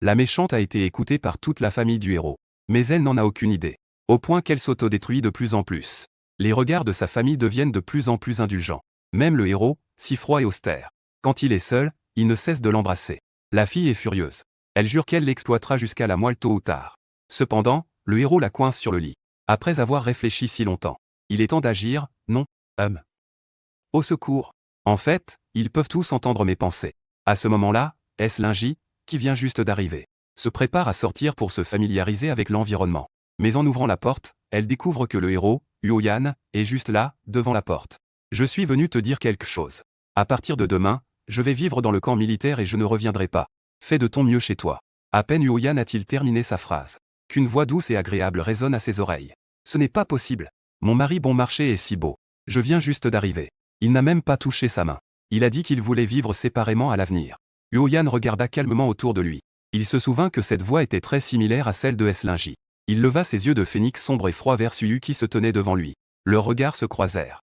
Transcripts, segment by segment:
La méchante a été écoutée par toute la famille du héros. Mais elle n'en a aucune idée. Au point qu'elle s'autodétruit de plus en plus. Les regards de sa famille deviennent de plus en plus indulgents. Même le héros, si froid et austère. Quand il est seul, il ne cesse de l'embrasser. La fille est furieuse. Elle jure qu'elle l'exploitera jusqu'à la moelle tôt ou tard. Cependant, le héros la coince sur le lit. Après avoir réfléchi si longtemps. Il est temps d'agir, non, Au secours. En fait, ils peuvent tous entendre mes pensées. À ce moment-là, Linji, qui vient juste d'arriver, se prépare à sortir pour se familiariser avec l'environnement. Mais en ouvrant la porte, elle découvre que le héros, Huoyan, est juste là, devant la porte. Je suis venu te dire quelque chose. À partir de demain, je vais vivre dans le camp militaire et je ne reviendrai pas. Fais de ton mieux chez toi. À peine Huoyan a-t-il terminé sa phrase, qu'une voix douce et agréable résonne à ses oreilles. Ce n'est pas possible. Mon mari bon marché est si beau. Je viens juste d'arriver. Il n'a même pas touché sa main. Il a dit qu'il voulait vivre séparément à l'avenir. Huoyan regarda calmement autour de lui. Il se souvint que cette voix était très similaire à celle de Linji. Il leva ses yeux de phénix sombres et froids vers Suyu qui se tenait devant lui. Leurs regards se croisèrent.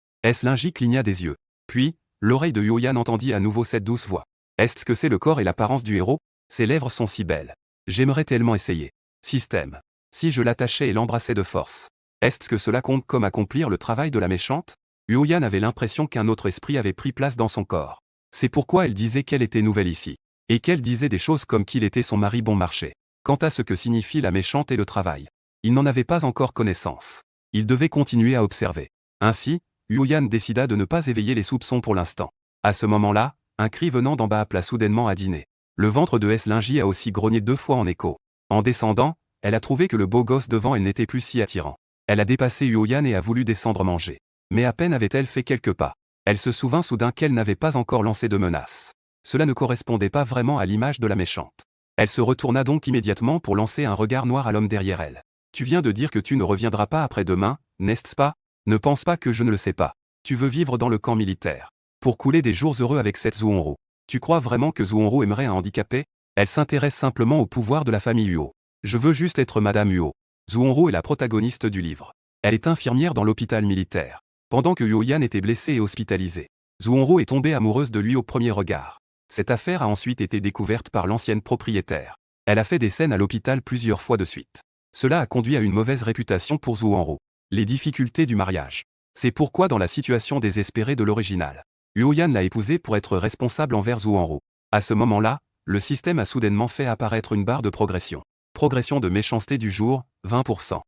Linji cligna des yeux. Puis, l'oreille de Huoyan entendit à nouveau cette douce voix. Est-ce que c'est le corps et l'apparence du héros? Ses lèvres sont si belles. J'aimerais tellement essayer. Système. Si je l'attachais et l'embrassais de force. Est-ce que cela compte comme accomplir le travail de la méchante? Huoyan avait l'impression qu'un autre esprit avait pris place dans son corps. C'est pourquoi elle disait qu'elle était nouvelle ici. Et qu'elle disait des choses comme qu'il était son mari bon marché. Quant à ce que signifie la méchante et le travail, il n'en avait pas encore connaissance. Il devait continuer à observer. Ainsi, Huoyan décida de ne pas éveiller les soupçons pour l'instant. À ce moment-là, un cri venant d'en bas appela soudainement à dîner. Le ventre de Linji a aussi grogné 2 fois en écho. En descendant, elle a trouvé que le beau gosse devant elle n'était plus si attirant. Elle a dépassé Huoyan et a voulu descendre manger. Mais à peine avait-elle fait quelques pas. Elle se souvint soudain qu'elle n'avait pas encore lancé de menace. Cela ne correspondait pas vraiment à l'image de la méchante. Elle se retourna donc immédiatement pour lancer un regard noir à l'homme derrière elle. Tu viens de dire que tu ne reviendras pas après-demain, n'est-ce pas? Ne pense pas que je ne le sais pas. Tu veux vivre dans le camp militaire. Pour couler des jours heureux avec cette Zuonru. Tu crois vraiment que Zuonru aimerait un handicapé? Elle s'intéresse simplement au pouvoir de la famille Huo. Je veux juste être Madame Huo. Zuonru est la protagoniste du livre. Elle est infirmière dans l'hôpital militaire. Pendant que Huoyan était blessé et hospitalisé, Zuonru est tombée amoureuse de lui au premier regard. Cette affaire a ensuite été découverte par l'ancienne propriétaire. Elle a fait des scènes à l'hôpital plusieurs fois de suite. Cela a conduit à une mauvaise réputation pour Zuonru. Les difficultés du mariage. C'est pourquoi dans la situation désespérée de l'original, Huoyan l'a épousée pour être responsable envers Zuonru. À ce moment-là, le système a soudainement fait apparaître une barre de progression. Progression de méchanceté du jour, 20%.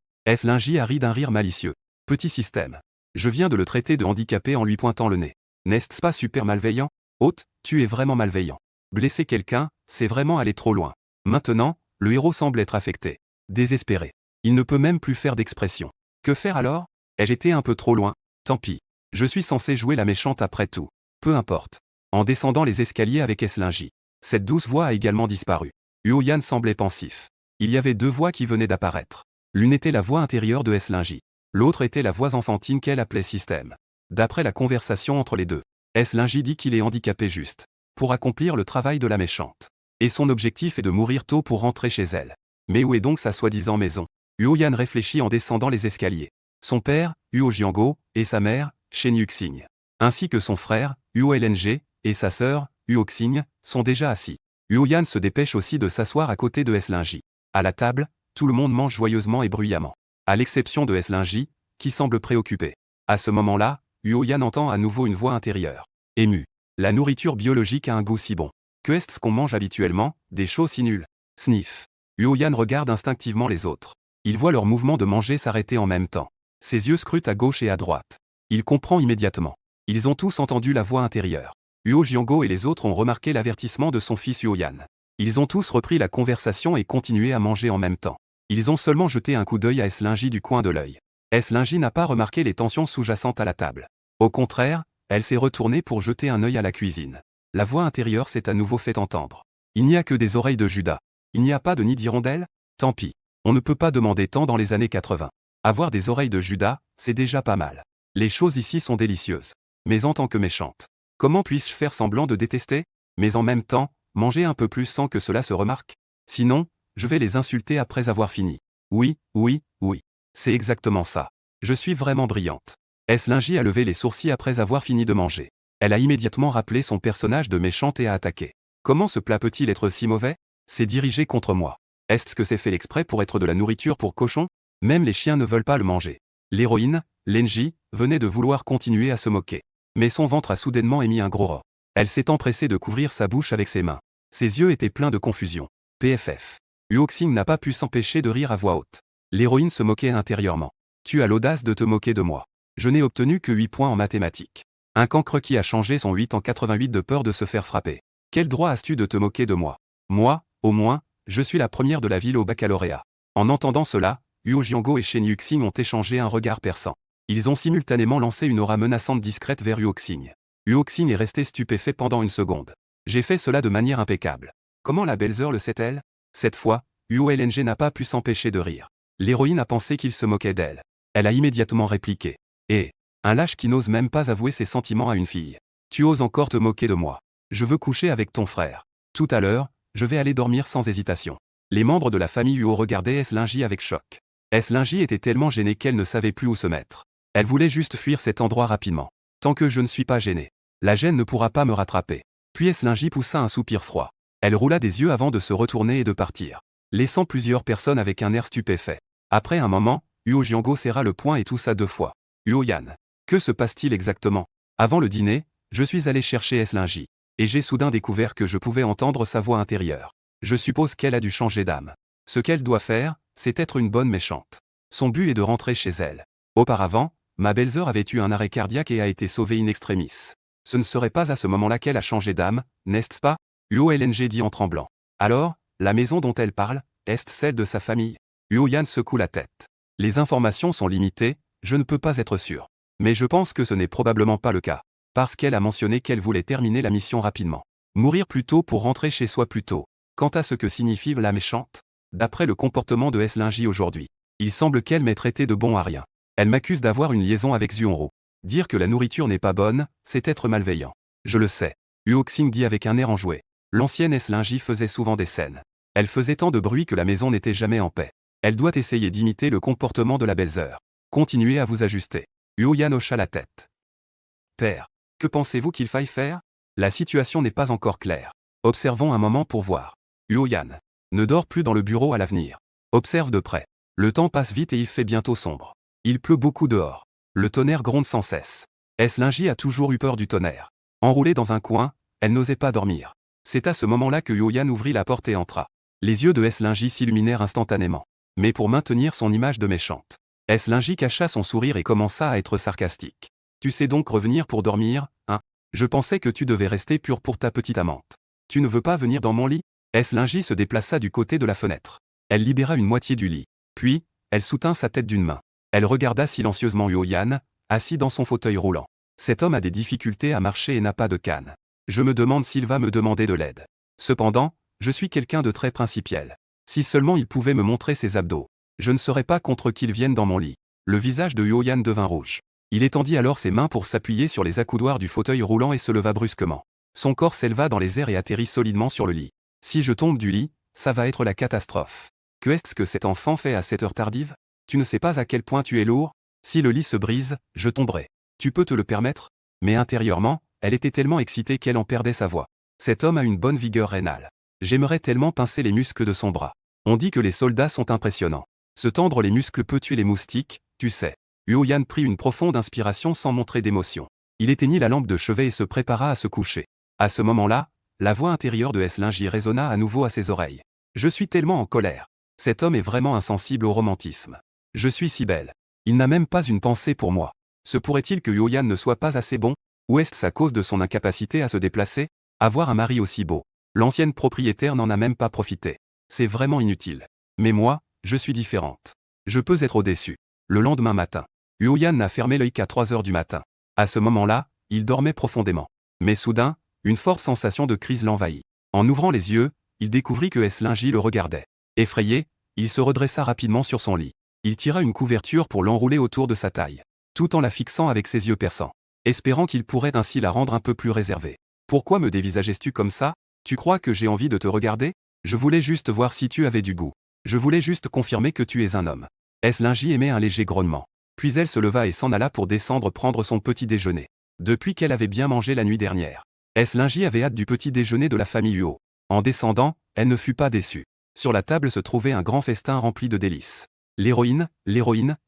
Linji a ri d'un rire malicieux. Petit système. Je viens de le traiter de handicapé en lui pointant le nez. N'est-ce pas super malveillant? Hôte, tu es vraiment malveillant. Blesser quelqu'un, c'est vraiment aller trop loin. Maintenant, le héros semble être affecté. Désespéré. Il ne peut même plus faire d'expression. Que faire alors? Ai-je été un peu trop loin? Tant pis. Je suis censé jouer la méchante après tout. Peu importe. En descendant les escaliers avec Linji, cette douce voix a également disparu. Huoyan semblait pensif. Il y avait 2 voix qui venaient d'apparaître. L'une était la voix intérieure de Linji. L'autre était la voix enfantine qu'elle appelait système. D'après la conversation entre les deux, Linji dit qu'il est handicapé juste pour accomplir le travail de la méchante. Et son objectif est de mourir tôt pour rentrer chez elle. Mais où est donc sa soi-disant maison? Huoyan réfléchit en descendant les escaliers. Son père, Huo Jiango, et sa mère, Shen Yuxing, ainsi que son frère, Huo Lng, et sa sœur, Huo Xing, sont déjà assis. Huoyan se dépêche aussi de s'asseoir à côté de Linji. À la table, tout le monde mange joyeusement et bruyamment. À l'exception de Linji, qui semble préoccupé. À ce moment-là, Huoyan entend à nouveau une voix intérieure. Ému. La nourriture biologique a un goût si bon. Que est-ce qu'on mange habituellement? Des choses si nulles. Sniff. Huoyan regarde instinctivement les autres. Il voit leur mouvement de manger s'arrêter en même temps. Ses yeux scrutent à gauche et à droite. Il comprend immédiatement. Ils ont tous entendu la voix intérieure. Huo Jiango et les autres ont remarqué l'avertissement de son fils Huoyan. Ils ont tous repris la conversation et continué à manger en même temps. Ils ont seulement jeté un coup d'œil à Linji du coin de l'œil. Linji n'a pas remarqué les tensions sous-jacentes à la table. Au contraire, elle s'est retournée pour jeter un œil à la cuisine. La voix intérieure s'est à nouveau fait entendre. Il n'y a que des oreilles de Judas. Il n'y a pas de nid d'hirondelle? Tant pis. On ne peut pas demander tant dans les années 80. Avoir des oreilles de Judas, c'est déjà pas mal. Les choses ici sont délicieuses. Mais en tant que méchante, comment puis-je faire semblant de détester? Mais en même temps, manger un peu plus sans que cela se remarque? Sinon, je vais les insulter après avoir fini. Oui, oui, oui. C'est exactement ça. Je suis vraiment brillante. Linji a levé les sourcils après avoir fini de manger. Elle a immédiatement rappelé son personnage de méchante et a attaqué. Comment ce plat peut-il être si mauvais? C'est dirigé contre moi. Est-ce que c'est fait exprès pour être de la nourriture pour cochons? Même les chiens ne veulent pas le manger. L'héroïne, Lenji, venait de vouloir continuer à se moquer. Mais son ventre a soudainement émis un gros rot. Elle s'est empressée de couvrir sa bouche avec ses mains. Ses yeux étaient pleins de confusion. PFF. Uoxing n'a pas pu s'empêcher de rire à voix haute. L'héroïne se moquait intérieurement. Tu as l'audace de te moquer de moi. Je n'ai obtenu que 8 points en mathématiques. Un cancre qui a changé son 8 en 88 de peur de se faire frapper. Quel droit as-tu de te moquer de moi? Moi, au moins, je suis la première de la ville au baccalauréat. En entendant cela, Huo Jiango et Shen Yuxing ont échangé un regard perçant. Ils ont simultanément lancé une aura menaçante discrète vers Uoxing. Uoxing est resté stupéfait pendant une seconde. J'ai fait cela de manière impeccable. Comment la belle-sœur le sait-elle? Cette fois, Huo LNG n'a pas pu s'empêcher de rire. L'héroïne a pensé qu'il se moquait d'elle. Elle a immédiatement répliqué. Eh, un lâche qui n'ose même pas avouer ses sentiments à une fille. Tu oses encore te moquer de moi. Je veux coucher avec ton frère. Tout à l'heure, je vais aller dormir sans hésitation. Les membres de la famille Huo regardaient S-Linji avec choc. S-Linji était tellement gênée qu'elle ne savait plus où se mettre. Elle voulait juste fuir cet endroit rapidement. Tant que je ne suis pas gênée, la gêne ne pourra pas me rattraper. Puis S-Linji poussa un soupir froid. Elle roula des yeux avant de se retourner et de partir, laissant plusieurs personnes avec un air stupéfait. Après un moment, Huo Jiango serra le poing et toussa 2 fois. Huo Yan. Que se passe-t-il exactement? Avant le dîner, je suis allé chercher S-Linji. Et j'ai soudain découvert que je pouvais entendre sa voix intérieure. Je suppose qu'elle a dû changer d'âme. Ce qu'elle doit faire, c'est être une bonne méchante. Son but est de rentrer chez elle. Auparavant, ma belle-sœur avait eu un arrêt cardiaque et a été sauvée in extremis. Ce ne serait pas à ce moment-là qu'elle a changé d'âme, n'est-ce pas? Huo LNG dit en tremblant. Alors, la maison dont elle parle, est celle de sa famille? Huo Yan secoue la tête. Les informations sont limitées, je ne peux pas être sûr. Mais je pense que ce n'est probablement pas le cas. Parce qu'elle a mentionné qu'elle voulait terminer la mission rapidement. Mourir plus tôt pour rentrer chez soi plus tôt. Quant à ce que signifie la méchante, d'après le comportement de S-Linji aujourd'hui, il semble qu'elle m'ait traité de bon à rien. Elle m'accuse d'avoir une liaison avec Xuanro. Dire que la nourriture n'est pas bonne, c'est être malveillant. Je le sais. Uoxing dit avec un air enjoué. L'ancienne S-Linji faisait souvent des scènes. Elle faisait tant de bruit que la maison n'était jamais en paix. Elle doit essayer d'imiter le comportement de la belle-sœur. Continuez à vous ajuster. Huo Yan hocha la tête. Père, que pensez-vous qu'il faille faire? La situation n'est pas encore claire. Observons un moment pour voir. Huo Yan. Ne dors plus dans le bureau à l'avenir. Observe de près. Le temps passe vite et il fait bientôt sombre. Il pleut beaucoup dehors. Le tonnerre gronde sans cesse. S-Linji a toujours eu peur du tonnerre. Enroulée dans un coin, elle n'osait pas dormir. C'est à ce moment-là que Huo Yan ouvrit la porte et entra. Les yeux de S-Linji s'illuminèrent instantanément. Mais pour maintenir son image de méchante, S-Linji cacha son sourire et commença à être sarcastique. Tu sais donc revenir pour dormir, hein? Je pensais que tu devais rester pur pour ta petite amante. Tu ne veux pas venir dans mon lit? S-Linji se déplaça du côté de la fenêtre. Elle libéra une moitié du lit. Puis, elle soutint sa tête d'une main. Elle regarda silencieusement Huo Yan, assis dans son fauteuil roulant. Cet homme a des difficultés à marcher et n'a pas de canne. Je me demande s'il va me demander de l'aide. Cependant, je suis quelqu'un de très principiel. Si seulement il pouvait me montrer ses abdos, je ne serais pas contre qu'il vienne dans mon lit. Le visage de Huo Yan devint rouge. Il étendit alors ses mains pour s'appuyer sur les accoudoirs du fauteuil roulant et se leva brusquement. Son corps s'éleva dans les airs et atterrit solidement sur le lit. Si je tombe du lit, ça va être la catastrophe. Que est-ce que cet enfant fait à cette heure tardive? Tu ne sais pas à quel point tu es lourd? Si le lit se brise, je tomberai. Tu peux te le permettre? Mais intérieurement, elle était tellement excitée qu'elle en perdait sa voix. Cet homme a une bonne vigueur rénale. J'aimerais tellement pincer les muscles de son bras. On dit que les soldats sont impressionnants. Se tendre les muscles peut tuer les moustiques, tu sais. Huo Yan prit une profonde inspiration sans montrer d'émotion. Il éteignit la lampe de chevet et se prépara à se coucher. À ce moment-là, la voix intérieure de S-Linji résonna à nouveau à ses oreilles. Je suis tellement en colère. Cet homme est vraiment insensible au romantisme. Je suis si belle. Il n'a même pas une pensée pour moi. Se pourrait-il que Huo Yan ne soit pas assez bon? Ou est-ce à cause de son incapacité à se déplacer? Avoir un mari aussi beau. L'ancienne propriétaire n'en a même pas profité. C'est vraiment inutile. Mais moi, je suis différente. Je peux être au-dessus. Le lendemain matin, Huo Yan n'a fermé l'œil qu'à 3 heures du matin. À ce moment-là, il dormait profondément. Mais soudain, une forte sensation de crise l'envahit. En ouvrant les yeux, il découvrit que S-Linji le regardait. Effrayé, il se redressa rapidement sur son lit. Il tira une couverture pour l'enrouler autour de sa taille, tout en la fixant avec ses yeux perçants, espérant qu'il pourrait ainsi la rendre un peu plus réservée. Pourquoi me dévisageais-tu comme ça? Tu crois que j'ai envie de te regarder? Je voulais juste voir si tu avais du goût. Je voulais juste confirmer que tu es un homme. S-Linji émet un léger grognement. Puis elle se leva et s'en alla pour descendre prendre son petit déjeuner. Depuis qu'elle avait bien mangé la nuit dernière, S-Linji avait hâte du petit déjeuner de la famille Huo. En descendant, elle ne fut pas déçue. Sur la table se trouvait un grand festin rempli de délices. L'héroïne,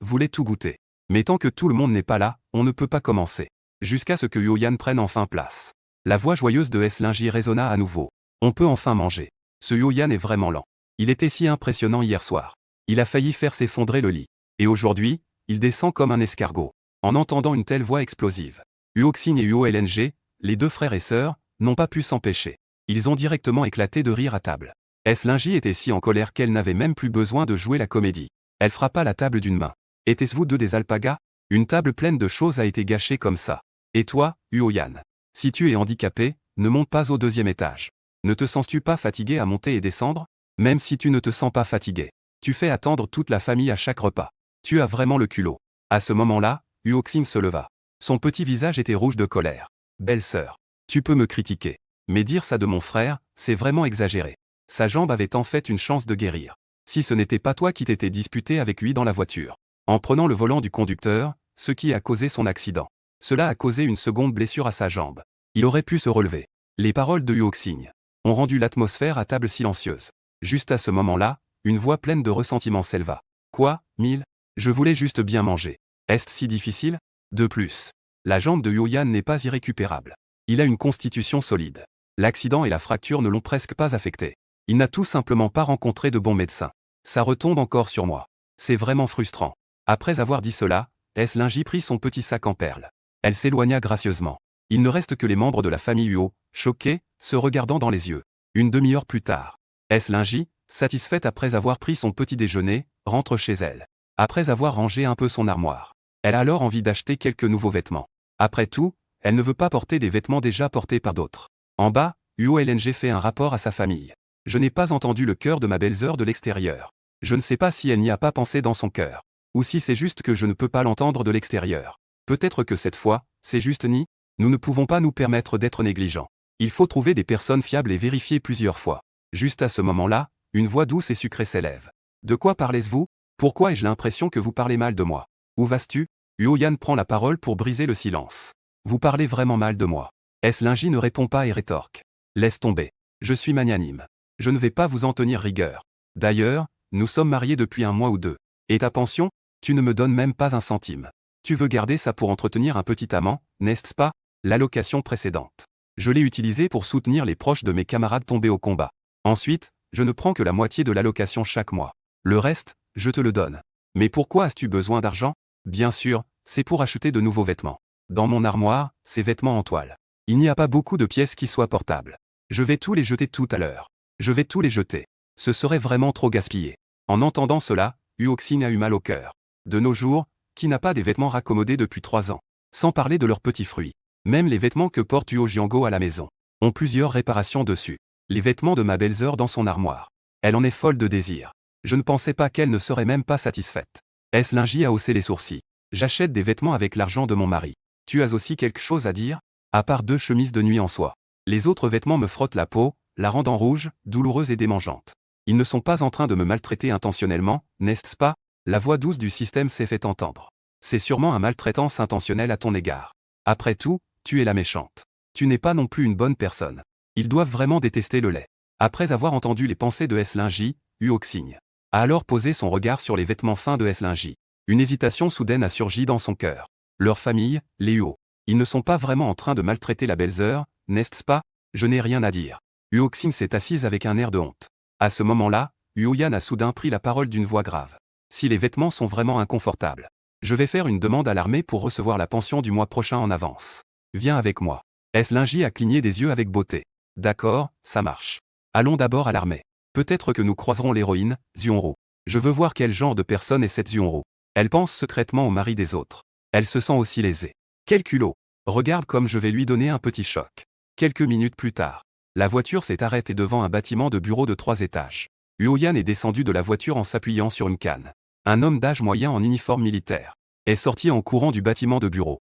voulait tout goûter. Mais tant que tout le monde n'est pas là, on ne peut pas commencer. Jusqu'à ce que Hyo-Yan prenne enfin place. La voix joyeuse de S-Linji résonna à nouveau. On peut enfin manger. Ce Hyo-Yan est vraiment lent. Il était si impressionnant hier soir. Il a failli faire s'effondrer le lit. Et aujourd'hui, il descend comme un escargot. En entendant une telle voix explosive. Huoxin et Huo-LNG, les deux frères et sœurs, n'ont pas pu s'empêcher. Ils ont directement éclaté de rire à table. S-Linji était si en colère qu'elle n'avait même plus besoin de jouer la comédie. Elle frappa la table d'une main. Était-ce vous deux des alpagas? Une table pleine de choses a été gâchée comme ça. Et toi, Hyo-Yan? Si tu es handicapé, ne monte pas au 2e étage. Ne te sens-tu pas fatigué à monter et descendre? Même si tu ne te sens pas fatigué, tu fais attendre toute la famille à chaque repas. Tu as vraiment le culot. À ce moment-là, Huoxin se leva. Son petit visage était rouge de colère. Belle-sœur, tu peux me critiquer. Mais dire ça de mon frère, c'est vraiment exagéré. Sa jambe avait en fait une chance de guérir. Si ce n'était pas toi qui t'étais disputé avec lui dans la voiture. En prenant le volant du conducteur, ce qui a causé son accident. Cela a causé une seconde blessure à sa jambe. Il aurait pu se relever. Les paroles de Huoxin ont rendu l'atmosphère à table silencieuse. Juste à ce moment-là, une voix pleine de ressentiment s'éleva. Quoi, Mille? Je voulais juste bien manger. Est-ce si difficile? De plus, la jambe de Hyo-Yan n'est pas irrécupérable. Il a une constitution solide. L'accident et la fracture ne l'ont presque pas affecté. Il n'a tout simplement pas rencontré de bons médecins. Ça retombe encore sur moi. C'est vraiment frustrant. Après avoir dit cela, S-Linji prit son petit sac en perles. Elle s'éloigna gracieusement. Il ne reste que les membres de la famille Huo, choqués, se regardant dans les yeux. Une demi-heure plus tard, S-Linji, satisfaite après avoir pris son petit déjeuner, rentre chez elle. Après avoir rangé un peu son armoire. Elle a alors envie d'acheter quelques nouveaux vêtements. Après tout, elle ne veut pas porter des vêtements déjà portés par d'autres. En bas, Huo-LNG fait un rapport à sa famille. Je n'ai pas entendu le cœur de ma belle-sœur de l'extérieur. Je ne sais pas si elle n'y a pas pensé dans son cœur. Ou si c'est juste que je ne peux pas l'entendre de l'extérieur. Peut-être que cette fois, c'est juste ni. Nous ne pouvons pas nous permettre d'être négligents. Il faut trouver des personnes fiables et vérifier plusieurs fois. Juste à ce moment-là, une voix douce et sucrée s'élève. De quoi parlez-vous? Pourquoi ai-je l'impression que vous parlez mal de moi? Où vas-tu? Hyo-Yan prend la parole pour briser le silence. Vous parlez vraiment mal de moi. S-Linji ne répond pas et rétorque. Laisse tomber. Je suis magnanime. Je ne vais pas vous en tenir rigueur. D'ailleurs, nous sommes mariés depuis 1 mois ou 2. Et ta pension? Tu ne me donnes même pas un centime. Tu veux garder ça pour entretenir un petit amant, n'est-ce pas? L'allocation précédente. Je l'ai utilisée pour soutenir les proches de mes camarades tombés au combat. Ensuite, je ne prends que la moitié de l'allocation chaque mois. Le reste, je te le donne. Mais pourquoi as-tu besoin d'argent? Bien sûr, c'est pour acheter de nouveaux vêtements. Dans mon armoire, ces vêtements en toile. Il n'y a pas beaucoup de pièces qui soient portables. Je vais tous les jeter tout à l'heure. Je vais tous les jeter. Ce serait vraiment trop gaspillé. En entendant cela, Huoxin a eu mal au cœur. De nos jours, qui n'a pas des vêtements raccommodés depuis 3 ans? Sans parler de leurs petits fruits. Même les vêtements que porte Huo Jiango à la maison ont plusieurs réparations dessus. Les vêtements de ma belle-sœur dans son armoire. Elle en est folle de désir. Je ne pensais pas qu'elle ne serait même pas satisfaite. S-Linji a haussé les sourcils. J'achète des vêtements avec l'argent de mon mari. Tu as aussi quelque chose à dire? À part 2 chemises de nuit en soie. Les autres vêtements me frottent la peau, la rendant rouge, douloureuse et démangeante. Ils ne sont pas en train de me maltraiter intentionnellement, n'est-ce pas? La voix douce du système s'est fait entendre. C'est sûrement un maltraitance intentionnelle à ton égard. Après tout, tu es la méchante. Tu n'es pas non plus une bonne personne. Ils doivent vraiment détester le lait. Après avoir entendu les pensées de S-Linji, Huoxin a alors posé son regard sur les vêtements fins de S-Linji. Une hésitation soudaine a surgi dans son cœur. Leur famille, les Huo. Ils ne sont pas vraiment en train de maltraiter la belle-sœur, n'est-ce pas? Je n'ai rien à dire. Huoxin s'est assise avec un air de honte. À ce moment-là, Hyo-Yan a soudain pris la parole d'une voix grave. Si les vêtements sont vraiment inconfortables, je vais faire une demande à l'armée pour recevoir la pension du mois prochain en avance. Viens avec moi. S-Linji a cligné des yeux avec beauté. D'accord, ça marche. Allons d'abord à l'armée. Peut-être que nous croiserons l'héroïne, Xianru. Je veux voir quel genre de personne est cette Xianru. Elle pense secrètement au mari des autres. Elle se sent aussi lésée. Quel culot. Regarde comme je vais lui donner un petit choc. Quelques minutes plus tard, la voiture s'est arrêtée devant un bâtiment de bureau de 3 étages. Hyo-Yan est descendu de la voiture en s'appuyant sur une canne. Un homme d'âge moyen en uniforme militaire est sorti en courant du bâtiment de bureau.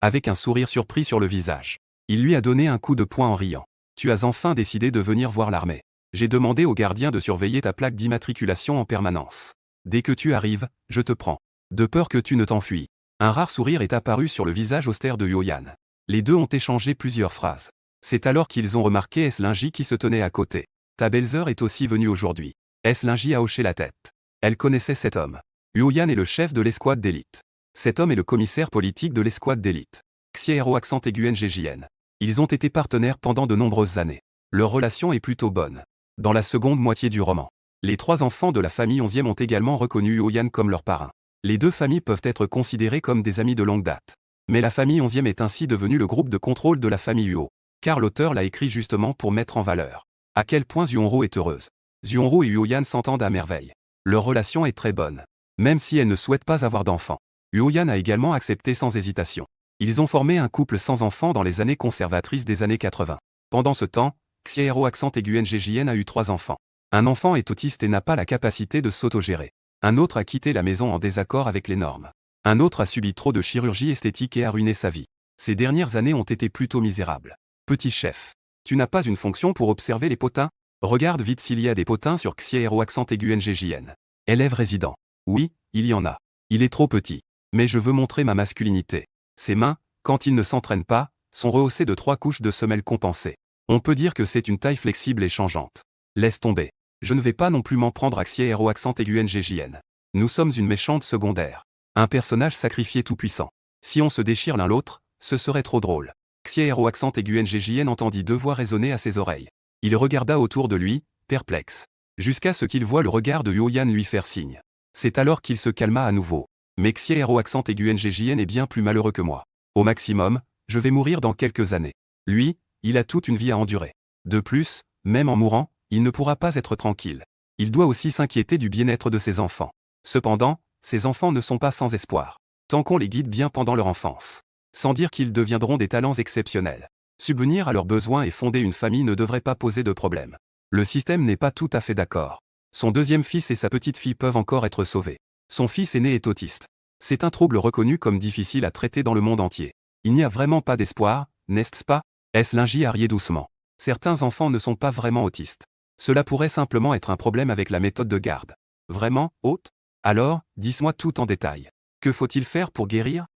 Avec un sourire surpris sur le visage. Il lui a donné un coup de poing en riant. Tu as enfin décidé de venir voir l'armée. J'ai demandé au gardien de surveiller ta plaque d'immatriculation en permanence. Dès que tu arrives, je te prends. De peur que tu ne t'enfuis. Un rare sourire est apparu sur le visage austère de Hyo-Yan. Les deux ont échangé plusieurs phrases. C'est alors qu'ils ont remarqué S-Linji qui se tenait à côté. Ta belle-sœur est aussi venue aujourd'hui. Linji a hoché la tête. Elle connaissait cet homme. Huoyan est le chef de l'escouade d'élite. Cet homme est le commissaire politique de l'escouade d'élite. Xiero accent aigu NGJN. Ils ont été partenaires pendant de nombreuses années. Leur relation est plutôt bonne. Dans la seconde moitié du roman, les 3 enfants de la famille 11e ont également reconnu Huoyan comme leur parrain. Les 2 familles peuvent être considérées comme des amis de longue date. Mais la famille 11e est ainsi devenue le groupe de contrôle de la famille Huo. Car l'auteur l'a écrit justement pour mettre en valeur à quel point Xuanro est heureuse. Xuanro et Huoyan s'entendent à merveille. Leur relation est très bonne. Même si elle ne souhaite pas avoir d'enfants. Huoyan a également accepté sans hésitation. Ils ont formé un couple sans enfants dans les années conservatrices des années 80. Pendant ce temps, Xiero accent aigu NGJN a eu 3 enfants. Un enfant est autiste et n'a pas la capacité de s'autogérer. Un autre a quitté la maison en désaccord avec les normes. Un autre a subi trop de chirurgie esthétique et a ruiné sa vie. Ces dernières années ont été plutôt misérables. Petit chef. Tu n'as pas une fonction pour observer les potins? Regarde vite s'il y a des potins sur Xiero accent aigu NGJN. Élève résident. Oui, il y en a. Il est trop petit. Mais je veux montrer ma masculinité. Ses mains, quand il ne s'entraîne pas, sont rehaussées de 3 couches de semelles compensées. On peut dire que c'est une taille flexible et changeante. Laisse tomber. Je ne vais pas non plus m'en prendre à Xiero accent aigu NGJN. Nous sommes une méchante secondaire. Un personnage sacrifié tout-puissant. Si on se déchire l'un l'autre, ce serait trop drôle. Xiero accent aigu NGJN entendit 2 voix résonner à ses oreilles. Il regarda autour de lui, perplexe. Jusqu'à ce qu'il voie le regard de Huoyan lui faire signe. C'est alors qu'il se calma à nouveau. Mais Xiero accent aigu NGJN est bien plus malheureux que moi. Au maximum, je vais mourir dans quelques années. Lui, il a toute une vie à endurer. De plus, même en mourant, il ne pourra pas être tranquille. Il doit aussi s'inquiéter du bien-être de ses enfants. Cependant, ses enfants ne sont pas sans espoir. Tant qu'on les guide bien pendant leur enfance. Sans dire qu'ils deviendront des talents exceptionnels. Subvenir à leurs besoins et fonder une famille ne devrait pas poser de problème. Le système n'est pas tout à fait d'accord. Son 2e fils et sa petite-fille peuvent encore être sauvés. Son fils aîné est autiste. C'est un trouble reconnu comme difficile à traiter dans le monde entier. Il n'y a vraiment pas d'espoir, n'est-ce pas? Linji a rié doucement. Certains enfants ne sont pas vraiment autistes. Cela pourrait simplement être un problème avec la méthode de garde. Vraiment, hôte? Alors, dis-moi tout en détail. Que faut-il faire pour guérir?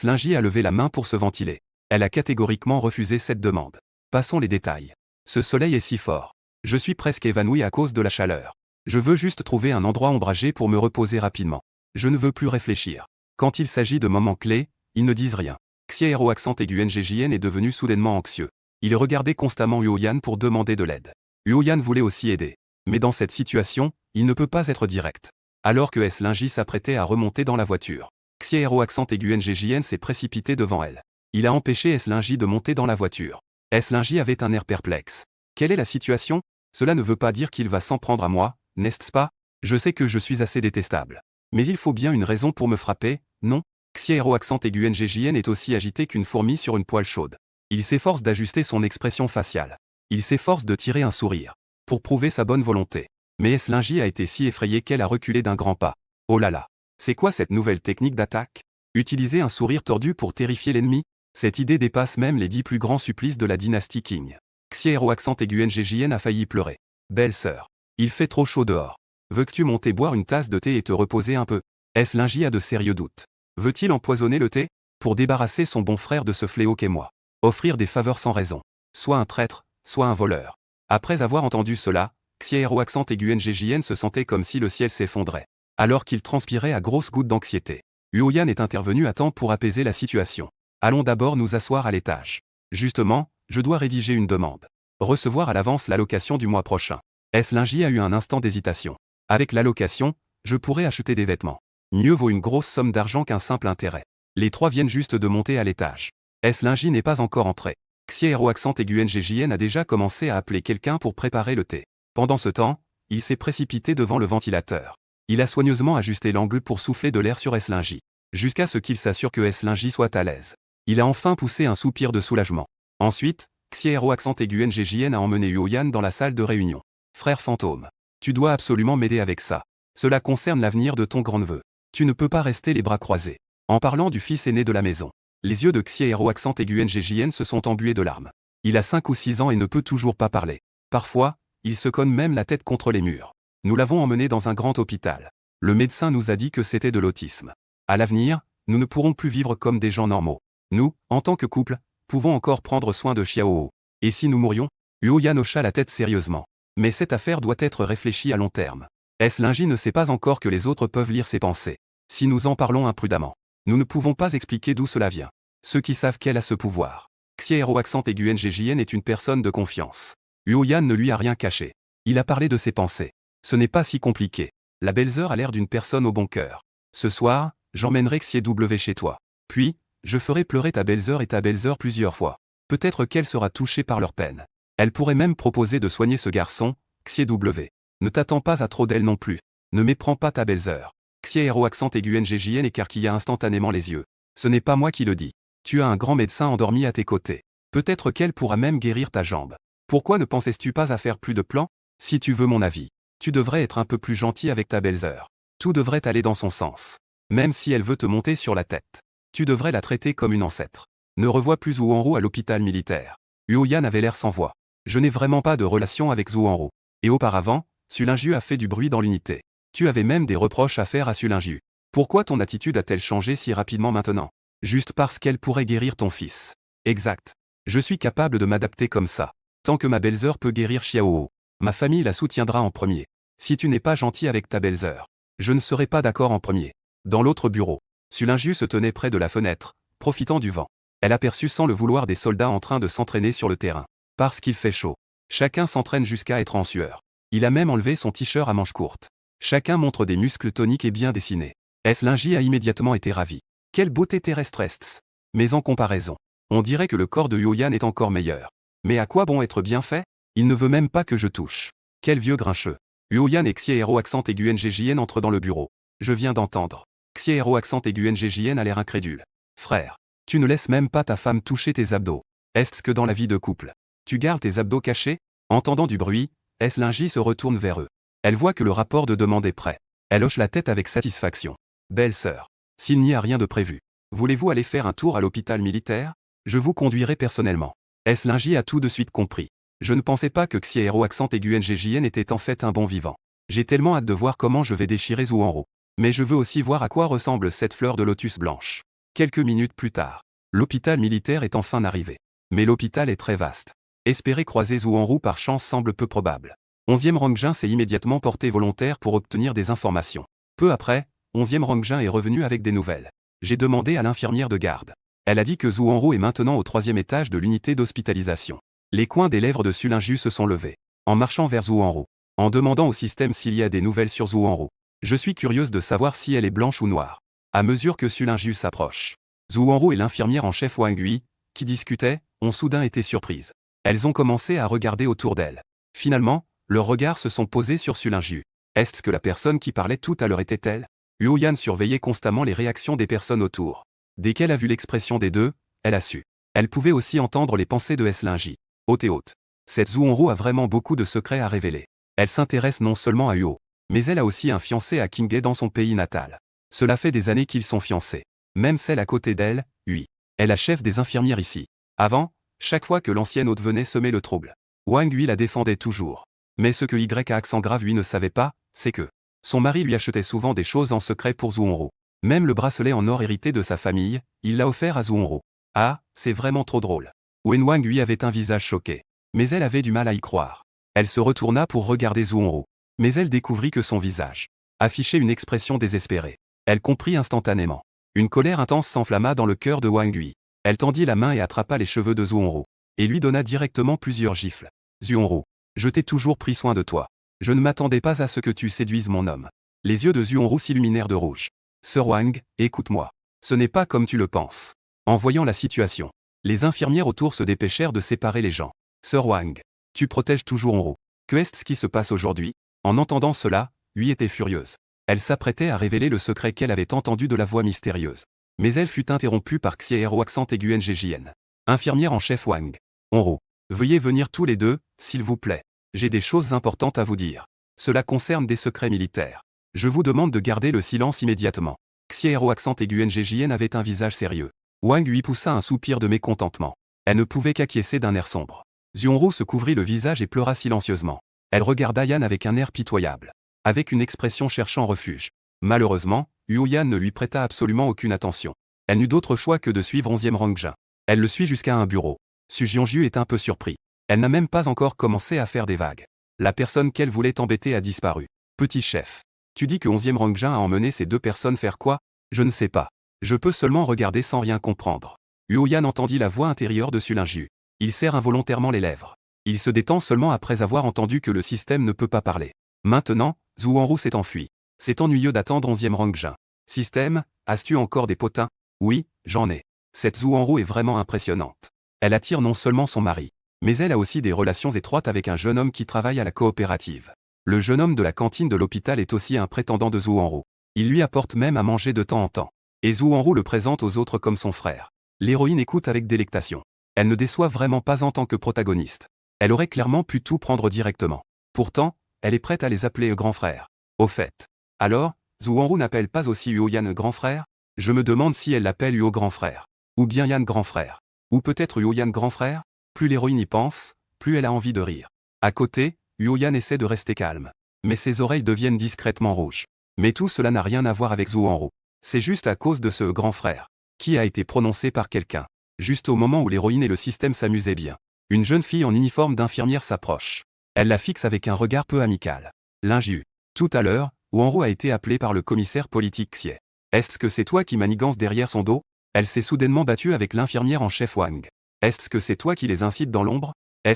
Linji a levé la main pour se ventiler. Elle a catégoriquement refusé cette demande. Passons les détails. Ce soleil est si fort. Je suis presque évanoui à cause de la chaleur. Je veux juste trouver un endroit ombragé pour me reposer rapidement. Je ne veux plus réfléchir. Quand il s'agit de moments clés, ils ne disent rien. Xiero accent aigu NGJN est devenu soudainement anxieux. Il regardait constamment Huoyan pour demander de l'aide. Huoyan voulait aussi aider. Mais dans cette situation, il ne peut pas être direct. Alors que Linji s'apprêtait à remonter dans la voiture. Xiero accent aigu NGJN s'est précipité devant elle. Il a empêché Linji de monter dans la voiture. Linji avait un air perplexe. Quelle est la situation? Cela ne veut pas dire qu'il va s'en prendre à moi, n'est-ce pas? Je sais que je suis assez détestable. Mais il faut bien une raison pour me frapper, non? Xiero accent aigu NGJN est aussi agité qu'une fourmi sur une poêle chaude. Il s'efforce d'ajuster son expression faciale. Il s'efforce de tirer un sourire. Pour prouver sa bonne volonté. Mais Linji a été si effrayée qu'elle a reculé d'un grand pas. Oh là là. C'est quoi cette nouvelle technique d'attaque? Utiliser un sourire tordu pour terrifier l'ennemi? Cette idée dépasse même les 10 plus grands supplices de la dynastie Qing. Xiero accent aigu NGJN a failli pleurer. Belle sœur. Il fait trop chaud dehors. Veux-tu monter boire une tasse de thé et te reposer un peu? Linji a de sérieux doutes. Veut-il empoisonner le thé? Pour débarrasser son bon frère de ce fléau qu'est moi. Offrir des faveurs sans raison. Soit un traître, soit un voleur. Après avoir entendu cela, Xiero accent aigu NGJN se sentait comme si le ciel s'effondrait. Alors qu'il transpirait à grosses gouttes d'anxiété. Huoyan est intervenu à temps pour apaiser la situation. Allons d'abord nous asseoir à l'étage. Justement, je dois rédiger une demande. Recevoir à l'avance l'allocation du mois prochain. Linji a eu un instant d'hésitation. Avec l'allocation, je pourrais acheter des vêtements. Mieux vaut une grosse somme d'argent qu'un simple intérêt. Les 3 viennent juste de monter à l'étage. Linji n'est pas encore entré. Xiero accent aigu NGJN a déjà commencé à appeler quelqu'un pour préparer le thé. Pendant ce temps, il s'est précipité devant le ventilateur. Il a soigneusement ajusté l'angle pour souffler de l'air sur Linji. Jusqu'à ce qu'il s'assure que Linji soit à l'aise. Il a enfin poussé un soupir de soulagement. Ensuite, Xiero accent aigu NGJN a emmené Huoyan dans la salle de réunion. Frère fantôme. Tu dois absolument m'aider avec ça. Cela concerne l'avenir de ton grand-neveu. Tu ne peux pas rester les bras croisés. En parlant du fils aîné de la maison. Les yeux de Xiero accent aigu NGJN se sont embués de larmes. Il a 5 ou 6 ans et ne peut toujours pas parler. Parfois, il se cogne même la tête contre les murs. Nous l'avons emmené dans un grand hôpital. Le médecin nous a dit que c'était de l'autisme. À l'avenir, nous ne pourrons plus vivre comme des gens normaux. Nous, en tant que couple, pouvons encore prendre soin de Xiaoho. Et si nous mourions? Huoyan hocha la tête sérieusement. Mais cette affaire doit être réfléchie à long terme. Linji ne sait pas encore que les autres peuvent lire ses pensées. Si nous en parlons imprudemment, nous ne pouvons pas expliquer d'où cela vient. Ceux qui savent qu'elle a ce pouvoir. Xiero accent aigu NGJN est une personne de confiance. Huoyan ne lui a rien caché. Il a parlé de ses pensées. Ce n'est pas si compliqué. La belle-sœur a l'air d'une personne au bon cœur. Ce soir, j'emmènerai XW chez toi. Puis, je ferai pleurer ta belle-sœur et ta belle-sœur plusieurs fois. Peut-être qu'elle sera touchée par leur peine. Elle pourrait même proposer de soigner ce garçon, XW. Ne t'attends pas à trop d'elle non plus. Ne méprends pas ta belle-sœur. Xiero accent aigu NGJN écarquilla instantanément les yeux. Ce n'est pas moi qui le dis. Tu as un grand médecin endormi à tes côtés. Peut-être qu'elle pourra même guérir ta jambe. Pourquoi ne pensais-tu pas à faire plus de plans? Si tu veux mon avis, tu devrais être un peu plus gentil avec ta belle-sœur. Tout devrait aller dans son sens. Même si elle veut te monter sur la tête. Tu devrais la traiter comme une ancêtre. Ne revois plus Zhu Enro à l'hôpital militaire. Huoyan avait l'air sans voix. Je n'ai vraiment pas de relation avec Zhu Enro. Et auparavant, Sulinju a fait du bruit dans l'unité. Tu avais même des reproches à faire à Sulinju. Pourquoi ton attitude a-t-elle changé si rapidement maintenant? Juste parce qu'elle pourrait guérir ton fils. Exact. Je suis capable de m'adapter comme ça. Tant que ma belle-sœur peut guérir Xiaoho, ma famille la soutiendra en premier. Si tu n'es pas gentil avec ta belle-sœur, je ne serai pas d'accord en premier. Dans l'autre bureau, Sulinju se tenait près de la fenêtre, profitant du vent. Elle aperçut sans le vouloir des soldats en train de s'entraîner sur le terrain. Parce qu'il fait chaud. Chacun s'entraîne jusqu'à être en sueur. Il a même enlevé son t-shirt à manches courtes. Chacun montre des muscles toniques et bien dessinés. Linji a immédiatement été ravi. Quelle beauté terrestre est-ce? Mais en comparaison, on dirait que le corps de Huoyan est encore meilleur. Mais à quoi bon être bien fait? Il ne veut même pas que je touche. Quel vieux grincheux. Huoyan et Xiero accent aigu NGJN entrent dans le bureau. Je viens d'entendre. Xiero accent aigu NGJN a l'air incrédule. Frère, tu ne laisses même pas ta femme toucher tes abdos. Est-ce que dans la vie de couple, tu gardes tes abdos cachés? Entendant du bruit, Linji se retourne vers eux. Elle voit que le rapport de demande est prêt. Elle hoche la tête avec satisfaction. Belle-sœur, s'il n'y a rien de prévu, voulez-vous aller faire un tour à l'hôpital militaire? Je vous conduirai personnellement. Linji a tout de suite compris. Je ne pensais pas que Xiero accent aigu NGJN était en fait un bon vivant. J'ai tellement hâte de voir comment je vais déchirer Zhu Enro. Mais je veux aussi voir à quoi ressemble cette fleur de lotus blanche. Quelques minutes plus tard, l'hôpital militaire est enfin arrivé. Mais l'hôpital est très vaste. Espérer croiser Zhu Enro par chance semble peu probable. 11e Rangjin s'est immédiatement porté volontaire pour obtenir des informations. Peu après, 11e Rangjin est revenu avec des nouvelles. J'ai demandé à l'infirmière de garde. Elle a dit que Zhu Enro est maintenant au 3e étage de l'unité d'hospitalisation. Les coins des lèvres de Sulinju se sont levés. En marchant vers Zhu Enro. En demandant au système s'il y a des nouvelles sur Zhu Enro. Je suis curieuse de savoir si elle est blanche ou noire. À mesure que Sulinju s'approche, Zhu Enro et l'infirmière en chef Wang Hui, qui discutaient, ont soudain été surprises. Elles ont commencé à regarder autour d'elles. Finalement, leurs regards se sont posés sur Sulinju. Est-ce que la personne qui parlait tout à l'heure était-elle? Huoyan surveillait constamment les réactions des personnes autour. Dès qu'elle a vu l'expression des deux, elle a su. Elle pouvait aussi entendre les pensées de Linji. Haute et haute. Cette Zhu Enro a vraiment beaucoup de secrets à révéler. Elle s'intéresse non seulement à Huo, mais elle a aussi un fiancé à Qinghe dans son pays natal. Cela fait des années qu'ils sont fiancés. Même celle à côté d'elle, Hui. Elle a chef des infirmières ici. Avant, chaque fois que l'ancienne hôte venait semer le trouble, Wang Hui la défendait toujours. Mais ce que Y à accent grave lui ne savait pas, c'est que son mari lui achetait souvent des choses en secret pour Zhu Enro. Même le bracelet en or hérité de sa famille, il l'a offert à Zhu Enro. Ah, c'est vraiment trop drôle. Wen Wang Hui avait un visage choqué. Mais elle avait du mal à y croire. Elle se retourna pour regarder Zhu Enro. Mais elle découvrit que son visage affichait une expression désespérée. Elle comprit instantanément. Une colère intense s'enflamma dans le cœur de Wang Hui. Elle tendit la main et attrapa les cheveux de Zhu Enro. Et lui donna directement plusieurs gifles. Zhu Enro, je t'ai toujours pris soin de toi. Je ne m'attendais pas à ce que tu séduises mon homme. Les yeux de Zhu Enro s'illuminèrent de rouge. Sœur Wang, écoute-moi. Ce n'est pas comme tu le penses. En voyant la situation, les infirmières autour se dépêchèrent de séparer les gens. Sœur Wang, tu protèges toujours Enro. Que est-ce qui se passe aujourd'hui? En entendant cela, Hui était furieuse. Elle s'apprêtait à révéler le secret qu'elle avait entendu de la voix mystérieuse. Mais elle fut interrompue par Xiero accent aigu NGJN. Infirmière en chef Wang. Enro, veuillez venir tous les deux, s'il vous plaît. J'ai des choses importantes à vous dire. Cela concerne des secrets militaires. Je vous demande de garder le silence immédiatement. Xiero accent aigu NGJN avait un visage sérieux. Wang Hui poussa un soupir de mécontentement. Elle ne pouvait qu'acquiescer d'un air sombre. Zhu Enro se couvrit le visage et pleura silencieusement. Elle regarda Yan avec un air pitoyable. Avec une expression cherchant refuge. Malheureusement, Huoyan ne lui prêta absolument aucune attention. Elle n'eut d'autre choix que de suivre 11e Rangjin. Elle le suit jusqu'à un bureau. Su Jianju est un peu surpris. Elle n'a même pas encore commencé à faire des vagues. La personne qu'elle voulait embêter a disparu. Petit chef. Tu dis que 11e Rangjin a emmené ces deux personnes faire quoi? Je ne sais pas. Je peux seulement regarder sans rien comprendre. Huoyan entendit la voix intérieure de Sulinju. Il serre involontairement les lèvres. Il se détend seulement après avoir entendu que le système ne peut pas parler. Maintenant, Zhu Wanru s'est enfui. C'est ennuyeux d'attendre 11e Rangjin. Système, as-tu encore des potins? Oui, j'en ai. Cette Zhu Wanru est vraiment impressionnante. Elle attire non seulement son mari, mais elle a aussi des relations étroites avec un jeune homme qui travaille à la coopérative. Le jeune homme de la cantine de l'hôpital est aussi un prétendant de Zhu Wanru. Il lui apporte même à manger de temps en temps. Et Zhu Wanru le présente aux autres comme son frère. L'héroïne écoute avec délectation. Elle ne déçoit vraiment pas en tant que protagoniste. Elle aurait clairement pu tout prendre directement. Pourtant, elle est prête à les appeler grand frère. Au fait. Alors, Zhu Wanru n'appelle pas aussi Huoyan grand frère? Je me demande si elle l'appelle Huo grand frère. Ou bien Yan grand frère. Ou peut-être Huoyan grand frère? Plus l'héroïne y pense, plus elle a envie de rire. À côté, Huoyan essaie de rester calme. Mais ses oreilles deviennent discrètement rouges. Mais tout cela n'a rien à voir avec Zhu Wanru. C'est juste à cause de ce grand frère, qui a été prononcé par quelqu'un. Juste au moment où l'héroïne et le système s'amusaient bien. Une jeune fille en uniforme d'infirmière s'approche. Elle la fixe avec un regard peu amical. Linju. Tout à l'heure, Wanru a été appelé par le commissaire politique Xie. Est-ce que c'est toi qui manigance derrière son dos? Elle s'est soudainement battue avec l'infirmière en chef Wang. Est-ce que c'est toi qui les incites dans l'ombre?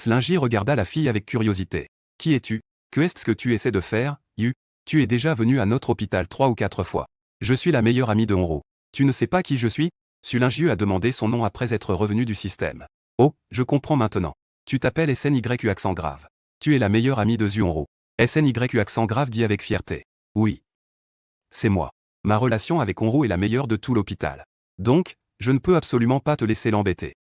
Linji regarda la fille avec curiosité. Qui es-tu? Que est-ce que tu essaies de faire, Yu? Tu es déjà venu à notre hôpital 3 ou 4 fois. Je suis la meilleure amie de Wanru. Tu ne sais pas qui je suis? Sulinju a demandé son nom après être revenu du système. Oh, je comprends maintenant. Tu t'appelles SNYU accent grave. Tu es la meilleure amie de Zhu Wanru. SNYU accent grave dit avec fierté. Oui. C'est moi. Ma relation avec Wanru est la meilleure de tout l'hôpital. Donc, je ne peux absolument pas te laisser l'embêter.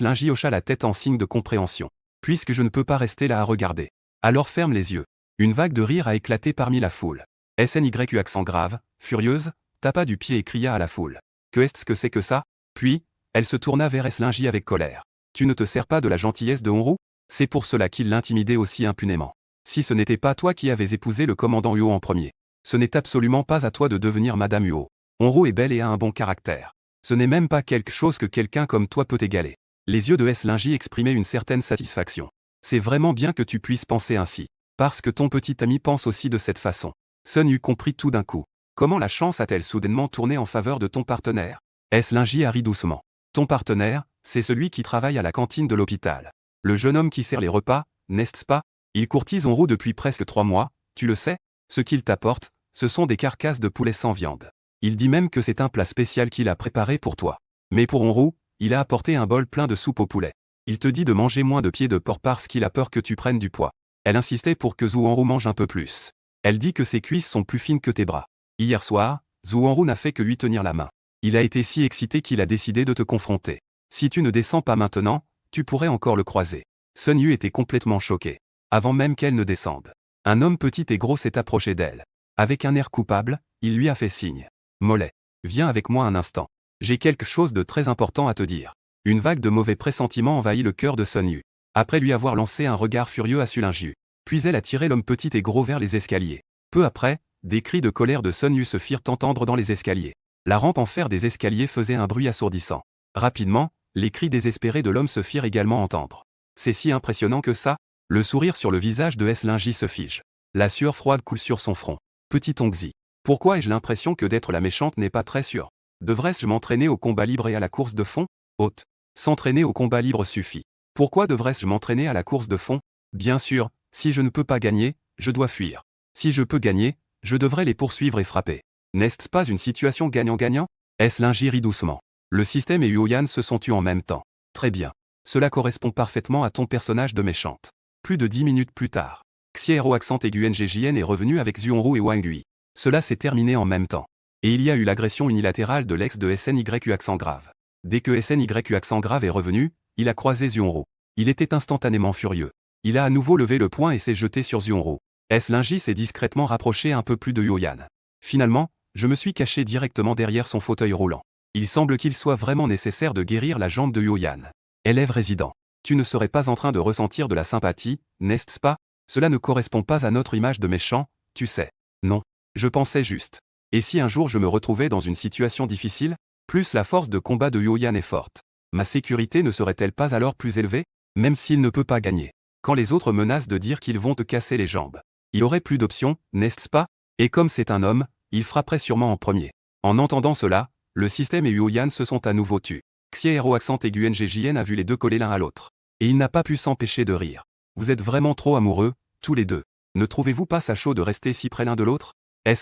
Linji hocha la tête en signe de compréhension. Puisque je ne peux pas rester là à regarder. Alors ferme les yeux. Une vague de rire a éclaté parmi la foule. SNYU accent grave, furieuse, tapa du pied et cria à la foule. Que est-ce que c'est que ça? Puis, elle se tourna vers Linji avec colère. Tu ne te sers pas de la gentillesse de Wanru? C'est pour cela qu'il l'intimidait aussi impunément. Si ce n'était pas toi qui avais épousé le commandant Huo en premier. Ce n'est absolument pas à toi de devenir Madame Huo. Wanru est belle et a un bon caractère. Ce n'est même pas quelque chose que quelqu'un comme toi peut égaler. Les yeux de Linji exprimaient une certaine satisfaction. C'est vraiment bien que tu puisses penser ainsi. Parce que ton petit ami pense aussi de cette façon. Sun Yu comprit tout d'un coup. Comment la chance a-t-elle soudainement tourné en faveur de ton partenaire? Linji a ri doucement. Ton partenaire, c'est celui qui travaille à la cantine de l'hôpital. Le jeune homme qui sert les repas, n'est-ce pas? Il courtise Wanru depuis presque 3 mois, tu le sais? Ce qu'il t'apporte, ce sont des carcasses de poulet sans viande. Il dit même que c'est un plat spécial qu'il a préparé pour toi. Mais pour Wanru, il a apporté un bol plein de soupe au poulet. Il te dit de manger moins de pieds de porc parce qu'il a peur que tu prennes du poids. Elle insistait pour que Zhu Wanru mange un peu plus. Elle dit que ses cuisses sont plus fines que tes bras. Hier soir, Zhu Wanru n'a fait que lui tenir la main. Il a été si excité qu'il a décidé de te confronter. Si tu ne descends pas maintenant, tu pourrais encore le croiser. Sun Yu était complètement choqué. Avant même qu'elle ne descende. Un homme petit et gros s'est approché d'elle. Avec un air coupable, il lui a fait signe. Mollet. Viens avec moi un instant. J'ai quelque chose de très important à te dire. Une vague de mauvais pressentiments envahit le cœur de Sun Yu. Après lui avoir lancé un regard furieux à Sulinju. Puis elle a tiré l'homme petit et gros vers les escaliers. Peu après, des cris de colère de Sun Yu se firent entendre dans les escaliers. La rampe en fer des escaliers faisait un bruit assourdissant. Rapidement, les cris désespérés de l'homme se firent également entendre. C'est si impressionnant que ça? Le sourire sur le visage de Linji se fige. La sueur froide coule sur son front. Petit Ongzi. Pourquoi ai-je l'impression que d'être la méchante n'est pas très sûr? Devrais-je m'entraîner au combat libre et à la course de fond? Haute. S'entraîner au combat libre suffit. Pourquoi devrais-je m'entraîner à la course de fond? Bien sûr, si je ne peux pas gagner, je dois fuir. Si je peux gagner, je devrais les poursuivre et frapper. N'est-ce pas une situation gagnant-gagnant? Linji rit doucement. Le système et Huoyan se sont tués en même temps. Très bien. Cela correspond parfaitement à ton personnage de méchante. Plus de 10 minutes plus tard. Xiero accent aigu NGJN est revenu avec Zhu Wanru et Wang Hui. Cela s'est terminé en même temps. Et il y a eu l'agression unilatérale de l'ex de SNYU accent grave. Dès que SNYU accent grave est revenu, il a croisé Zhu Wanru. Il était instantanément furieux. Il a à nouveau levé le poing et s'est jeté sur Zhu Wanru. Linji s'est discrètement rapproché un peu plus de Huoyan. Finalement, je me suis caché directement derrière son fauteuil roulant. Il semble qu'il soit vraiment nécessaire de guérir la jambe de Huoyan. Élève résident. Tu ne serais pas en train de ressentir de la sympathie, n'est-ce pas? Cela ne correspond pas à notre image de méchant, tu sais. Non. Je pensais juste. Et si un jour je me retrouvais dans une situation difficile? Plus la force de combat de Huoyan est forte. Ma sécurité ne serait-elle pas alors plus élevée? Même s'il ne peut pas gagner. quand les autres menacent de dire qu'ils vont te casser les jambes. Il aurait plus d'options, n'est-ce pas? Et comme c'est un homme, il frapperait sûrement en premier. En entendant cela, le système et Yuyan se sont à nouveau tus. Xiero accent aigu NGJN a vu les deux coller l'un à l'autre. Et il n'a pas pu s'empêcher de rire. Vous êtes vraiment trop amoureux, tous les deux. Ne trouvez-vous pas ça chaud de rester si près l'un de l'autre?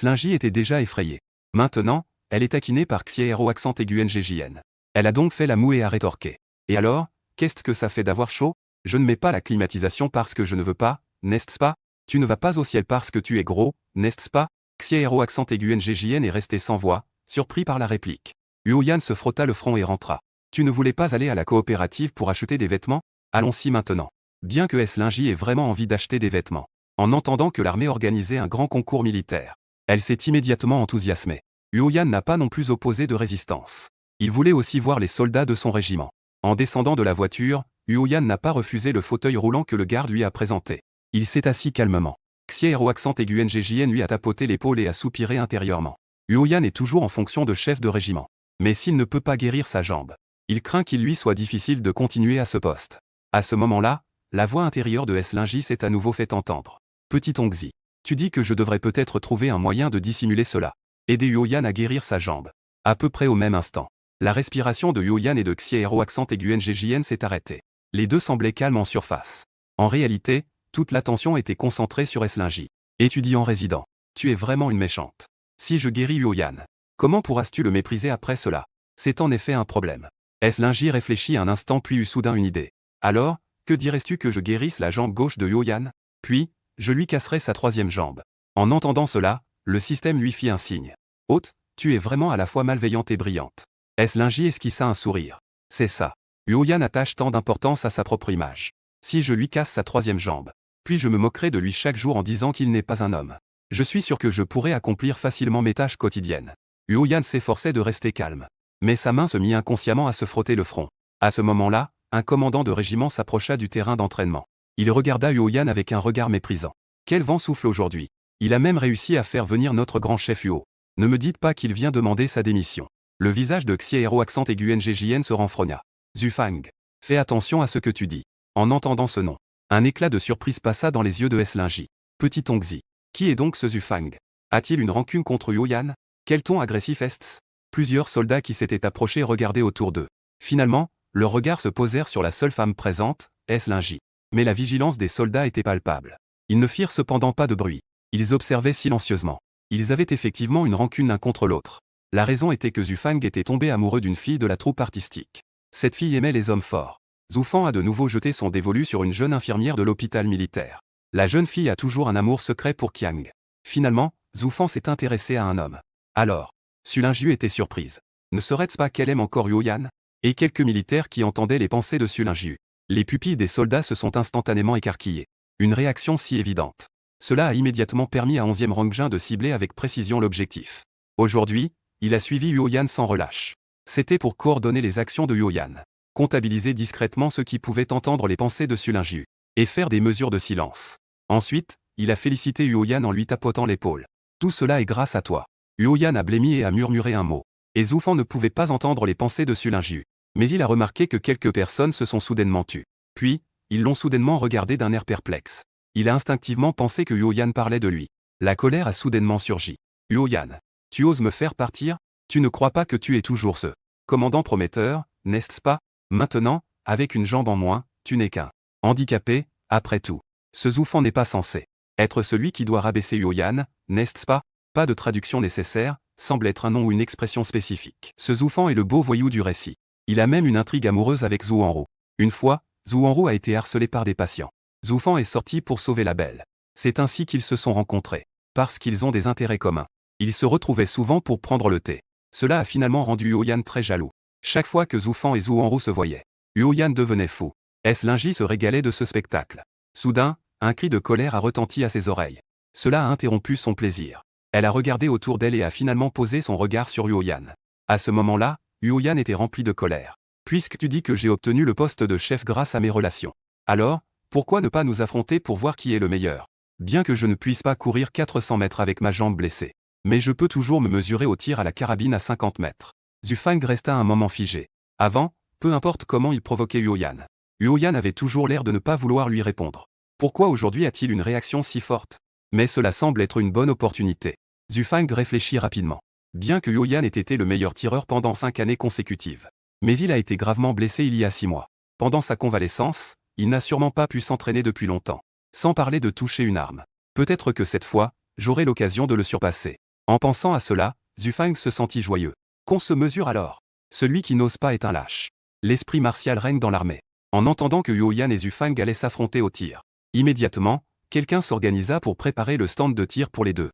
Linji était déjà effrayée. Maintenant, elle est taquinée par Xiero accent aigu NGJN. Elle a donc fait la moue et a rétorqué. Et alors, qu'est-ce que ça fait d'avoir chaud? Je ne mets pas la climatisation parce que je ne veux pas, n'est-ce pas? Tu ne vas pas au ciel parce que tu es gros, n'est-ce pas? Xiero accent aigu NGJN est resté sans voix, surpris par la réplique. Yuyan se frotta le front et rentra. Tu ne voulais pas aller à la coopérative pour acheter des vêtements? Allons-y maintenant. Bien que Linji ait vraiment envie d'acheter des vêtements. En entendant que l'armée organisait un grand concours militaire, elle s'est immédiatement enthousiasmée. Yuyan n'a pas non plus opposé de résistance. Il voulait aussi voir les soldats de son régiment. En descendant de la voiture, Yuyan n'a pas refusé le fauteuil roulant que le garde lui a présenté. Il s'est assis calmement. Xiero accent aigu NGJN lui a tapoté l'épaule et a soupiré intérieurement. Yuyan est toujours en fonction de chef de régiment. Mais s'il ne peut pas guérir sa jambe, il craint qu'il lui soit difficile de continuer à ce poste. À ce moment-là, la voix intérieure de Linji s'est à nouveau fait entendre. Petit Ongzi, tu dis que je devrais peut-être trouver un moyen de dissimuler cela. Aider Yuyan à guérir sa jambe. À peu près au même instant, la respiration de Yuyan et de Xiero accent aigu NGJN s'est arrêtée. Les deux semblaient calmes en surface. En réalité, toute l'attention était concentrée sur Linji. Étudiant résident, tu es vraiment une méchante. Si je guéris Yuyan, comment pourras-tu le mépriser après cela? C'est en effet un problème. Linji réfléchit un instant puis eut soudain une idée. Alors, que dirais-tu que je guérisse la jambe gauche de Yuyan? Puis, je lui casserai sa troisième jambe. En entendant cela, le système lui fit un signe. Hôte, tu es vraiment à la fois malveillante et brillante. Linji esquissa un sourire. C'est ça. Yuyan attache tant d'importance à sa propre image. Si je lui casse sa troisième jambe, puis je me moquerai de lui chaque jour en disant qu'il n'est pas un homme. Je suis sûr que je pourrais accomplir facilement mes tâches quotidiennes. Yuyan s'efforçait de rester calme. Mais sa main se mit inconsciemment à se frotter le front. À ce moment-là, un commandant de régiment s'approcha du terrain d'entraînement. Il regarda Yuyan avec un regard méprisant. Quel vent souffle aujourd'hui? Il a même réussi à faire venir notre grand chef Huo. Ne me dites pas qu'il vient demander sa démission. Le visage de Xiero accent aigu NGJN se renfrogna. Zufang, fais attention à ce que tu dis. En entendant ce nom, un éclat de surprise passa dans les yeux de Linji. Petit Ongzi, qui est donc ce Zufang? A-t-il une rancune contre Yuyan? Quel ton agressif est-ce? Plusieurs soldats qui s'étaient approchés regardaient autour d'eux. Finalement, leurs regards se posèrent sur la seule femme présente, Linji. Mais la vigilance des soldats était palpable. Ils ne firent cependant pas de bruit. Ils observaient silencieusement. Ils avaient effectivement une rancune l'un contre l'autre. La raison était que Zufang était tombé amoureux d'une fille de la troupe artistique. Cette fille aimait les hommes forts. Zufang a de nouveau jeté son dévolu sur une jeune infirmière de l'hôpital militaire. La jeune fille a toujours un amour secret pour Qiang. Finalement, Zufang s'est intéressé à un homme. Alors, Sulinju était surprise. Ne serait-ce pas qu'elle aime encore Yuyan? Et quelques militaires qui entendaient les pensées de Sulinju. Les pupilles des soldats se sont instantanément écarquillées. Une réaction si évidente. Cela a immédiatement permis à 11e Rangjin de cibler avec précision l'objectif. Aujourd'hui, il a suivi Yuyan sans relâche. C'était pour coordonner les actions de Yuyan, comptabiliser discrètement ceux qui pouvaient entendre les pensées de Sulinju, et faire des mesures de silence. Ensuite, il a félicité Yuyan en lui tapotant l'épaule. Tout cela est grâce à toi. Yuyan a blêmi et a murmuré un mot. Et Zufang ne pouvait pas entendre les pensées de Sulinju. Mais il a remarqué que quelques personnes se sont soudainement tues. Puis, ils l'ont soudainement regardé d'un air perplexe. Il a instinctivement pensé que Yuyan parlait de lui. La colère a soudainement surgi. Yuyan, tu oses me faire partir? Tu ne crois pas que tu es toujours ce commandant prometteur, n'est-ce pas? Maintenant, avec une jambe en moins, tu n'es qu'un handicapé, après tout. Ce Zufang n'est pas censé être celui qui doit rabaisser Yuyan, n'est-ce pas? Pas de traduction nécessaire, semble être un nom ou une expression spécifique. Ce Zufang est le beau voyou du récit. Il a même une intrigue amoureuse avec Zhu Hanru. Une fois, Zhu Hanru a été harcelé par des patients. Zufang est sorti pour sauver la belle. C'est ainsi qu'ils se sont rencontrés. Parce qu'ils ont des intérêts communs. Ils se retrouvaient souvent pour prendre le thé. Cela a finalement rendu Yuyan très jaloux. Chaque fois que Zufang et Zhu Hanru se voyaient, Yuyan devenait fou. Linji se régalait de ce spectacle. Soudain, un cri de colère a retenti à ses oreilles. Cela a interrompu son plaisir. Elle a regardé autour d'elle et a finalement posé son regard sur Yuyan. À ce moment-là, Yuyan était rempli de colère. Puisque tu dis que j'ai obtenu le poste de chef grâce à mes relations. Alors, pourquoi ne pas nous affronter pour voir qui est le meilleur? Bien que je ne puisse pas courir 400 mètres avec ma jambe blessée. Mais je peux toujours me mesurer au tir à la carabine à 50 mètres. Zufang resta un moment figé. Avant, peu importe comment il provoquait Yuyan. Yuyan avait toujours l'air de ne pas vouloir lui répondre. Pourquoi aujourd'hui a-t-il une réaction si forte? Mais cela semble être une bonne opportunité. Zhu Fang réfléchit rapidement. Bien que Yuan ait été le meilleur tireur pendant 5 années consécutives. Mais il a été gravement blessé il y a 6 mois. Pendant sa convalescence, il n'a sûrement pas pu s'entraîner depuis longtemps. Sans parler de toucher une arme. Peut-être que cette fois, j'aurai l'occasion de le surpasser. En pensant à cela, Zhu Fang se sentit joyeux. Qu'on se mesure alors. Celui qui n'ose pas est un lâche. L'esprit martial règne dans l'armée. En entendant que Yuan et Zhu Fang allaient s'affronter au tir. Immédiatement, quelqu'un s'organisa pour préparer le stand de tir pour les deux.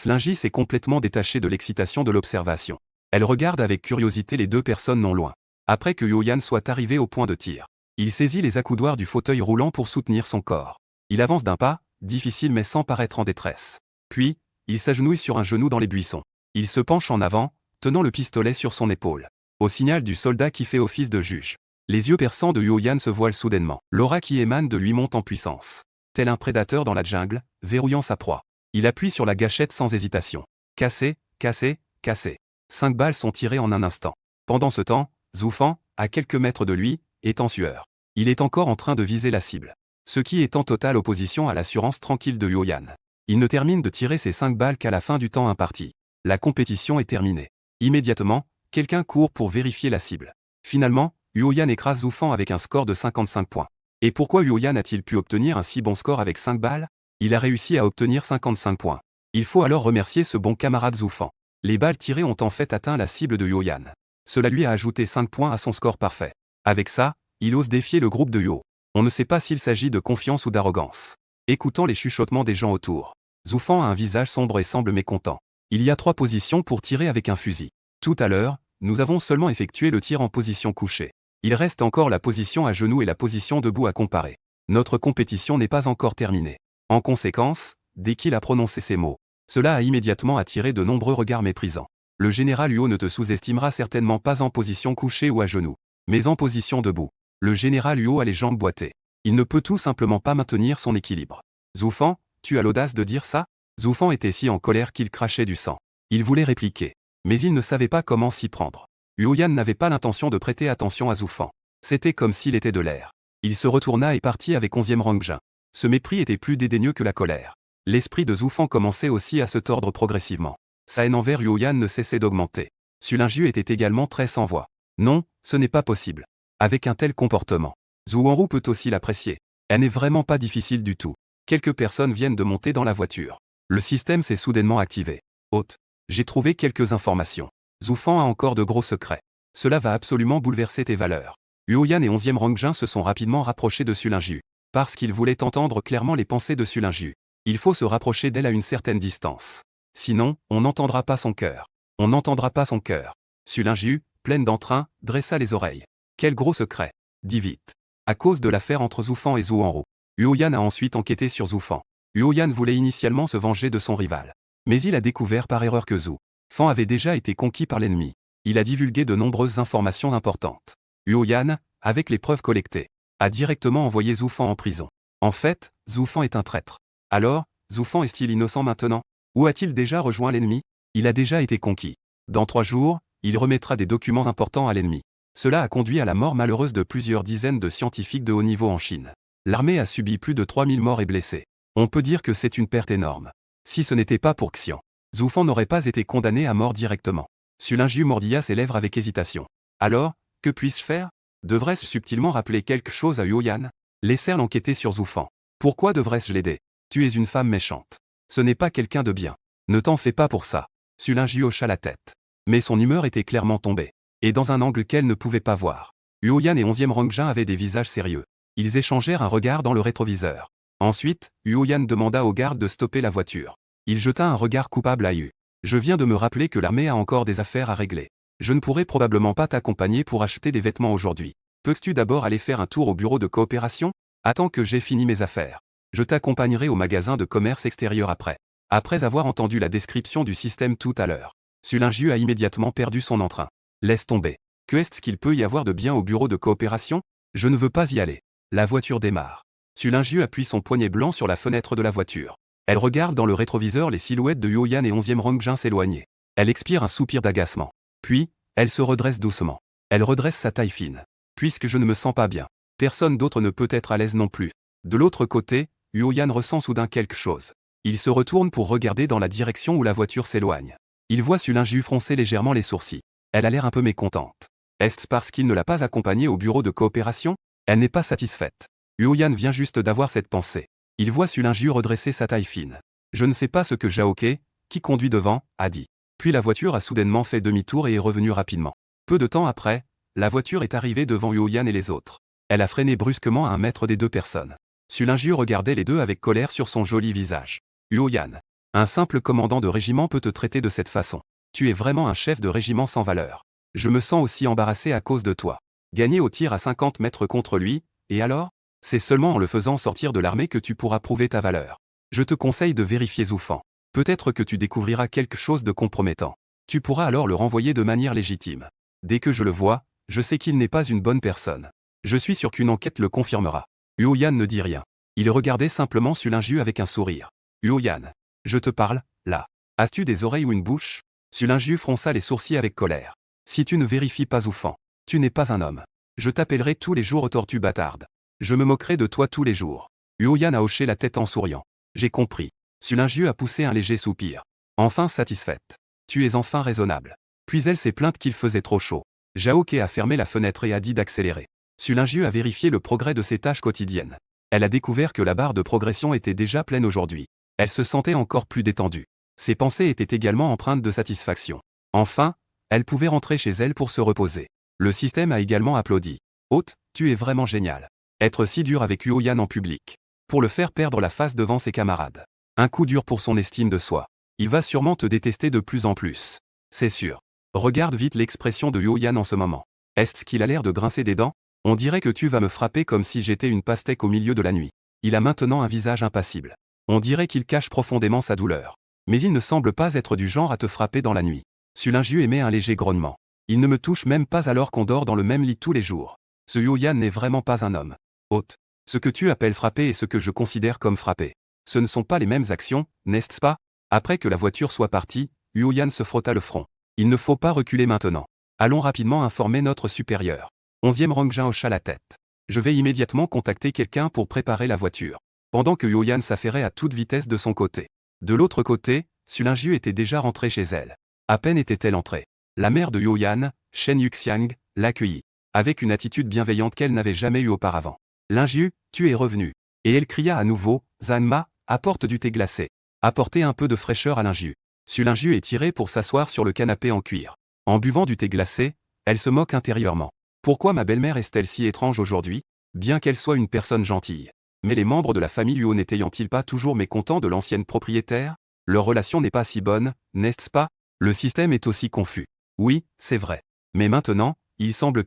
Lingis s'est complètement détachée de l'excitation de l'observation. Elle regarde avec curiosité les deux personnes non loin. Après que Yuan soit arrivé au point de tir, il saisit les accoudoirs du fauteuil roulant pour soutenir son corps. Il avance d'un pas, difficile mais sans paraître en détresse. Puis, il s'agenouille sur un genou dans les buissons. Il se penche en avant, tenant le pistolet sur son épaule. Au signal du soldat qui fait office de juge. Les yeux perçants de Yuan se voilent soudainement. L'aura qui émane de lui monte en puissance. Tel un prédateur dans la jungle, verrouillant sa proie. Il appuie sur la gâchette sans hésitation. Cassé, cassé, cassé. 5 balles sont tirées en un instant. Pendant ce temps, Zhu Fang, à quelques mètres de lui, est en sueur. Il est encore en train de viser la cible. Ce qui est en totale opposition à l'assurance tranquille de Yuan. Il ne termine de tirer ses 5 balles qu'à la fin du temps imparti. La compétition est terminée. Immédiatement, quelqu'un court pour vérifier la cible. Finalement, Yuan écrase Zhu Fang avec un score de 55 points. Et pourquoi Yuan a-t-il pu obtenir un si bon score avec 5 balles? Il a réussi à obtenir 55 points. Il faut alors remercier ce bon camarade Zhu Fang. Les balles tirées ont en fait atteint la cible de Yuan. Cela lui a ajouté 5 points à son score parfait. Avec ça, il ose défier le groupe de Yo. On ne sait pas s'il s'agit de confiance ou d'arrogance. Écoutant les chuchotements des gens autour, Zhu Fang a un visage sombre et semble mécontent. Il y a 3 positions pour tirer avec un fusil. Tout à l'heure, nous avons seulement effectué le tir en position couchée. Il reste encore la position à genoux et la position debout à comparer. Notre compétition n'est pas encore terminée. En conséquence, dès qu'il a prononcé ces mots, cela a immédiatement attiré de nombreux regards méprisants. Le général Huo ne te sous-estimera certainement pas en position couchée ou à genoux, mais en position debout. Le général Huo a les jambes boitées. Il ne peut tout simplement pas maintenir son équilibre. Zhu Fang, tu as l'audace de dire ça? Zhu Fang était si en colère qu'il crachait du sang. Il voulait répliquer, mais il ne savait pas comment s'y prendre. Yuan n'avait pas l'intention de prêter attention à Zhu Fang. C'était comme s'il était de l'air. Il se retourna et partit avec 11e Rangjin. Ce mépris était plus dédaigneux que la colère. L'esprit de Zhu Fang commençait aussi à se tordre progressivement. Sa haine envers Yuan ne cessait d'augmenter. Su Lingju était également très sans voix. Non, ce n'est pas possible. Avec un tel comportement, Zhu Wanru peut aussi l'apprécier. Elle n'est vraiment pas difficile du tout. Quelques personnes viennent de monter dans la voiture. Le système s'est soudainement activé. Hôte, j'ai trouvé quelques informations. Zhu Fang a encore de gros secrets. Cela va absolument bouleverser tes valeurs. Yuan et 11e Rangjin se sont rapidement rapprochés de Su Lingju. Parce qu'ils voulaient entendre clairement les pensées de Su Lingju. Il faut se rapprocher d'elle à une certaine distance. Sinon, on n'entendra pas son cœur. On n'entendra pas son cœur. Su Lingju, pleine d'entrain, dressa les oreilles. Quel gros secret. Dis vite. À cause de l'affaire entre Zhu Fang et Zhu Wanru. Yuan a ensuite enquêté sur Zhu Fang. Yuan voulait initialement se venger de son rival. Mais il a découvert par erreur que Zhu Fang avait déjà été conquis par l'ennemi. Il a divulgué de nombreuses informations importantes. Yuan, avec les preuves collectées, a directement envoyé Zhu Fang en prison. En fait, Zhu Fang est un traître. Alors, Zhu Fang est-il innocent maintenant? Ou a-t-il déjà rejoint l'ennemi? Il a déjà été conquis. Dans 3 jours, il remettra des documents importants à l'ennemi. Cela a conduit à la mort malheureuse de plusieurs dizaines de scientifiques de haut niveau en Chine. L'armée a subi plus de 3000 morts et blessés. On peut dire que c'est une perte énorme. Si ce n'était pas pour Xian, Zhu Fang n'aurait pas été condamné à mort directement. Su Lingju mordilla ses lèvres avec hésitation. Alors, que puis-je faire? Devrais-je subtilement rappeler quelque chose à Yuan? Laisser l'enquêter sur Zhu Fang. Pourquoi devrais-je l'aider? Tu es une femme méchante. Ce n'est pas quelqu'un de bien. Ne t'en fais pas pour ça. Su Lingju hocha la tête. Mais son humeur était clairement tombée. Et dans un angle qu'elle ne pouvait pas voir. Yuan et 11e Rangjin avaient des visages sérieux. Ils échangèrent un regard dans le rétroviseur. Ensuite, Yuan demanda au garde de stopper la voiture. Il jeta un regard coupable à Yu. Je viens de me rappeler que l'armée a encore des affaires à régler. Je ne pourrai probablement pas t'accompagner pour acheter des vêtements aujourd'hui. Peux-tu d'abord aller faire un tour au bureau de coopération? Attends que j'ai fini mes affaires. Je t'accompagnerai au magasin de commerce extérieur après. Après avoir entendu la description du système tout à l'heure, Su Lingju a immédiatement perdu son entrain. Laisse tomber. Que est-ce qu'il peut y avoir de bien au bureau de coopération? Je ne veux pas y aller. La voiture démarre. Su Lingju appuie son poignet blanc sur la fenêtre de la voiture. Elle regarde dans le rétroviseur les silhouettes de Yuan et 11e Rangjin s'éloigner. Elle expire un soupir d'agacement. Puis, elle se redresse doucement. Elle redresse sa taille fine. Puisque je ne me sens pas bien, personne d'autre ne peut être à l'aise non plus. De l'autre côté, Yuoyan ressent soudain quelque chose. Il se retourne pour regarder dans la direction où la voiture s'éloigne. Il voit Sulingju froncer légèrement les sourcils. Elle a l'air un peu mécontente. Est-ce parce qu'il ne l'a pas accompagnée au bureau de coopération? Elle n'est pas satisfaite. Yuoyan vient juste d'avoir cette pensée. Il voit Sulingju redresser sa taille fine. Je ne sais pas ce que Jaoke, qui conduit devant, a dit. Puis la voiture a soudainement fait demi-tour et est revenue rapidement. Peu de temps après, la voiture est arrivée devant Yuoyan et les autres. Elle a freiné brusquement à 1 mètre des deux personnes. Sulingju regardait les deux avec colère sur son joli visage. Yuoyan, un simple commandant de régiment peut te traiter de cette façon. Tu es vraiment un chef de régiment sans valeur. Je me sens aussi embarrassé à cause de toi. Gagner au tir à 50 mètres contre lui, et alors? C'est seulement en le faisant sortir de l'armée que tu pourras prouver ta valeur. Je te conseille de vérifier Zoufan. Peut-être que tu découvriras quelque chose de compromettant. Tu pourras alors le renvoyer de manière légitime. Dès que je le vois, je sais qu'il n'est pas une bonne personne. Je suis sûr qu'une enquête le confirmera. Yuoyan ne dit rien. Il regardait simplement Sulingju avec un sourire. Yuoyan, je te parle, là. As-tu des oreilles ou une bouche? Sulingju fronça les sourcils avec colère. Si tu ne vérifies pas Zoufan, tu n'es pas un homme. Je t'appellerai tous les jours tortue bâtarde. Je me moquerai de toi tous les jours. Yuoyan a hoché la tête en souriant. J'ai compris. Sulingju a poussé un léger soupir. Enfin satisfaite. Tu es enfin raisonnable. Puis elle s'est plainte qu'il faisait trop chaud. Jaoke a fermé la fenêtre et a dit d'accélérer. Sulingju a vérifié le progrès de ses tâches quotidiennes. Elle a découvert que la barre de progression était déjà pleine aujourd'hui. Elle se sentait encore plus détendue. Ses pensées étaient également empreintes de satisfaction. Enfin, elle pouvait rentrer chez elle pour se reposer. Le système a également applaudi. Hôte, tu es vraiment génial. Être si dur avec Yuoyan en public. Pour le faire perdre la face devant ses camarades. Un coup dur pour son estime de soi. Il va sûrement te détester de plus en plus. C'est sûr. Regarde vite l'expression de Yuoyan en ce moment. Est-ce qu'il a l'air de grincer des dents? On dirait que tu vas me frapper comme si j'étais une pastèque au milieu de la nuit. Il a maintenant un visage impassible. On dirait qu'il cache profondément sa douleur. Mais il ne semble pas être du genre à te frapper dans la nuit. Sulingju émet un léger grognement. Il ne me touche même pas alors qu'on dort dans le même lit tous les jours. Ce Yuoyan n'est vraiment pas un homme. Hôte. Ce que tu appelles frapper et ce que je considère comme frapper. Ce ne sont pas les mêmes actions, n'est-ce pas? Après que la voiture soit partie, Yuoyan se frotta le front. Il ne faut pas reculer maintenant. Allons rapidement informer notre supérieur. 11e Rongjin hocha la tête. Je vais immédiatement contacter quelqu'un pour préparer la voiture. Pendant que Yuoyan s'affairait à toute vitesse de son côté. De l'autre côté, Sulingju était déjà rentrée chez elle. À peine était-elle entrée. La mère de Yuoyan, Shen Yuxiang, l'accueillit. Avec une attitude bienveillante qu'elle n'avait jamais eue auparavant. Lingju, tu es revenu. Et elle cria à nouveau, Zanma, apporte du thé glacé. Apportez un peu de fraîcheur à Lingju. Sulingju est tirée pour s'asseoir sur le canapé en cuir. En buvant du thé glacé, elle se moque intérieurement. Pourquoi ma belle-mère est-elle si étrange aujourd'hui? Bien qu'elle soit une personne gentille. Mais les membres de la famille Huo n'étaient-ils pas toujours mécontents de l'ancienne propriétaire? Leur relation n'est pas si bonne, n'est-ce pas? Le système est aussi confus. Oui, c'est vrai. Mais maintenant, il semble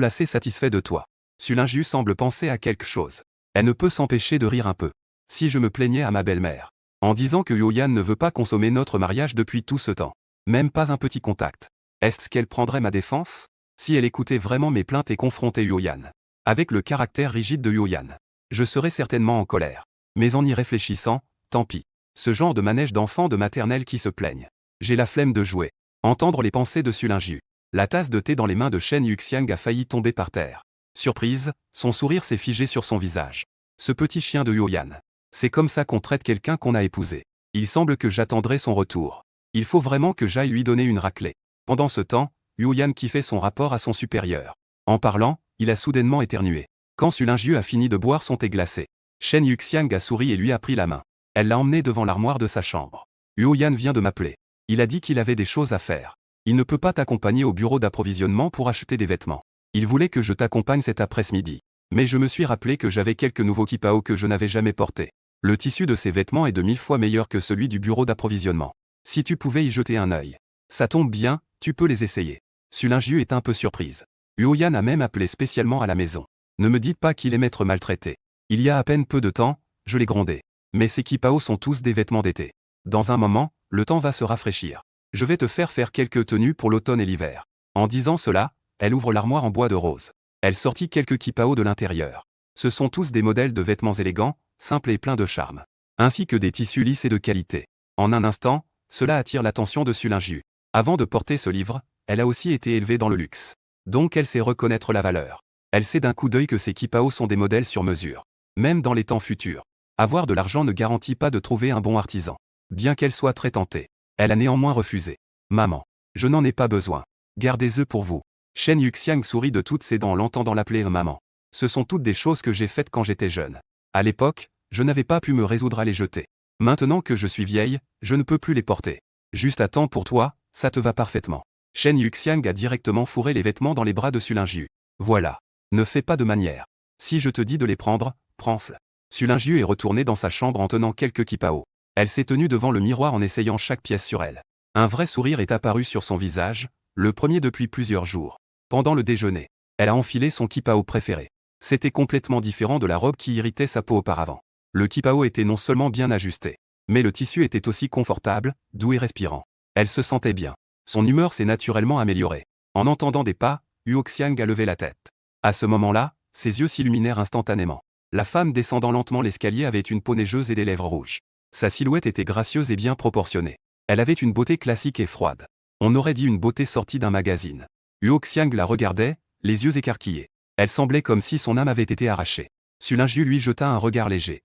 assez satisfait de toi. Sulingju semble penser à quelque chose. Elle ne peut s'empêcher de rire un peu. Si je me plaignais à ma belle-mère. En disant que Yuoyan ne veut pas consommer notre mariage depuis tout ce temps. Même pas un petit contact. Est-ce qu'elle prendrait ma défense? Si elle écoutait vraiment mes plaintes et confrontait Yuoyan. Avec le caractère rigide de Yuoyan. Je serais certainement en colère. Mais en y réfléchissant, tant pis. Ce genre de manège d'enfants de maternelle qui se plaignent. J'ai la flemme de jouer. Entendre les pensées de Sulingju. La tasse de thé dans les mains de Shen Yuxiang a failli tomber par terre. Surprise, son sourire s'est figé sur son visage. Ce petit chien de Yuoyan. C'est comme ça qu'on traite quelqu'un qu'on a épousé. Il semble que j'attendrai son retour. Il faut vraiment que j'aille lui donner une raclée. Pendant ce temps, Yuoyan qui fait son rapport à son supérieur. En parlant, il a soudainement éternué. Quand Sulingju a fini de boire son thé glacé, Shen Yuxiang a souri et lui a pris la main. Elle l'a emmené devant l'armoire de sa chambre. Yuoyan vient de m'appeler. Il a dit qu'il avait des choses à faire. Il ne peut pas t'accompagner au bureau d'approvisionnement pour acheter des vêtements. Il voulait que je t'accompagne cet après-midi. Mais je me suis rappelé que j'avais quelques nouveaux kipao que je n'avais jamais portés. Le tissu de ces vêtements est de 1000 fois meilleur que celui du bureau d'approvisionnement. Si tu pouvais y jeter un œil. Ça tombe bien, tu peux les essayer. Sulingju est un peu surprise. Yuoyan a même appelé spécialement à la maison. Ne me dites pas qu'il aime être maltraité. Il y a à peine peu de temps, je l'ai grondé. Mais ces kipao sont tous des vêtements d'été. Dans un moment, le temps va se rafraîchir. Je vais te faire quelques tenues pour l'automne et l'hiver. En disant cela, elle ouvre l'armoire en bois de rose. Elle sortit quelques kipao de l'intérieur. Ce sont tous des modèles de vêtements élégants, simples et pleins de charme. Ainsi que des tissus lisses et de qualité. En un instant, cela attire l'attention de Sulingju. Avant de porter ce livre, elle a aussi été élevée dans le luxe. Donc elle sait reconnaître la valeur. Elle sait d'un coup d'œil que ces kipao sont des modèles sur mesure. Même dans les temps futurs. Avoir de l'argent ne garantit pas de trouver un bon artisan. Bien qu'elle soit très tentée, elle a néanmoins refusé. Maman, je n'en ai pas besoin. Gardez-eux pour vous. Shen Yuxiang sourit de toutes ses dents en l'entendant l'appeler maman. Ce sont toutes des choses que j'ai faites quand j'étais jeune. À l'époque, je n'avais pas pu me résoudre à les jeter. Maintenant que je suis vieille, je ne peux plus les porter. Juste à temps pour toi, ça te va parfaitement. Shen Yuxiang a directement fourré les vêtements dans les bras de Sulingyu. Voilà. Ne fais pas de manière. Si je te dis de les prendre, prends-les. Sulingyu est retourné dans sa chambre en tenant quelques kipao. Elle s'est tenue devant le miroir en essayant chaque pièce sur elle. Un vrai sourire est apparu sur son visage, le premier depuis plusieurs jours. Pendant le déjeuner, elle a enfilé son kipao préféré. C'était complètement différent de la robe qui irritait sa peau auparavant. Le kipao était non seulement bien ajusté, mais le tissu était aussi confortable, doux et respirant. Elle se sentait bien. Son humeur s'est naturellement améliorée. En entendant des pas, Huoxiang a levé la tête. À ce moment-là, ses yeux s'illuminèrent instantanément. La femme descendant lentement l'escalier avait une peau neigeuse et des lèvres rouges. Sa silhouette était gracieuse et bien proportionnée. Elle avait une beauté classique et froide. On aurait dit une beauté sortie d'un magazine. Huoxiang la regardait, les yeux écarquillés. Elle semblait comme si son âme avait été arrachée. Sulingyu lui jeta un regard léger.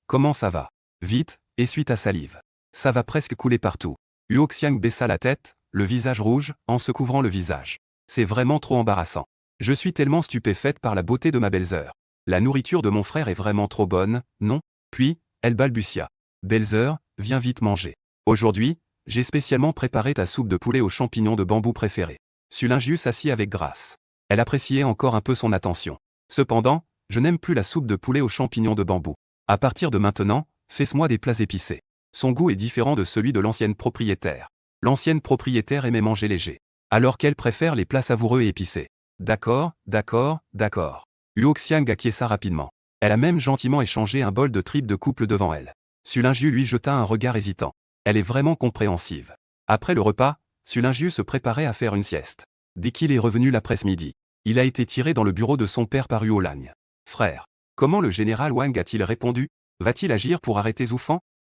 Comment ça va? Vite, essuie ta salive. Ça va presque couler partout. Huoxiang baissa la tête, le visage rouge, en se couvrant le visage. C'est vraiment trop embarrassant. Je suis tellement stupéfaite par la beauté de ma belle-sœur. La nourriture de mon frère est vraiment trop bonne, non? Puis, elle balbutia. Belle-sœur, viens vite manger. Aujourd'hui, j'ai spécialement préparé ta soupe de poulet aux champignons de bambou préférée. Sulingyu s'assit avec grâce. Elle appréciait encore un peu son attention. Cependant, je n'aime plus la soupe de poulet aux champignons de bambou. À partir de maintenant, fais-moi des plats épicés. Son goût est différent de celui de l'ancienne propriétaire. L'ancienne propriétaire aimait manger léger, alors qu'elle préfère les plats savoureux et épicés. D'accord, d'accord, d'accord. Huoxiang acquiesça rapidement. Elle a même gentiment échangé un bol de tripes de couple devant elle. Sulingyu lui jeta un regard hésitant. Elle est vraiment compréhensive. Après le repas, Sulingyu se préparait à faire une sieste. Dès qu'il est revenu l'après-midi, il a été tiré dans le bureau de son père par Huolang. Frère, comment le général Wang a-t-il répondu? Va-t-il agir pour arrêter Zhu?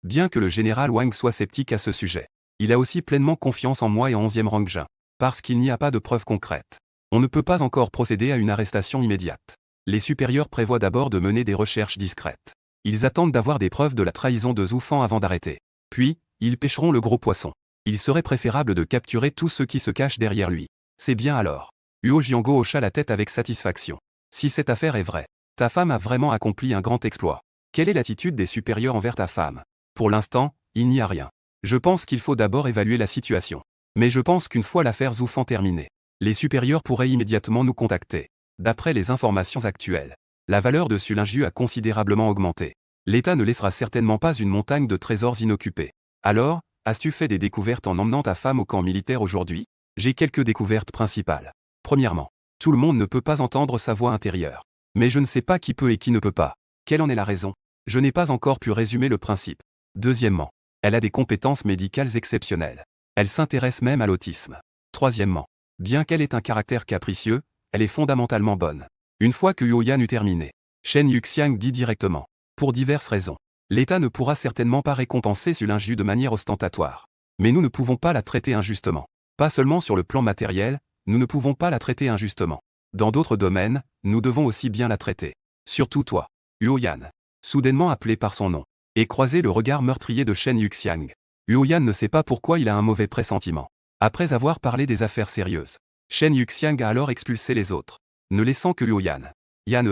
Bien que le général Wang soit sceptique à ce sujet, il a aussi pleinement confiance en moi et en 11e Rangjin. Parce qu'il n'y a pas de preuves concrètes. On ne peut pas encore procéder à une arrestation immédiate. Les supérieurs prévoient d'abord de mener des recherches discrètes. Ils attendent d'avoir des preuves de la trahison de Zhu avant d'arrêter. Puis, ils pêcheront le gros poisson. Il serait préférable de capturer tous ceux qui se cachent derrière lui. C'est bien alors. Huo Jiango hocha la tête avec satisfaction. Si cette affaire est vraie, ta femme a vraiment accompli un grand exploit. Quelle est l'attitude des supérieurs envers ta femme? Pour l'instant, il n'y a rien. Je pense qu'il faut d'abord évaluer la situation. Mais je pense qu'une fois l'affaire Zhu terminée, les supérieurs pourraient immédiatement nous contacter. D'après les informations actuelles, la valeur de Sulingyu a considérablement augmenté. L'État ne laissera certainement pas une montagne de trésors inoccupés. Alors, as-tu fait des découvertes en emmenant ta femme au camp militaire aujourd'hui? J'ai quelques découvertes principales. Premièrement, tout le monde ne peut pas entendre sa voix intérieure. Mais je ne sais pas qui peut et qui ne peut pas. Quelle en est la raison? Je n'ai pas encore pu résumer le principe. Deuxièmement, elle a des compétences médicales exceptionnelles. Elle s'intéresse même à l'autisme. Troisièmement, bien qu'elle ait un caractère capricieux, elle est fondamentalement bonne. Une fois que Huoyan eut terminé, Shen Yuxiang dit directement. Pour diverses raisons. L'État ne pourra certainement pas récompenser Sulingyu de manière ostentatoire. Mais nous ne pouvons pas la traiter injustement. Pas seulement sur le plan matériel, nous ne pouvons pas la traiter injustement. Dans d'autres domaines, nous devons aussi bien la traiter. Surtout toi, Huoyan. Soudainement appelé par son nom. Et croisé le regard meurtrier de Shen Yuxiang. Huoyan ne sait pas pourquoi il a un mauvais pressentiment. Après avoir parlé des affaires sérieuses, Shen Yuxiang a alors expulsé les autres, ne laissant que Huoyan. Yan.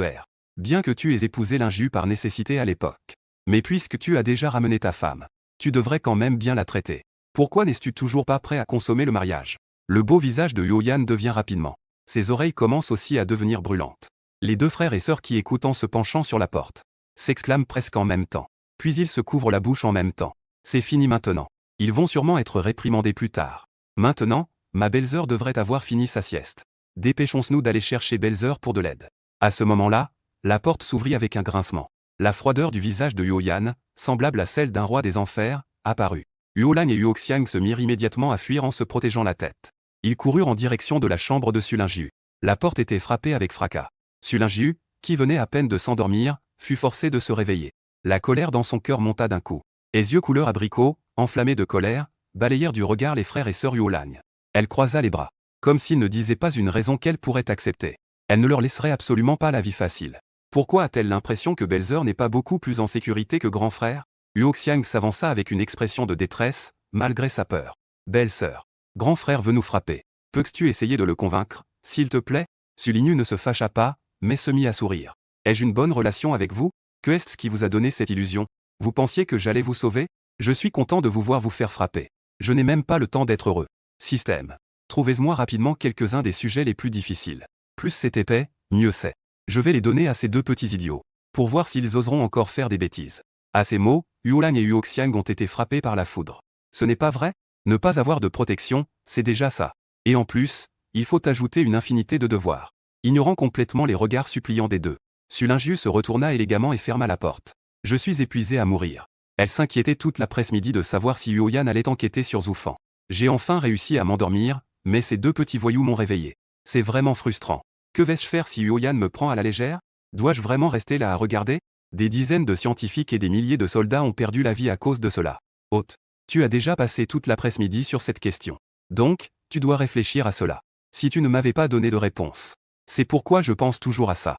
Bien que tu aies épousé Lingyu par nécessité à l'époque. Mais puisque tu as déjà ramené ta femme, tu devrais quand même bien la traiter. Pourquoi n'es-tu toujours pas prêt à consommer le mariage? Le beau visage de Huoyan devient rapidement. Ses oreilles commencent aussi à devenir brûlantes. Les deux frères et sœurs qui écoutent en se penchant sur la porte s'exclament presque en même temps. Puis ils se couvrent la bouche en même temps. C'est fini maintenant. Ils vont sûrement être réprimandés plus tard. Maintenant, ma belle-sœur devrait avoir fini sa sieste. Dépêchons-nous d'aller chercher belle-sœur pour de l'aide. À ce moment-là, la porte s'ouvrit avec un grincement. La froideur du visage de Huoyan, semblable à celle d'un roi des enfers, apparut. Huolang et Huoxiang se mirent immédiatement à fuir en se protégeant la tête. Ils coururent en direction de la chambre de Sulingyu. La porte était frappée avec fracas. Sulingyu, qui venait à peine de s'endormir, fut forcé de se réveiller. La colère dans son cœur monta d'un coup. Les yeux couleur abricot, enflammés de colère, balayèrent du regard les frères et sœurs Huolang. Elle croisa les bras, comme s'ils ne disaient pas une raison qu'elle pourrait accepter. Elle ne leur laisserait absolument pas la vie facile. Pourquoi a-t-elle l'impression que belle-sœur n'est pas beaucoup plus en sécurité que grand frère? Huoxiang s'avança avec une expression de détresse, malgré sa peur. Belle-sœur. Grand frère veut nous frapper. Peux-tu essayer de le convaincre, s'il te plaît? Sulinyu ne se fâcha pas, mais se mit à sourire. Ai-je une bonne relation avec vous? Que est-ce qui vous a donné cette illusion? Vous pensiez que j'allais vous sauver? Je suis content de vous voir vous faire frapper. Je n'ai même pas le temps d'être heureux. Système. Trouvez-moi rapidement quelques-uns des sujets les plus difficiles. Plus c'est épais, mieux c'est. Je vais les donner à ces deux petits idiots. Pour voir s'ils oseront encore faire des bêtises. À ces mots, Huolang et Huoxiang ont été frappés par la foudre. Ce n'est pas vrai? Ne pas avoir de protection, c'est déjà ça. Et en plus, il faut ajouter une infinité de devoirs. Ignorant complètement les regards suppliants des deux, Sulingiu se retourna élégamment et ferma la porte. Je suis épuisé à mourir. Elle s'inquiétait toute l'après-midi de savoir si Huoyan allait enquêter sur Zufan. J'ai enfin réussi à m'endormir, mais ces deux petits voyous m'ont réveillé. C'est vraiment frustrant. Que vais-je faire si Huoyan me prend à la légère? Dois-je vraiment rester là à regarder? Des dizaines de scientifiques et des milliers de soldats ont perdu la vie à cause de cela. Hôte, tu as déjà passé toute l'après-midi sur cette question. Donc, tu dois réfléchir à cela. Si tu ne m'avais pas donné de réponse. C'est pourquoi je pense toujours à ça.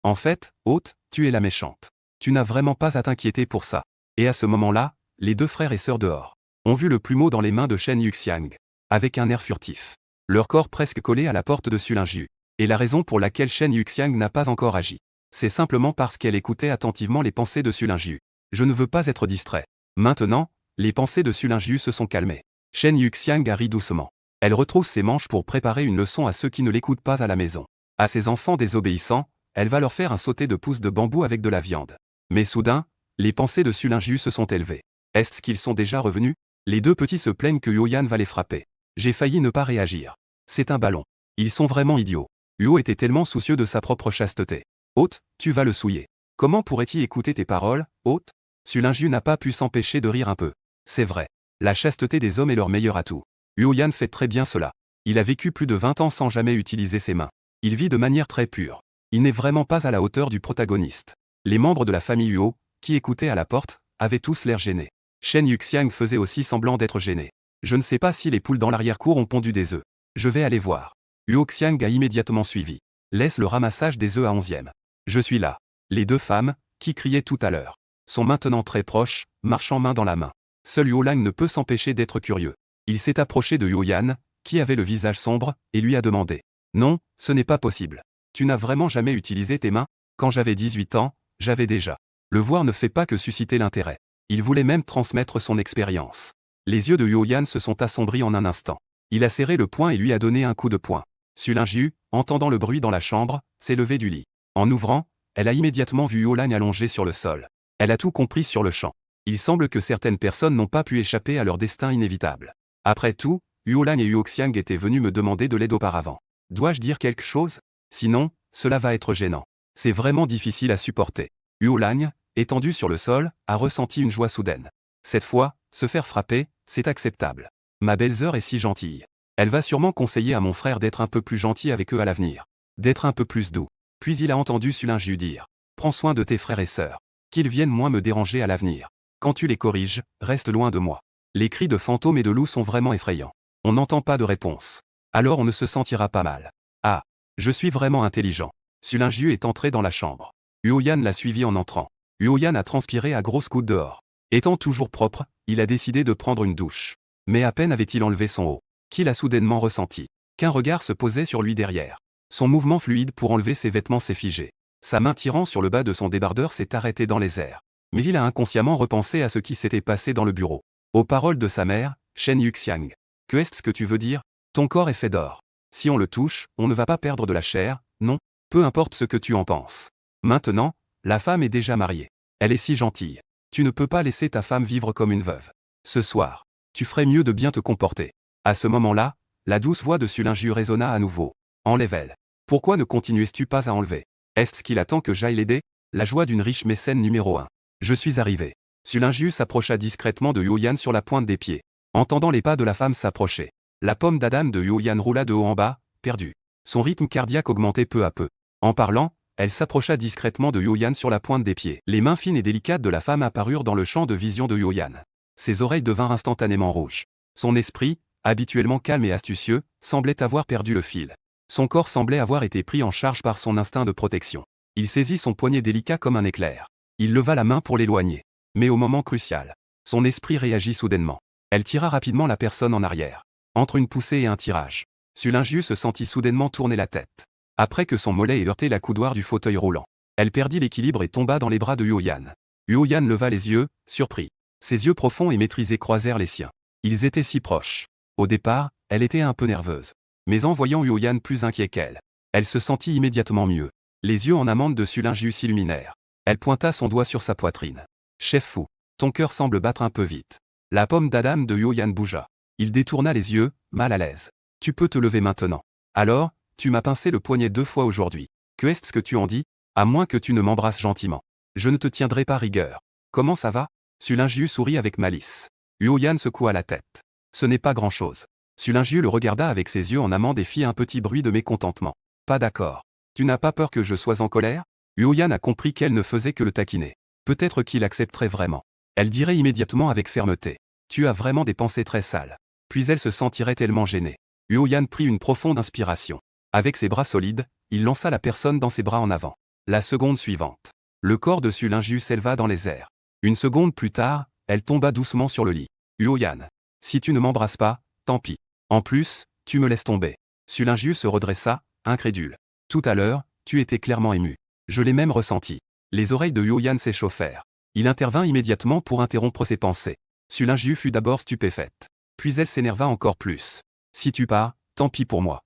En fait, Hôte, tu es la méchante. Tu n'as vraiment pas à t'inquiéter pour ça. Et à ce moment-là, les deux frères et sœurs dehors ont vu le plumeau dans les mains de Shen Yuxiang, avec un air furtif. Leur corps presque collé à la porte de Sulingiu. Et la raison pour laquelle Shen Yuxiang n'a pas encore agi, c'est simplement parce qu'elle écoutait attentivement les pensées de Sulingiu. Je ne veux pas être distrait. Maintenant, les pensées de Sulingiu se sont calmées. Shen Yuxiang a ri doucement. Elle retrousse ses manches pour préparer une leçon à ceux qui ne l'écoutent pas à la maison. À ses enfants désobéissants, elle va leur faire un sauté de pouces de bambou avec de la viande. Mais soudain, les pensées de Sulingiu se sont élevées. Est-ce qu'ils sont déjà revenus? Les deux petits se plaignent que Huoyan va les frapper. J'ai failli ne pas réagir. C'est un ballon. Ils sont vraiment idiots. Huo était tellement soucieux de sa propre chasteté. Hôte, tu vas le souiller. Comment pourrait-il écouter tes paroles, Hôte? Sulingiu n'a pas pu s'empêcher de rire un peu. C'est vrai. La chasteté des hommes est leur meilleur atout. Huoyan fait très bien cela. Il a vécu plus de 20 ans sans jamais utiliser ses mains. Il vit de manière très pure. Il n'est vraiment pas à la hauteur du protagoniste. Les membres de la famille Huo, qui écoutaient à la porte, avaient tous l'air gênés. Shen Yuxiang faisait aussi semblant d'être gêné. Je ne sais pas si les poules dans l'arrière-cour ont pondu des œufs. Je vais aller voir. Huoxiang a immédiatement suivi. Laisse le ramassage des œufs à 11e. Je suis là. Les deux femmes, qui criaient tout à l'heure, sont maintenant très proches, marchant main dans la main. Seul Huolang ne peut s'empêcher d'être curieux. Il s'est approché de Huoyan, qui avait le visage sombre, et lui a demandé. Non, ce n'est pas possible. Tu n'as vraiment jamais utilisé tes mains? Quand j'avais 18 ans, j'avais déjà. Le voir ne fait pas que susciter l'intérêt. Il voulait même transmettre son expérience. Les yeux de Huoyan se sont assombris en un instant. Il a serré le poing et lui a donné un coup de poing. Sulingiu, entendant le bruit dans la chambre, s'est levée du lit. En ouvrant, elle a immédiatement vu Huolang allongé sur le sol. Elle a tout compris sur le champ. Il semble que certaines personnes n'ont pas pu échapper à leur destin inévitable. Après tout, Huolang et Huoxiang étaient venus me demander de l'aide auparavant. Dois-je dire quelque chose? Sinon, cela va être gênant. C'est vraiment difficile à supporter. Huolang, étendu sur le sol, a ressenti une joie soudaine. Cette fois, se faire frapper, c'est acceptable. Ma belle-sœur est si gentille. Elle va sûrement conseiller à mon frère d'être un peu plus gentil avec eux à l'avenir. D'être un peu plus doux. Puis il a entendu Sulingiu dire. Prends soin de tes frères et sœurs. Qu'ils viennent moins me déranger à l'avenir. Quand tu les corriges, reste loin de moi. Les cris de fantômes et de loups sont vraiment effrayants. On n'entend pas de réponse. Alors on ne se sentira pas mal. Ah, je suis vraiment intelligent. Sulingiu est entré dans la chambre. Huoyan l'a suivi en entrant. Huoyan a transpiré à grosses gouttes dehors. Étant toujours propre, il a décidé de prendre une douche. Mais à peine avait-il enlevé son haut, qu'il a soudainement ressenti qu'un regard se posait sur lui derrière. Son mouvement fluide pour enlever ses vêtements s'est figé. Sa main tirant sur le bas de son débardeur s'est arrêtée dans les airs. Mais il a inconsciemment repensé à ce qui s'était passé dans le bureau. Aux paroles de sa mère, Shen Yuxiang. Que est-ce que tu veux dire? Ton corps est fait d'or. Si on le touche, on ne va pas perdre de la chair, non? Peu importe ce que tu en penses. Maintenant, la femme est déjà mariée. Elle est si gentille. Tu ne peux pas laisser ta femme vivre comme une veuve. Ce soir, tu ferais mieux de bien te comporter. À ce moment-là, la douce voix de Sulingiu résonna à nouveau. Enlève-elle. Pourquoi ne continues-tu pas à enlever? Est-ce qu'il attend que j'aille l'aider? La joie d'une riche mécène numéro 1. Je suis arrivé. Sulingiu s'approcha discrètement de Huoyan sur la pointe des pieds. Entendant les pas de la femme s'approcher, la pomme d'Adam de Huoyan roula de haut en bas, perdue. Son rythme cardiaque augmentait peu à peu. En parlant, elle s'approcha discrètement de Huoyan sur la pointe des pieds. Les mains fines et délicates de la femme apparurent dans le champ de vision de Huoyan. Ses oreilles devinrent instantanément rouges. Son esprit, habituellement calme et astucieux, semblait avoir perdu le fil. Son corps semblait avoir été pris en charge par son instinct de protection. Il saisit son poignet délicat comme un éclair. Il leva la main pour l'éloigner. Mais au moment crucial, son esprit réagit soudainement. Elle tira rapidement la personne en arrière. Entre une poussée et un tirage, Sulingius se sentit soudainement tourner la tête. Après que son mollet ait heurté la coudoir du fauteuil roulant, elle perdit l'équilibre et tomba dans les bras de Huoyan. Huoyan leva les yeux, surpris. Ses yeux profonds et maîtrisés croisèrent les siens. Ils étaient si proches. Au départ, elle était un peu nerveuse. Mais en voyant Huoyan plus inquiet qu'elle, elle se sentit immédiatement mieux. Les yeux en amande de Sulingius s'illuminèrent. Elle pointa son doigt sur sa poitrine. Chef fou, ton cœur semble battre un peu vite. La pomme d'Adam de Huoyan bougea. Il détourna les yeux, mal à l'aise. Tu peux te lever maintenant. Alors, tu m'as pincé le poignet 2 fois aujourd'hui. Que est-ce que tu en dis? À moins que tu ne m'embrasses gentiment. Je ne te tiendrai pas rigueur. Comment ça va? Sulingius sourit avec malice. Huoyan secoua la tête. Ce n'est pas grand-chose. Sulingius le regarda avec ses yeux en amande et fit un petit bruit de mécontentement. Pas d'accord. Tu n'as pas peur que je sois en colère? Huoyan a compris qu'elle ne faisait que le taquiner. Peut-être qu'il accepterait vraiment. Elle dirait immédiatement avec fermeté. Tu as vraiment des pensées très sales. Puis elle se sentirait tellement gênée. Huoyan prit une profonde inspiration. Avec ses bras solides, il lança la personne dans ses bras en avant. La seconde suivante, le corps de Sulingius s'éleva dans les airs. Une seconde plus tard, elle tomba doucement sur le lit. Huoyan, si tu ne m'embrasses pas, tant pis. En plus, tu me laisses tomber. Sulingius se redressa, incrédule. Tout à l'heure, tu étais clairement ému. Je l'ai même ressenti. Les oreilles de Huoyan s'échauffèrent. Il intervint immédiatement pour interrompre ses pensées. Sulingius fut d'abord stupéfaite. Puis elle s'énerva encore plus. Si tu pars, tant pis pour moi.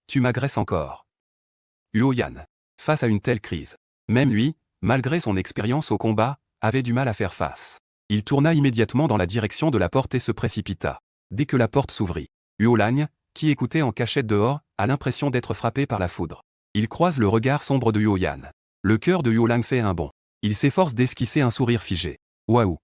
Tu m'agresses encore. Huoyan. Face à une telle crise, même lui, malgré son expérience au combat, avait du mal à faire face. Il tourna immédiatement dans la direction de la porte et se précipita. Dès que la porte s'ouvrit, Huolan, qui écoutait en cachette dehors, a l'impression d'être frappé par la foudre. Il croise le regard sombre de Huoyan. Le cœur de Huolan fait un bond. Il s'efforce d'esquisser un sourire figé. Waouh!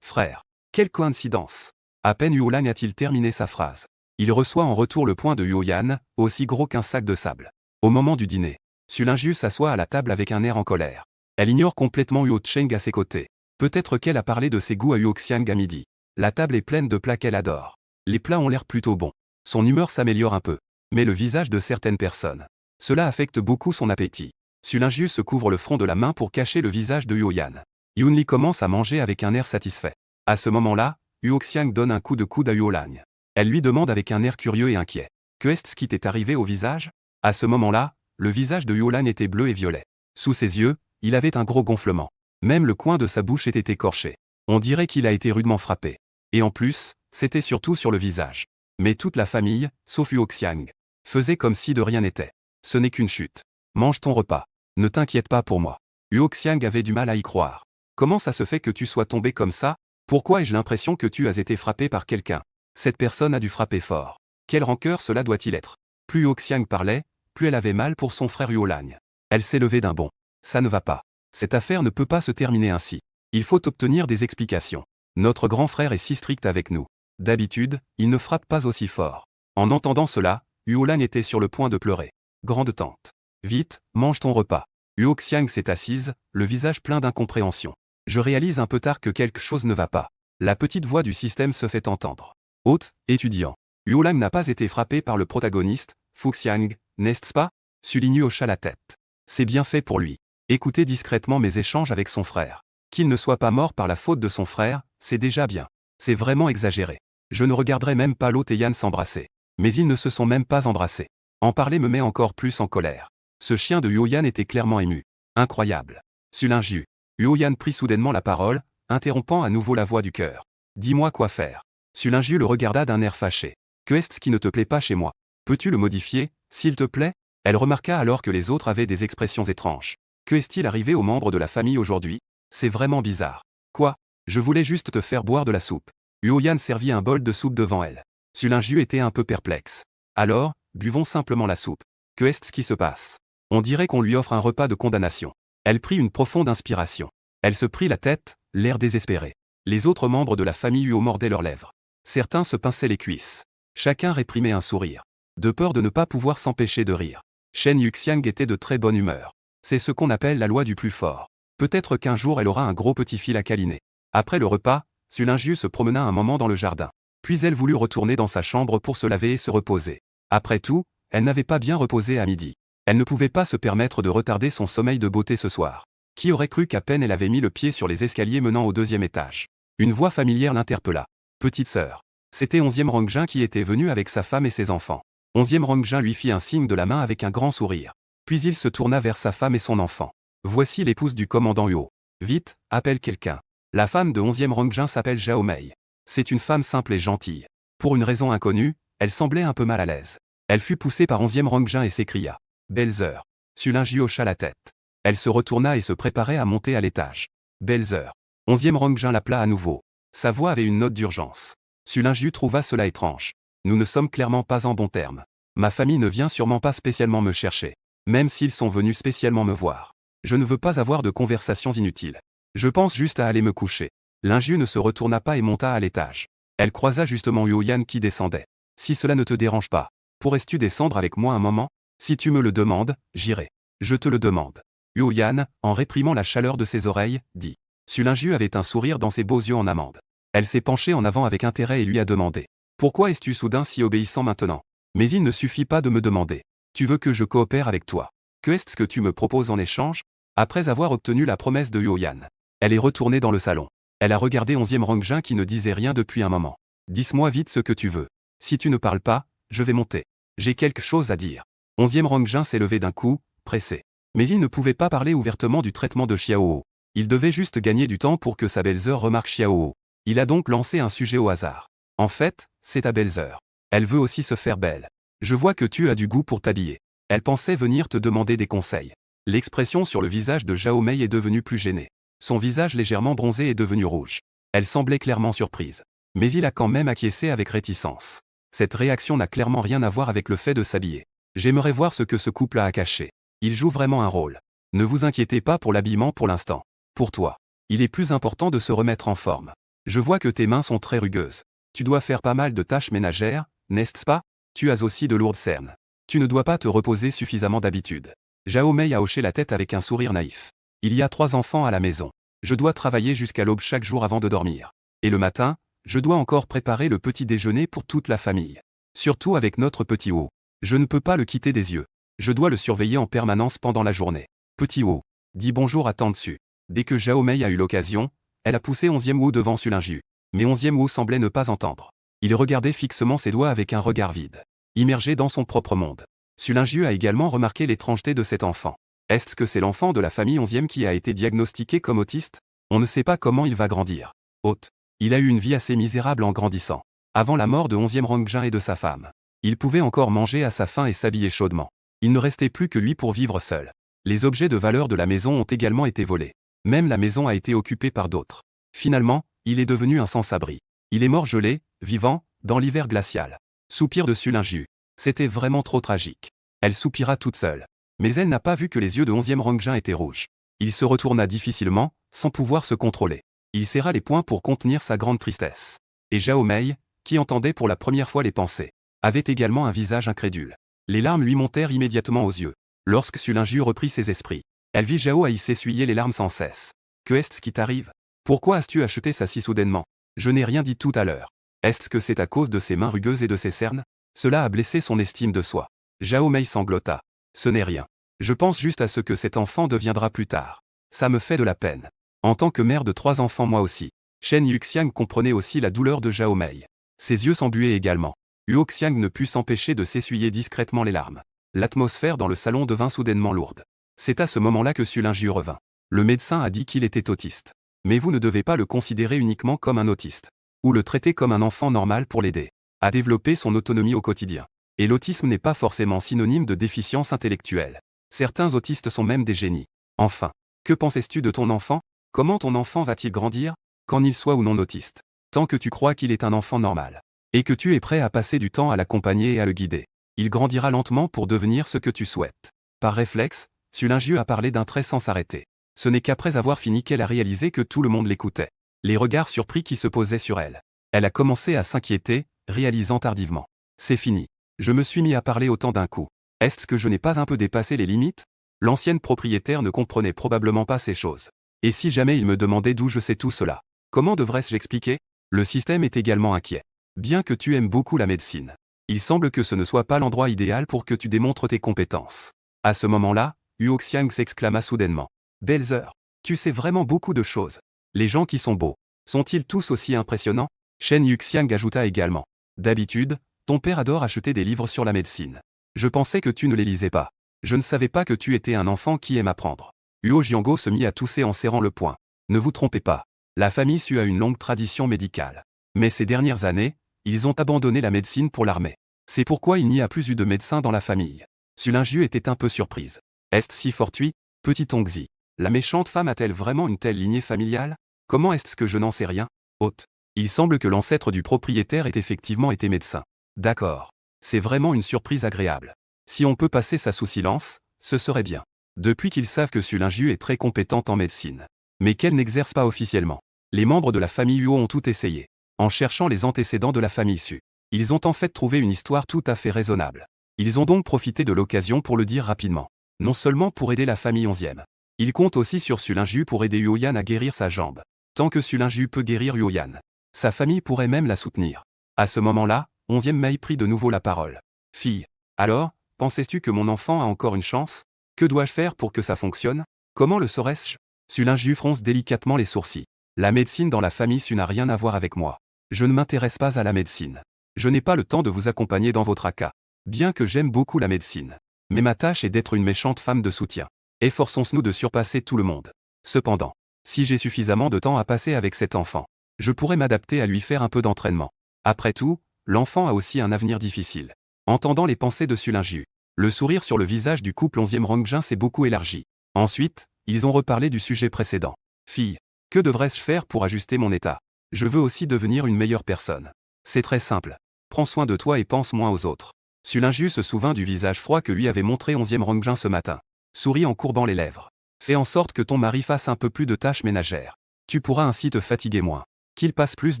Frère! Quelle coïncidence! À peine Huolan a-t-il terminé sa phrase. Il reçoit en retour le poing de Huoyan, aussi gros qu'un sac de sable. Au moment du dîner, Sulingius s'assoit à la table avec un air en colère. Elle ignore complètement Huo Cheng à ses côtés. Peut-être qu'elle a parlé de ses goûts à Huo Xiang à midi. La table est pleine de plats qu'elle adore. Les plats ont l'air plutôt bons. Son humeur s'améliore un peu. Mais le visage de certaines personnes. Cela affecte beaucoup son appétit. Sulingius se couvre le front de la main pour cacher le visage de Huoyan. Yunli commence à manger avec un air satisfait. À ce moment-là, Huo Xiang donne un coup de coude à Huolan. Elle lui demande avec un air curieux et inquiet. Que est-ce qui t'est arrivé au visage? À ce moment-là, le visage de Huolan était bleu et violet. Sous ses yeux, il avait un gros gonflement. Même le coin de sa bouche était écorché. On dirait qu'il a été rudement frappé. Et en plus, c'était surtout sur le visage. Mais toute la famille, sauf Huo Xiang, faisait comme si de rien n'était. Ce n'est qu'une chute. Mange ton repas. Ne t'inquiète pas pour moi. Huo Xiang avait du mal à y croire. Comment ça se fait que tu sois tombé comme ça? Pourquoi ai-je l'impression que tu as été frappé par quelqu'un? Cette personne a dû frapper fort. Quelle rancœur cela doit-il être? Plus Huo Xiang parlait, plus elle avait mal pour son frère Huolan. Elle s'est levée d'un bond. Ça ne va pas. Cette affaire ne peut pas se terminer ainsi. Il faut obtenir des explications. Notre grand frère est si strict avec nous. D'habitude, il ne frappe pas aussi fort. En entendant cela, Huolan était sur le point de pleurer. Grande tante. Vite, mange ton repas. Huo Xiang s'est assise, le visage plein d'incompréhension. Je réalise un peu tard que quelque chose ne va pas. La petite voix du système se fait entendre. Hôte, étudiant. Huolan n'a pas été frappé par le protagoniste, Fu Xiang, n'est-ce pas? Sulingius hocha la tête. C'est bien fait pour lui. Écoutez discrètement mes échanges avec son frère. Qu'il ne soit pas mort par la faute de son frère, c'est déjà bien. C'est vraiment exagéré. Je ne regarderai même pas l'hôte et Yan s'embrasser. Mais ils ne se sont même pas embrassés. En parler me met encore plus en colère. Ce chien de Huoyan était clairement ému. Incroyable. Sulingius. Huoyan prit soudainement la parole, interrompant à nouveau la voix du cœur. Dis-moi quoi faire. Sulingius le regarda d'un air fâché. Que est-ce qui ne te plaît pas chez moi? Peux-tu le modifier, s'il te plaît? Elle remarqua alors que les autres avaient des expressions étranges. Que est-il arrivé aux membres de la famille aujourd'hui? C'est vraiment bizarre. Quoi? Je voulais juste te faire boire de la soupe. Huoyan servit un bol de soupe devant elle. Sulingius était un peu perplexe. Alors, buvons simplement la soupe. Que est-ce qui se passe? On dirait qu'on lui offre un repas de condamnation. Elle prit une profonde inspiration. Elle se prit la tête, l'air désespéré. Les autres membres de la famille Huo mordaient leurs lèvres. Certains se pinçaient les cuisses. Chacun réprimait un sourire. De peur de ne pas pouvoir s'empêcher de rire. Shen Yuxiang était de très bonne humeur. C'est ce qu'on appelle la loi du plus fort. Peut-être qu'un jour elle aura un gros petit fil à câliner. Après le repas, Sulingius se promena un moment dans le jardin. Puis elle voulut retourner dans sa chambre pour se laver et se reposer. Après tout, elle n'avait pas bien reposé à midi. Elle ne pouvait pas se permettre de retarder son sommeil de beauté ce soir. Qui aurait cru qu'à peine elle avait mis le pied sur les escaliers menant au 2e étage, une voix familière l'interpella. Petite sœur. C'était 11e Rangjin qui était venu avec sa femme et ses enfants. 11e Rangjin lui fit un signe de la main avec un grand sourire. Puis il se tourna vers sa femme et son enfant. Voici l'épouse du commandant Huo. Vite, appelle quelqu'un. La femme de 11e Rangjin s'appelle Zhao Mei. C'est une femme simple et gentille. Pour une raison inconnue, elle semblait un peu mal à l'aise. Elle fut poussée par 11e Rangjin et s'écria. Belles heures. Sulingju hocha la tête. Elle se retourna et se préparait à monter à l'étage. Belles heures. 11e Rangjin l'appela à nouveau. Sa voix avait une note d'urgence. Sulingju trouva cela étrange. Nous ne sommes clairement pas en bons termes. Ma famille ne vient sûrement pas spécialement me chercher. Même s'ils sont venus spécialement me voir. Je ne veux pas avoir de conversations inutiles. Je pense juste à aller me coucher. Lingju ne se retourna pas et monta à l'étage. Elle croisa justement Huoyan qui descendait. Si cela ne te dérange pas, pourrais-tu descendre avec moi un moment? Si tu me le demandes, j'irai. Je te le demande. Huoyan, en réprimant la chaleur de ses oreilles, dit. Sulingju avait un sourire dans ses beaux yeux en amande. Elle s'est penchée en avant avec intérêt et lui a demandé. Pourquoi es-tu soudain si obéissant maintenant? Mais il ne suffit pas de me demander. Tu veux que je coopère avec toi? Que est-ce que tu me proposes en échange? Après avoir obtenu la promesse de Huoyan, elle est retournée dans le salon. Elle a regardé 11e Rangjin qui ne disait rien depuis un moment. Dis-moi vite ce que tu veux. Si tu ne parles pas, je vais monter. J'ai quelque chose à dire. 11e Rangjin s'est levé d'un coup, pressé. Mais il ne pouvait pas parler ouvertement du traitement de Xiaoho. Il devait juste gagner du temps pour que sa belle-sœur remarque Xiaoho. Il a donc lancé un sujet au hasard. En fait, c'est ta belle-sœur. Elle veut aussi se faire belle. Je vois que tu as du goût pour t'habiller. Elle pensait venir te demander des conseils. L'expression sur le visage de Zhao Mei est devenue plus gênée. Son visage légèrement bronzé est devenu rouge. Elle semblait clairement surprise. Mais il a quand même acquiescé avec réticence. Cette réaction n'a clairement rien à voir avec le fait de s'habiller. J'aimerais voir ce que ce couple a à cacher. Il joue vraiment un rôle. Ne vous inquiétez pas pour l'habillement pour l'instant. Pour toi, il est plus important de se remettre en forme. Je vois que tes mains sont très rugueuses. Tu dois faire pas mal de tâches ménagères, n'est-ce pas? Tu as aussi de lourdes cernes. Tu ne dois pas te reposer suffisamment d'habitude. Zhao Mei a hoché la tête avec un sourire naïf. Il y a 3 enfants à la maison. Je dois travailler jusqu'à l'aube chaque jour avant de dormir. Et le matin, je dois encore préparer le petit déjeuner pour toute la famille. Surtout avec notre petit Huo. Je ne peux pas le quitter des yeux. Je dois le surveiller en permanence pendant la journée. Petit Huo, dis bonjour à Tang-Tsu. Dès que Zhao Mei a eu l'occasion, elle a poussé 11e Huo devant Sulingju. Mais 11e Huo semblait ne pas entendre. Il regardait fixement ses doigts avec un regard vide. Immergé dans son propre monde. Sulingju a également remarqué l'étrangeté de cet enfant. Est-ce que c'est l'enfant de la famille 11e qui a été diagnostiqué comme autiste? On ne sait pas comment il va grandir. Hôte. Il a eu une vie assez misérable en grandissant. Avant la mort de 11e Rangjin et de sa femme. Il pouvait encore manger à sa faim et s'habiller chaudement. Il ne restait plus que lui pour vivre seul. Les objets de valeur de la maison ont également été volés. Même la maison a été occupée par d'autres. Finalement, il est devenu un sans-abri. Il est mort gelé, vivant, dans l'hiver glacial. Soupir de Sulingju. C'était vraiment trop tragique. Elle soupira toute seule. Mais elle n'a pas vu que les yeux de 11e Rangjin étaient rouges. Il se retourna difficilement, sans pouvoir se contrôler. Il serra les poings pour contenir sa grande tristesse. Et Zhao Mei, qui entendait pour la première fois les pensées, avait également un visage incrédule. Les larmes lui montèrent immédiatement aux yeux. Lorsque Sulingju reprit ses esprits, elle vit Zhao Ai s'essuyer les larmes sans cesse. Que est-ce qui t'arrive? Pourquoi as-tu acheté ça si soudainement? Je n'ai rien dit tout à l'heure. Est-ce que c'est à cause de ses mains rugueuses et de ses cernes? Cela a blessé son estime de soi. Zhao Mei sanglota. Ce n'est rien. Je pense juste à ce que cet enfant deviendra plus tard. Ça me fait de la peine. En tant que mère de 3 enfants moi aussi. Shen Yuxiang comprenait aussi la douleur de Zhao Mei. Ses yeux s'embuaient également. Huo Xiang ne put s'empêcher de s'essuyer discrètement les larmes. L'atmosphère dans le salon devint soudainement lourde. C'est à ce moment-là que Sulingju revint. Le médecin a dit qu'il était autiste. Mais vous ne devez pas le considérer uniquement comme un autiste. Ou le traiter comme un enfant normal pour l'aider à développer son autonomie au quotidien. Et l'autisme n'est pas forcément synonyme de déficience intellectuelle. Certains autistes sont même des génies. Enfin, que pensais-tu de ton enfant? Comment ton enfant va-t-il grandir, qu'en il soit ou non autiste? Tant que tu crois qu'il est un enfant normal. Et que tu es prêt à passer du temps à l'accompagner et à le guider. Il grandira lentement pour devenir ce que tu souhaites. Par réflexe, Sulingju a parlé d'un trait sans s'arrêter. Ce n'est qu'après avoir fini qu'elle a réalisé que tout le monde l'écoutait. Les regards surpris qui se posaient sur elle. Elle a commencé à s'inquiéter, réalisant tardivement. C'est fini. Je me suis mis à parler autant d'un coup. Est-ce que je n'ai pas un peu dépassé les limites? L'ancienne propriétaire ne comprenait probablement pas ces choses. Et si jamais il me demandait d'où je sais tout cela? Comment devrais-je l'expliquer? Le système est également inquiet. Bien que tu aimes beaucoup la médecine, il semble que ce ne soit pas l'endroit idéal pour que tu démontres tes compétences. À ce moment-là, Huoxiang s'exclama soudainement. Belles heures. Tu sais vraiment beaucoup de choses. Les gens qui sont beaux, sont-ils tous aussi impressionnants? Shen Yuxiang ajouta également. D'habitude, ton père adore acheter des livres sur la médecine. Je pensais que tu ne les lisais pas. Je ne savais pas que tu étais un enfant qui aime apprendre. Huo Jiango se mit à tousser en serrant le poing. Ne vous trompez pas. La famille Su a une longue tradition médicale. Mais ces dernières années, ils ont abandonné la médecine pour l'armée. C'est pourquoi il n'y a plus eu de médecin dans la famille. Su Lingju était un peu surprise. Est-ce si fortuit, petit Ongzi? La méchante femme a-t-elle vraiment une telle lignée familiale? Comment est-ce que je n'en sais rien? Hôte. Il semble que l'ancêtre du propriétaire ait effectivement été médecin. D'accord. C'est vraiment une surprise agréable. Si on peut passer ça sous silence, ce serait bien. Depuis qu'ils savent que Su Lingju est très compétente en médecine. Mais qu'elle n'exerce pas officiellement. Les membres de la famille Huo ont tout essayé. En cherchant les antécédents de la famille Su. Ils ont en fait trouvé une histoire tout à fait raisonnable. Ils ont donc profité de l'occasion pour le dire rapidement. Non seulement pour aider la famille 11e. Ils comptent aussi sur Su Lingju pour aider Huoyan à guérir sa jambe. Tant que Su Lingju peut guérir Huoyan, sa famille pourrait même la soutenir. À ce moment-là, 11e Mei prit de nouveau la parole. Fille, alors, pensais-tu que mon enfant a encore une chance? Que dois-je faire pour que ça fonctionne? Comment le saurais-je? Su Lingju fronce délicatement les sourcils. La médecine dans la famille Su n'a rien à voir avec moi. Je ne m'intéresse pas à la médecine. Je n'ai pas le temps de vous accompagner dans votre ACA. Bien que j'aime beaucoup la médecine. Mais ma tâche est d'être une méchante femme de soutien. Efforçons-nous de surpasser tout le monde. Cependant, si j'ai suffisamment de temps à passer avec cet enfant, je pourrais m'adapter à lui faire un peu d'entraînement. Après tout, l'enfant a aussi un avenir difficile. Entendant les pensées de Su Lingju, le sourire sur le visage du couple 11e Rongjin s'est beaucoup élargi. Ensuite, ils ont reparlé du sujet précédent. Fille, que devrais-je faire pour ajuster mon état? Je veux aussi devenir une meilleure personne. C'est très simple. Prends soin de toi et pense moins aux autres. Su Lingju se souvint du visage froid que lui avait montré 11e Rongjin ce matin. Sourit en courbant les lèvres. Fais en sorte que ton mari fasse un peu plus de tâches ménagères. Tu pourras ainsi te fatiguer moins. Qu'il passe plus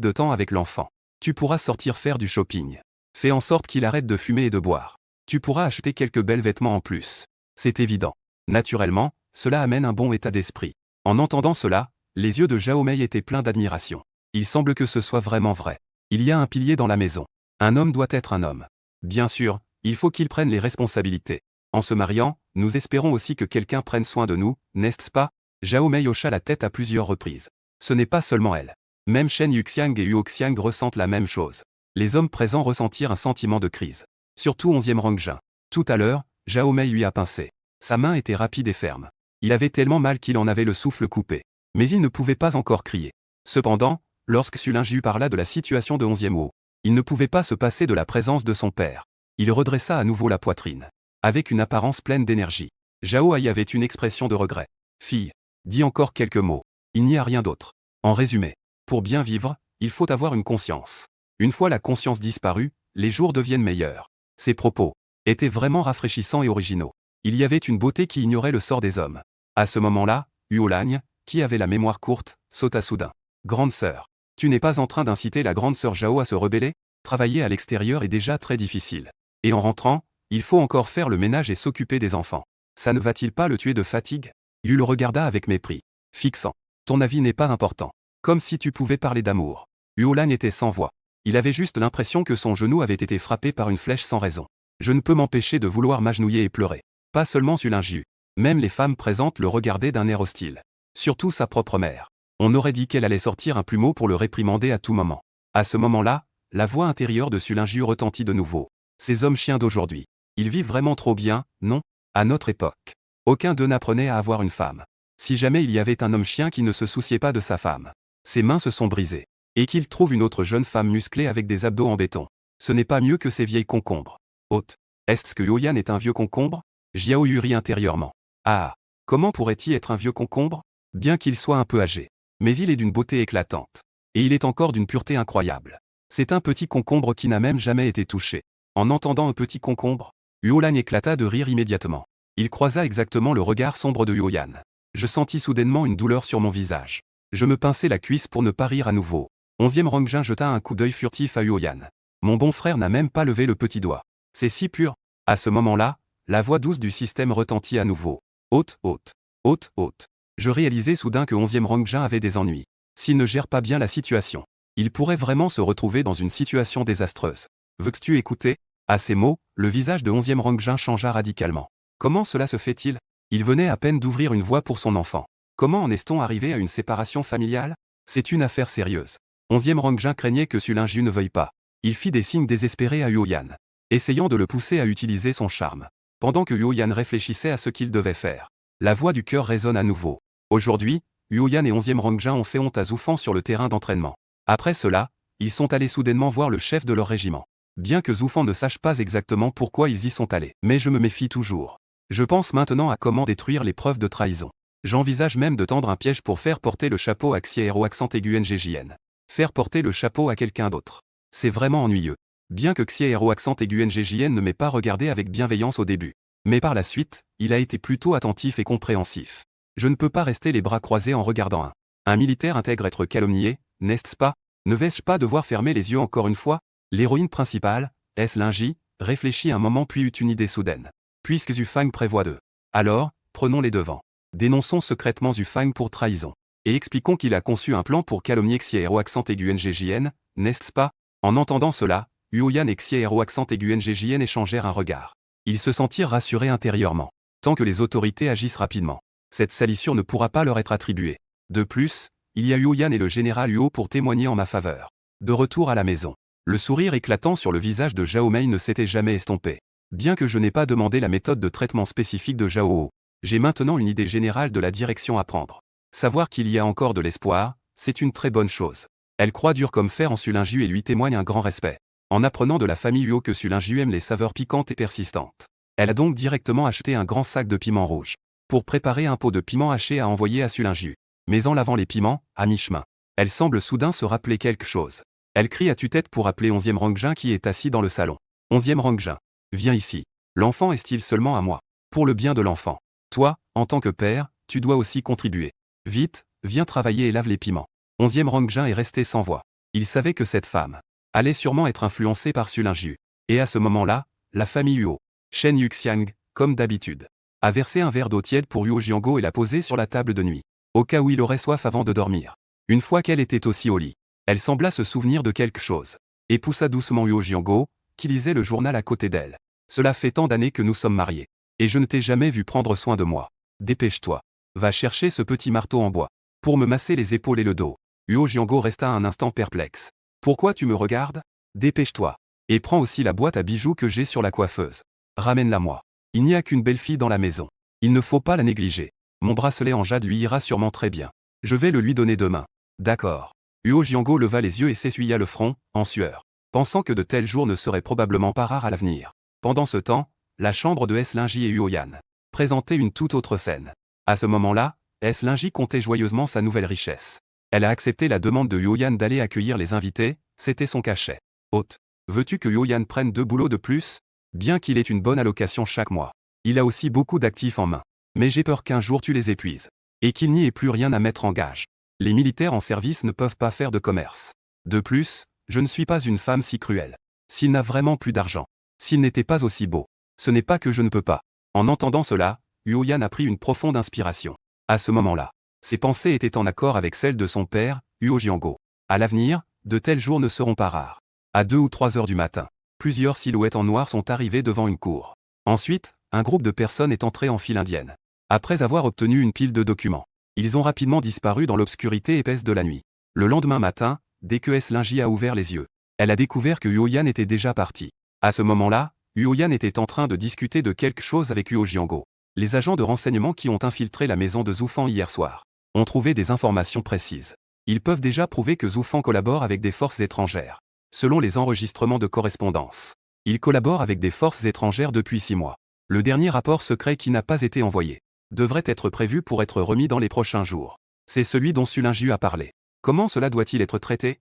de temps avec l'enfant. Tu pourras sortir faire du shopping. Fais en sorte qu'il arrête de fumer et de boire. Tu pourras acheter quelques belles vêtements en plus. C'est évident. Naturellement, cela amène un bon état d'esprit. En entendant cela, les yeux de Zhao Mei étaient pleins d'admiration. Il semble que ce soit vraiment vrai. Il y a un pilier dans la maison. Un homme doit être un homme. Bien sûr, il faut qu'il prenne les responsabilités. En se mariant, nous espérons aussi que quelqu'un prenne soin de nous, n'est-ce pas? Zhao Mei hocha la tête à plusieurs reprises. Ce n'est pas seulement elle. Même Shen Yuxiang et Huoxiang ressentent la même chose. Les hommes présents ressentirent un sentiment de crise. Surtout 11e Rongjin. Tout à l'heure, Zhao Mei lui a pincé. Sa main était rapide et ferme. Il avait tellement mal qu'il en avait le souffle coupé. Mais il ne pouvait pas encore crier. Cependant, lorsque Su Lingju parla de la situation de 11e Huo, il ne pouvait pas se passer de la présence de son père. Il redressa à nouveau la poitrine. Avec une apparence pleine d'énergie. Zhao Ai avait une expression de regret. Fille, dis encore quelques mots. Il n'y a rien d'autre. En résumé, pour bien vivre, il faut avoir une conscience. Une fois la conscience disparue, les jours deviennent meilleurs. Ces propos étaient vraiment rafraîchissants et originaux. Il y avait une beauté qui ignorait le sort des hommes. À ce moment-là, Huo Lang, qui avait la mémoire courte, sauta soudain. Grande sœur, tu n'es pas en train d'inciter la grande sœur Zhao à se rebeller? Travailler à l'extérieur est déjà très difficile. Et en rentrant, il faut encore faire le ménage et s'occuper des enfants. Ça ne va-t-il pas le tuer de fatigue? Yu le regarda avec mépris. Fixant. Ton avis n'est pas important. Comme si tu pouvais parler d'amour. Huo Lan était sans voix. Il avait juste l'impression que son genou avait été frappé par une flèche sans raison. Je ne peux m'empêcher de vouloir m'agenouiller et pleurer. Pas seulement Su Lingju. Même les femmes présentes le regardaient d'un air hostile. Surtout sa propre mère. On aurait dit qu'elle allait sortir un plumeau pour le réprimander à tout moment. À ce moment-là, la voix intérieure de Su Lingju retentit de nouveau. Ces hommes chiens d'aujourd'hui. Ils vivent vraiment trop bien, non? À notre époque. Aucun d'eux n'apprenait à avoir une femme. Si jamais il y avait un homme chien qui ne se souciait pas de sa femme. Ses mains se sont brisées. Et qu'il trouve une autre jeune femme musclée avec des abdos en béton. Ce n'est pas mieux que ces vieilles concombres. Hôte. Est-ce que Huoyan est un vieux concombre? Jiao Yu rit intérieurement. Ah. Comment pourrait-il être un vieux concombre? Bien qu'il soit un peu âgé. Mais il est d'une beauté éclatante. Et il est encore d'une pureté incroyable. C'est un petit concombre qui n'a même jamais été touché. En entendant un petit concombre, Huo Lan éclata de rire immédiatement. Il croisa exactement le regard sombre de Huoyan. Je sentis soudainement une douleur sur mon visage. Je me pinçai la cuisse pour ne pas rire à nouveau. 11e Rongjin jeta un coup d'œil furtif à Huoyan. Mon bon frère n'a même pas levé le petit doigt. C'est si pur. À ce moment-là, la voix douce du système retentit à nouveau. Haute, haute, haute, haute. Je réalisai soudain que 11e Rongjin avait des ennuis. S'il ne gère pas bien la situation, il pourrait vraiment se retrouver dans une situation désastreuse. Veux-tu écouter? À ces mots, le visage de 11e Rongjin changea radicalement. Comment cela se fait-il? Il venait à peine d'ouvrir une voie pour son enfant. Comment en est-on arrivé à une séparation familiale? C'est une affaire sérieuse. 11e Rongjin craignait que Sulingju ne veuille pas. Il fit des signes désespérés à Huoyan, essayant de le pousser à utiliser son charme. Pendant que Huoyan réfléchissait à ce qu'il devait faire, la voix du cœur résonne à nouveau. Aujourd'hui, Huoyan et 11e Rongjin ont fait honte à Zhu Fan sur le terrain d'entraînement. Après cela, ils sont allés soudainement voir le chef de leur régiment. Bien que Zhu Fan ne sache pas exactement pourquoi ils y sont allés. Mais je me méfie toujours. Je pense maintenant à comment détruire les preuves de trahison. J'envisage même de tendre un piège pour faire porter le chapeau à Xiaero accent aigu NGJN. Faire porter le chapeau à quelqu'un d'autre. C'est vraiment ennuyeux. Bien que Xiaero accent aigu NGJN ne m'ait pas regardé avec bienveillance au début. Mais par la suite, il a été plutôt attentif et compréhensif. Je ne peux pas rester les bras croisés en regardant un militaire intègre être calomnié, n'est-ce pas? Ne vais-je pas devoir fermer les yeux encore une fois? L'héroïne principale, Sulingju, réfléchit un moment puis eut une idée soudaine. Puisque Zhu Fan prévoit de. Alors, prenons les devants. Dénonçons secrètement Zhu Fan pour trahison. Et expliquons qu'il a conçu un plan pour calomnier Xiaero accent aigu NGJN, n'est-ce pas? En entendant cela, Huoyan et Xiaero accent aigu NGJN échangèrent un regard. Ils se sentirent rassurés intérieurement. Tant que les autorités agissent rapidement, cette salissure ne pourra pas leur être attribuée. De plus, il y a Huoyan et le général Huo pour témoigner en ma faveur. De retour à la maison, le sourire éclatant sur le visage de Zhao Mei ne s'était jamais estompé. Bien que je n'ai pas demandé la méthode de traitement spécifique de Zhao, j'ai maintenant une idée générale de la direction à prendre. Savoir qu'il y a encore de l'espoir, c'est une très bonne chose. Elle croit dur comme fer en Sulingju et lui témoigne un grand respect. En apprenant de la famille Huo que Sulingju aime les saveurs piquantes et persistantes, elle a donc directement acheté un grand sac de piments rouges pour préparer un pot de piment haché à envoyer à Sulingju. Mais en lavant les piments, à mi-chemin, elle semble soudain se rappeler quelque chose. Elle crie à tue-tête pour appeler 11e Rongjin qui est assis dans le salon. 11e Rongjin, viens ici. L'enfant est-il seulement à moi? Pour le bien de l'enfant. Toi, en tant que père, tu dois aussi contribuer. Vite, viens travailler et lave les piments. 11e Rongjin est resté sans voix. Il savait que cette femme allait sûrement être influencée par Sulingju. Et à ce moment-là, la famille Huo, Shen Yuxiang, comme d'habitude, a versé un verre d'eau tiède pour Huo Jianguo et l'a posé sur la table de nuit, au cas où il aurait soif avant de dormir. Une fois qu'elle était aussi au lit, elle sembla se souvenir de quelque chose, et poussa doucement Huo Jianguo, qui lisait le journal à côté d'elle. Cela fait tant d'années que nous sommes mariés, et je ne t'ai jamais vu prendre soin de moi. Dépêche-toi. Va chercher ce petit marteau en bois, pour me masser les épaules et le dos. Huo Jianguo resta un instant perplexe. Pourquoi tu me regardes? Dépêche-toi. Et prends aussi la boîte à bijoux que j'ai sur la coiffeuse. Ramène-la moi. Il n'y a qu'une belle fille dans la maison. Il ne faut pas la négliger. Mon bracelet en jade lui ira sûrement très bien. Je vais le lui donner demain. D'accord. Huo Jianguo leva les yeux et s'essuya le front, en sueur, pensant que de tels jours ne seraient probablement pas rares à l'avenir. Pendant ce temps, la chambre de Sulingju et Huoyan présentait une toute autre scène. À ce moment-là, Sulingju comptait joyeusement sa nouvelle richesse. Elle a accepté la demande de Huoyan d'aller accueillir les invités, c'était son cachet. Hôte, veux-tu que Huoyan prenne 2 boulots de plus? Bien qu'il ait une bonne allocation chaque mois, il a aussi beaucoup d'actifs en main. Mais j'ai peur qu'un jour tu les épuises. Et qu'il n'y ait plus rien à mettre en gage. Les militaires en service ne peuvent pas faire de commerce. De plus, je ne suis pas une femme si cruelle. S'il n'a vraiment plus d'argent, s'il n'était pas aussi beau, ce n'est pas que je ne peux pas. En entendant cela, Huoyan a pris une profonde inspiration. À ce moment-là, ses pensées étaient en accord avec celles de son père, Huo Jianguo. À l'avenir, de tels jours ne seront pas rares. À 2 ou 3 heures du matin, plusieurs silhouettes en noir sont arrivées devant une cour. Ensuite, un groupe de personnes est entré en file indienne. Après avoir obtenu une pile de documents, ils ont rapidement disparu dans l'obscurité épaisse de la nuit. Le lendemain matin, dès que Sulingju a ouvert les yeux, elle a découvert que Huoyan était déjà parti. À ce moment-là, Huoyan était en train de discuter de quelque chose avec Huo Jianguo. Les agents de renseignement qui ont infiltré la maison de Zhu Fan hier soir ont trouvé des informations précises. Ils peuvent déjà prouver que Zhu Fan collabore avec des forces étrangères. Selon les enregistrements de correspondance, il collabore avec des forces étrangères depuis 6 mois. Le dernier rapport secret qui n'a pas été envoyé devrait être prévu pour être remis dans les prochains jours. C'est celui dont Sulingju a parlé. Comment cela doit-il être traité?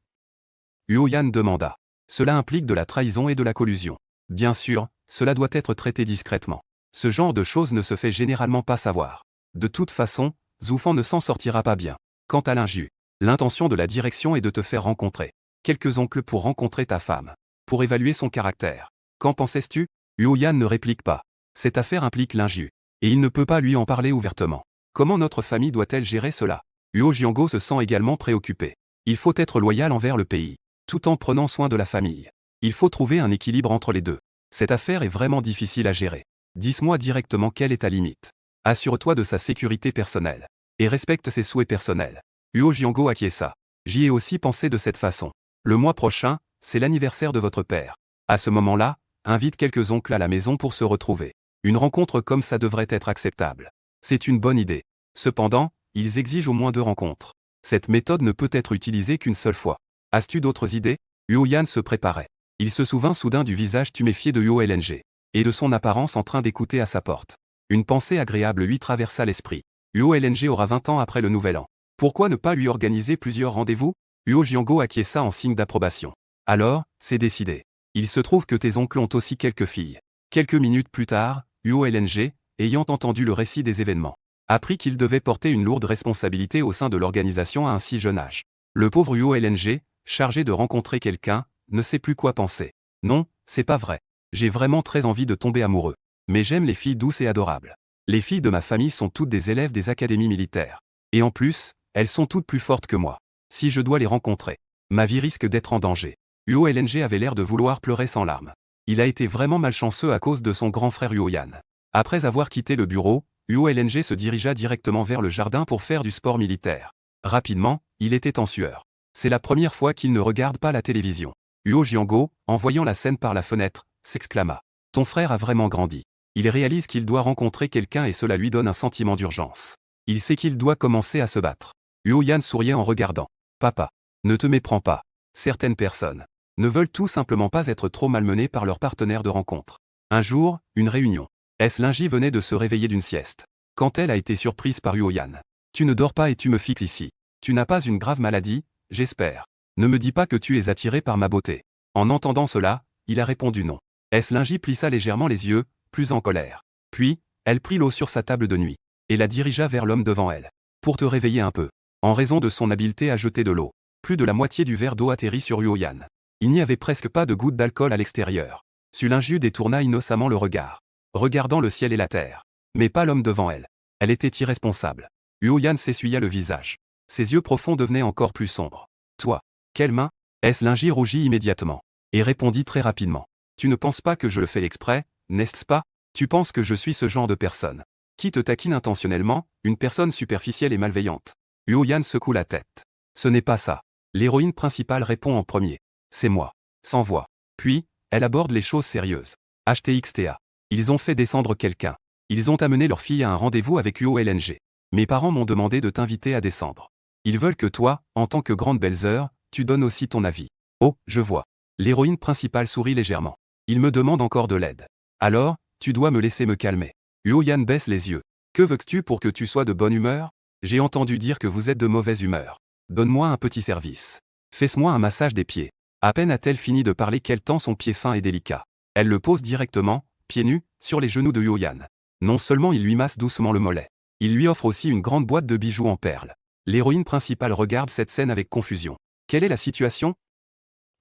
Huoyan demanda. Cela implique de la trahison et de la collusion. Bien sûr, cela doit être traité discrètement. Ce genre de choses ne se fait généralement pas savoir. De toute façon, Zhu Fan ne s'en sortira pas bien. Quant à Linju, l'intention de la direction est de te faire rencontrer quelques oncles pour rencontrer ta femme, pour évaluer son caractère. Qu'en pensais-tu? Huoyan ne réplique pas. Cette affaire implique Linju, et il ne peut pas lui en parler ouvertement. Comment notre famille doit-elle gérer cela? Huo Jianguo se sent également préoccupé. Il faut être loyal envers le pays, tout en prenant soin de la famille. Il faut trouver un équilibre entre les deux. Cette affaire est vraiment difficile à gérer. Dis-moi directement quelle est ta limite. Assure-toi de sa sécurité personnelle. Et respecte ses souhaits personnels. Huo Jiango acquiesça. J'y ai aussi pensé de cette façon. Le mois prochain, c'est l'anniversaire de votre père. À ce moment-là, invite quelques oncles à la maison pour se retrouver. Une rencontre comme ça devrait être acceptable. C'est une bonne idée. Cependant, ils exigent au moins 2 rencontres. Cette méthode ne peut être utilisée qu'une seule fois. As-tu d'autres idées? Huo Yan se préparait. Il se souvint soudain du visage tuméfié de Huo Lng. Et de son apparence en train d'écouter à sa porte. Une pensée agréable lui traversa l'esprit. Huo Lng aura 20 ans après le nouvel an. Pourquoi ne pas lui organiser plusieurs rendez-vous? Huo Jiango acquiesça en signe d'approbation. Alors, c'est décidé. Il se trouve que tes oncles ont aussi quelques filles. Quelques minutes plus tard, Huo Lng, ayant entendu le récit des événements, apprit qu'il devait porter une lourde responsabilité au sein de l'organisation à un si jeune âge. Le pauvre Huo Lng, chargé de rencontrer quelqu'un, ne sait plus quoi penser. Non, c'est pas vrai. J'ai vraiment très envie de tomber amoureux. Mais j'aime les filles douces et adorables. Les filles de ma famille sont toutes des élèves des académies militaires. Et en plus, elles sont toutes plus fortes que moi. Si je dois les rencontrer, ma vie risque d'être en danger. Huo Lng avait l'air de vouloir pleurer sans larmes. Il a été vraiment malchanceux à cause de son grand frère Huo Yan. Après avoir quitté le bureau, Huo Lng se dirigea directement vers le jardin pour faire du sport militaire. Rapidement, il était en sueur. C'est la première fois qu'il ne regarde pas la télévision. Huo Jiango, en voyant la scène par la fenêtre, s'exclama. Ton frère a vraiment grandi. Il réalise qu'il doit rencontrer quelqu'un et cela lui donne un sentiment d'urgence. Il sait qu'il doit commencer à se battre. Huo Yan souriait en regardant. Papa, ne te méprends pas. Certaines personnes ne veulent tout simplement pas être trop malmenées par leur partenaire de rencontre. Un jour, une réunion. Lng venait de se réveiller d'une sieste. Quand elle a été surprise par Huo Yan. Tu ne dors pas et tu me fixes ici. Tu n'as pas une grave maladie, j'espère. Ne me dis pas que tu es attiré par ma beauté. En entendant cela, il a répondu non. Lng plissa légèrement les yeux, plus en colère. Puis, elle prit l'eau sur sa table de nuit. Et la dirigea vers l'homme devant elle. Pour te réveiller un peu. En raison de son habileté à jeter de l'eau. Plus de la moitié du verre d'eau atterrit sur Huo Yan. Il n'y avait presque pas de goutte d'alcool à l'extérieur. Lng détourna innocemment le regard. Regardant le ciel et la terre. Mais pas l'homme devant elle. Elle était irresponsable. Huo Yan s'essuya le visage. Ses yeux profonds devenaient encore plus sombres. Toi. Quelle main? Lng rougit immédiatement. Et répondit très rapidement. Tu ne penses pas que je le fais exprès, n'est-ce pas? Tu penses que je suis ce genre de personne qui te taquine intentionnellement, une personne superficielle et malveillante. Huo Yan secoue la tête. Ce n'est pas ça. L'héroïne principale répond en premier. C'est moi. Sans voix. Puis, elle aborde les choses sérieuses. HTXTA. Ils ont fait descendre quelqu'un. Ils ont amené leur fille à un rendez-vous avec Huo Lng. Mes parents m'ont demandé de t'inviter à descendre. Ils veulent que toi, en tant que grande belle-sœur, tu donnes aussi ton avis. Oh, je vois. L'héroïne principale sourit légèrement. Il me demande encore de l'aide. Alors, tu dois me laisser me calmer. Huo Yan baisse les yeux. Que veux-tu pour que tu sois de bonne humeur? J'ai entendu dire que vous êtes de mauvaise humeur. Donne-moi un petit service. Fais-moi un massage des pieds. À peine a-t-elle fini de parler qu'elle tend son pied fin et délicat. Elle le pose directement, pieds nus, sur les genoux de Huo Yan. Non seulement il lui masse doucement le mollet, il lui offre aussi une grande boîte de bijoux en perles. L'héroïne principale regarde cette scène avec confusion. Quelle est la situation?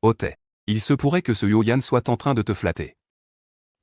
Otet. Il se pourrait que ce Huo Yan soit en train de te flatter.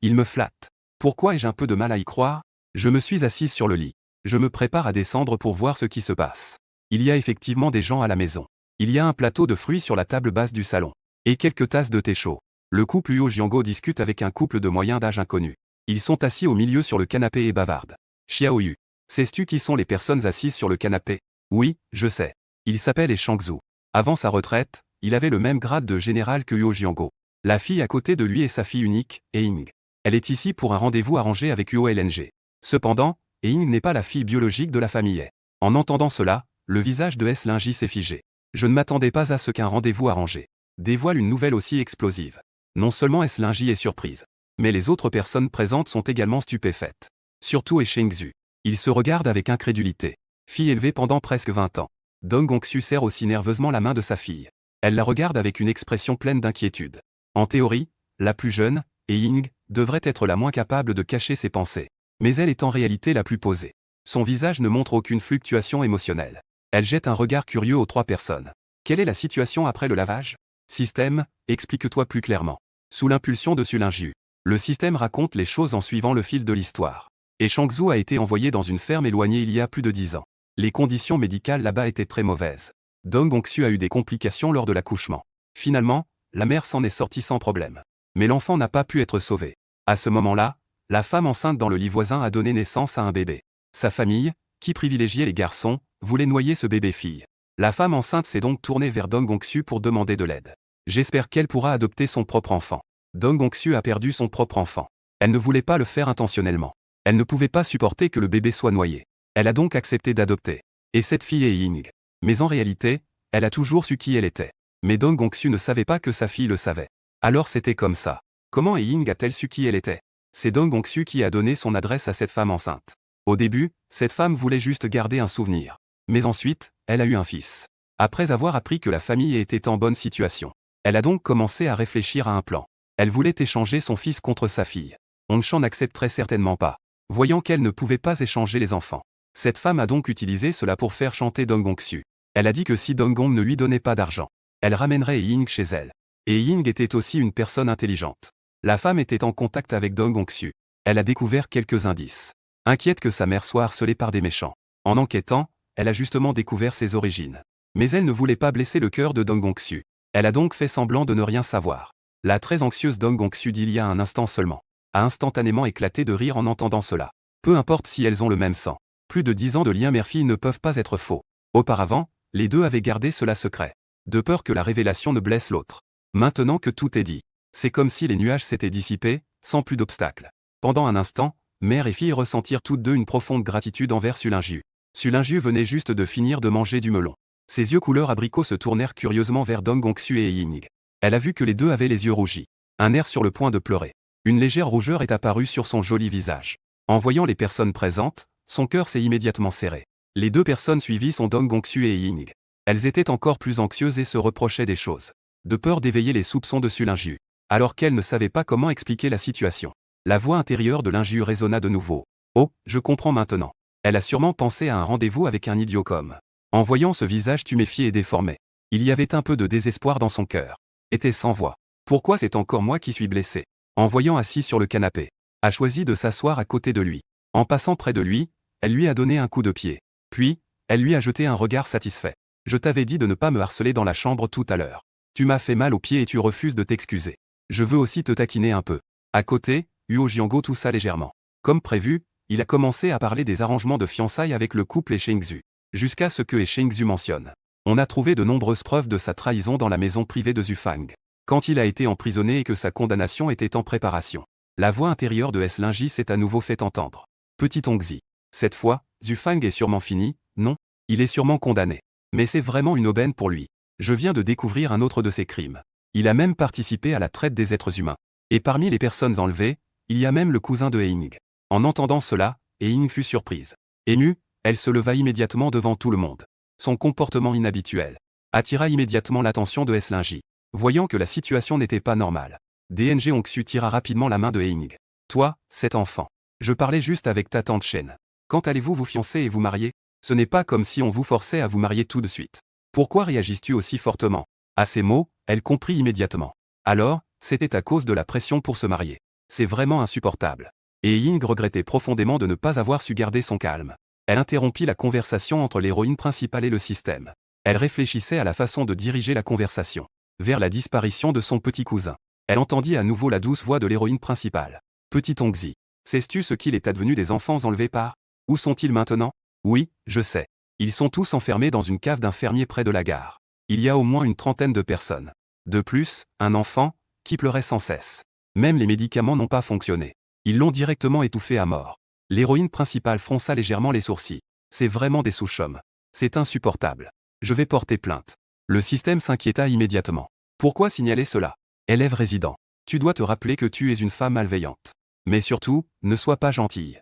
Il me flatte. Pourquoi ai-je un peu de mal à y croire? Je me suis assise sur le lit. Je me prépare à descendre pour voir ce qui se passe. Il y a effectivement des gens à la maison. Il y a un plateau de fruits sur la table basse du salon. Et quelques tasses de thé chaud. Le couple Huo Jiango discute avec un couple de moyen d'âge inconnu. Ils sont assis au milieu sur le canapé et bavardent. Xiao Yu. Sais-tu qui sont les personnes assises sur le canapé? Oui, je sais. Il s'appelle Shangzhu. Avant sa retraite, il avait le même grade de général que Huo Jiango. La fille à côté de lui est sa fille unique, Ying. Elle est ici pour un rendez-vous arrangé avec Huo Lng. Cependant, Ying n'est pas la fille biologique de la famille. En entendant cela, le visage de Lng s'est figé. Je ne m'attendais pas à ce qu'un rendez-vous arrangé dévoile une nouvelle aussi explosive. Non seulement Lng est surprise, mais les autres personnes présentes sont également stupéfaites. Surtout Shengzhu. Il se regarde avec incrédulité. Fille élevée pendant presque 20 ans. Dong Gongxu serre aussi nerveusement la main de sa fille. Elle la regarde avec une expression pleine d'inquiétude. En théorie, la plus jeune, Ying, devrait être la moins capable de cacher ses pensées. Mais elle est en réalité la plus posée. Son visage ne montre aucune fluctuation émotionnelle. Elle jette un regard curieux aux 3 personnes. Quelle est la situation après le lavage? Système, explique-toi plus clairement. Sous l'impulsion de Lng. Le système raconte les choses en suivant le fil de l'histoire. Et Shangzhu a été envoyé dans une ferme éloignée il y a plus de 10 ans. Les conditions médicales là-bas étaient très mauvaises. Dong Gongxu a eu des complications lors de l'accouchement. Finalement, la mère s'en est sortie sans problème. Mais l'enfant n'a pas pu être sauvé. À ce moment-là, la femme enceinte dans le lit voisin a donné naissance à un bébé. Sa famille, qui privilégiait les garçons, voulait noyer ce bébé-fille. La femme enceinte s'est donc tournée vers Dong Gongsu pour demander de l'aide. J'espère qu'elle pourra adopter son propre enfant. Dong Gongsu a perdu son propre enfant. Elle ne voulait pas le faire intentionnellement. Elle ne pouvait pas supporter que le bébé soit noyé. Elle a donc accepté d'adopter. Et cette fille est Ying. Mais en réalité, elle a toujours su qui elle était. Mais Dong Gongsu ne savait pas que sa fille le savait. Alors c'était comme ça. Comment Ying a-t-elle su qui elle était? C'est Dong Gongsu qui a donné son adresse à cette femme enceinte. Au début, cette femme voulait juste garder un souvenir. Mais ensuite, elle a eu un fils. Après avoir appris que la famille était en bonne situation, elle a donc commencé à réfléchir à un plan. Elle voulait échanger son fils contre sa fille. Hong-chan n'accepterait certainement pas, voyant qu'elle ne pouvait pas échanger les enfants. Cette femme a donc utilisé cela pour faire chanter Dong Gongsu. Elle a dit que si Dong Gong ne lui donnait pas d'argent, elle ramènerait Ying chez elle. Et Ying était aussi une personne intelligente. La femme était en contact avec Dong Gongsu. Elle a découvert quelques indices. Inquiète que sa mère soit harcelée par des méchants. En enquêtant, elle a justement découvert ses origines. Mais elle ne voulait pas blesser le cœur de Dong Gongsu. Elle a donc fait semblant de ne rien savoir. La très anxieuse Dong Gongsu d'il y a un instant seulement a instantanément éclaté de rire en entendant cela. Peu importe si elles ont le même sang. Plus de 10 ans de lien mère-fille ne peuvent pas être faux. Auparavant, les deux avaient gardé cela secret. De peur que la révélation ne blesse l'autre. Maintenant que tout est dit, c'est comme si les nuages s'étaient dissipés, sans plus d'obstacles. Pendant un instant, mère et fille ressentirent toutes deux une profonde gratitude envers Sulingju. Sulingju venait juste de finir de manger du melon. Ses yeux couleur abricot se tournèrent curieusement vers Dong Gongsu et Ying. Elle a vu que les deux avaient les yeux rougis. Un air sur le point de pleurer. Une légère rougeur est apparue sur son joli visage. En voyant les personnes présentes, son cœur s'est immédiatement serré. Les deux personnes suivies sont Dong Gongsu et Ying. Elles étaient encore plus anxieuses et se reprochaient des choses. De peur d'éveiller les soupçons de Sulingju. Alors qu'elles ne savaient pas comment expliquer la situation. La voix intérieure de Linju résonna de nouveau. Oh, je comprends maintenant. Elle a sûrement pensé à un rendez-vous avec un idiot comme. En voyant ce visage tuméfié et déformé, il y avait un peu de désespoir dans son cœur. Était sans voix. Pourquoi c'est encore moi qui suis blessé? En voyant assis sur le canapé, a choisi de s'asseoir à côté de lui. En passant près de lui, elle lui a donné un coup de pied. Puis, elle lui a jeté un regard satisfait. Je t'avais dit de ne pas me harceler dans la chambre tout à l'heure. Tu m'as fait mal aux pieds et tu refuses de t'excuser. Je veux aussi te taquiner un peu. À côté, Huo Jiango toussa légèrement. Comme prévu, il a commencé à parler des arrangements de fiançailles avec le couple et Shengzhu. Jusqu'à ce que Shengzhu mentionne. On a trouvé de nombreuses preuves de sa trahison dans la maison privée de Zufang. Quand il a été emprisonné et que sa condamnation était en préparation. La voix intérieure de Lingji s'est à nouveau fait entendre. Petit Ongzi. Cette fois, Zufang est sûrement fini, non? Il est sûrement condamné. Mais c'est vraiment une aubaine pour lui. Je viens de découvrir un autre de ses crimes. Il a même participé à la traite des êtres humains. Et parmi les personnes enlevées, il y a même le cousin de Ying. En entendant cela, Ying fut surprise. Émue, elle se leva immédiatement devant tout le monde. Son comportement inhabituel attira immédiatement l'attention de Lingji. Voyant que la situation n'était pas normale, DNG Hongxu tira rapidement la main de Ying. Toi, cet enfant. Je parlais juste avec ta tante Shen. Quand allez-vous vous fiancer et vous marier? Ce n'est pas comme si on vous forçait à vous marier tout de suite. Pourquoi réagis-tu aussi fortement? À ces mots, elle comprit immédiatement. Alors, c'était à cause de la pression pour se marier. C'est vraiment insupportable. Et Ying regrettait profondément de ne pas avoir su garder son calme. Elle interrompit la conversation entre l'héroïne principale et le système. Elle réfléchissait à la façon de diriger la conversation vers la disparition de son petit cousin. Elle entendit à nouveau la douce voix de l'héroïne principale. Petit Ongzi, sais-tu ce qu'il est advenu des enfants enlevés par? Où sont-ils maintenant? Oui, je sais. Ils sont tous enfermés dans une cave d'un fermier près de la gare. Il y a au moins une trentaine de personnes. De plus, un enfant, qui pleurait sans cesse. Même les médicaments n'ont pas fonctionné. Ils l'ont directement étouffé à mort. L'héroïne principale fronça légèrement les sourcils. C'est vraiment des sous-chômes. C'est insupportable. Je vais porter plainte. Le système s'inquiéta immédiatement. Pourquoi signaler cela? Élève résident. Tu dois te rappeler que tu es une femme malveillante. Mais surtout, ne sois pas gentille.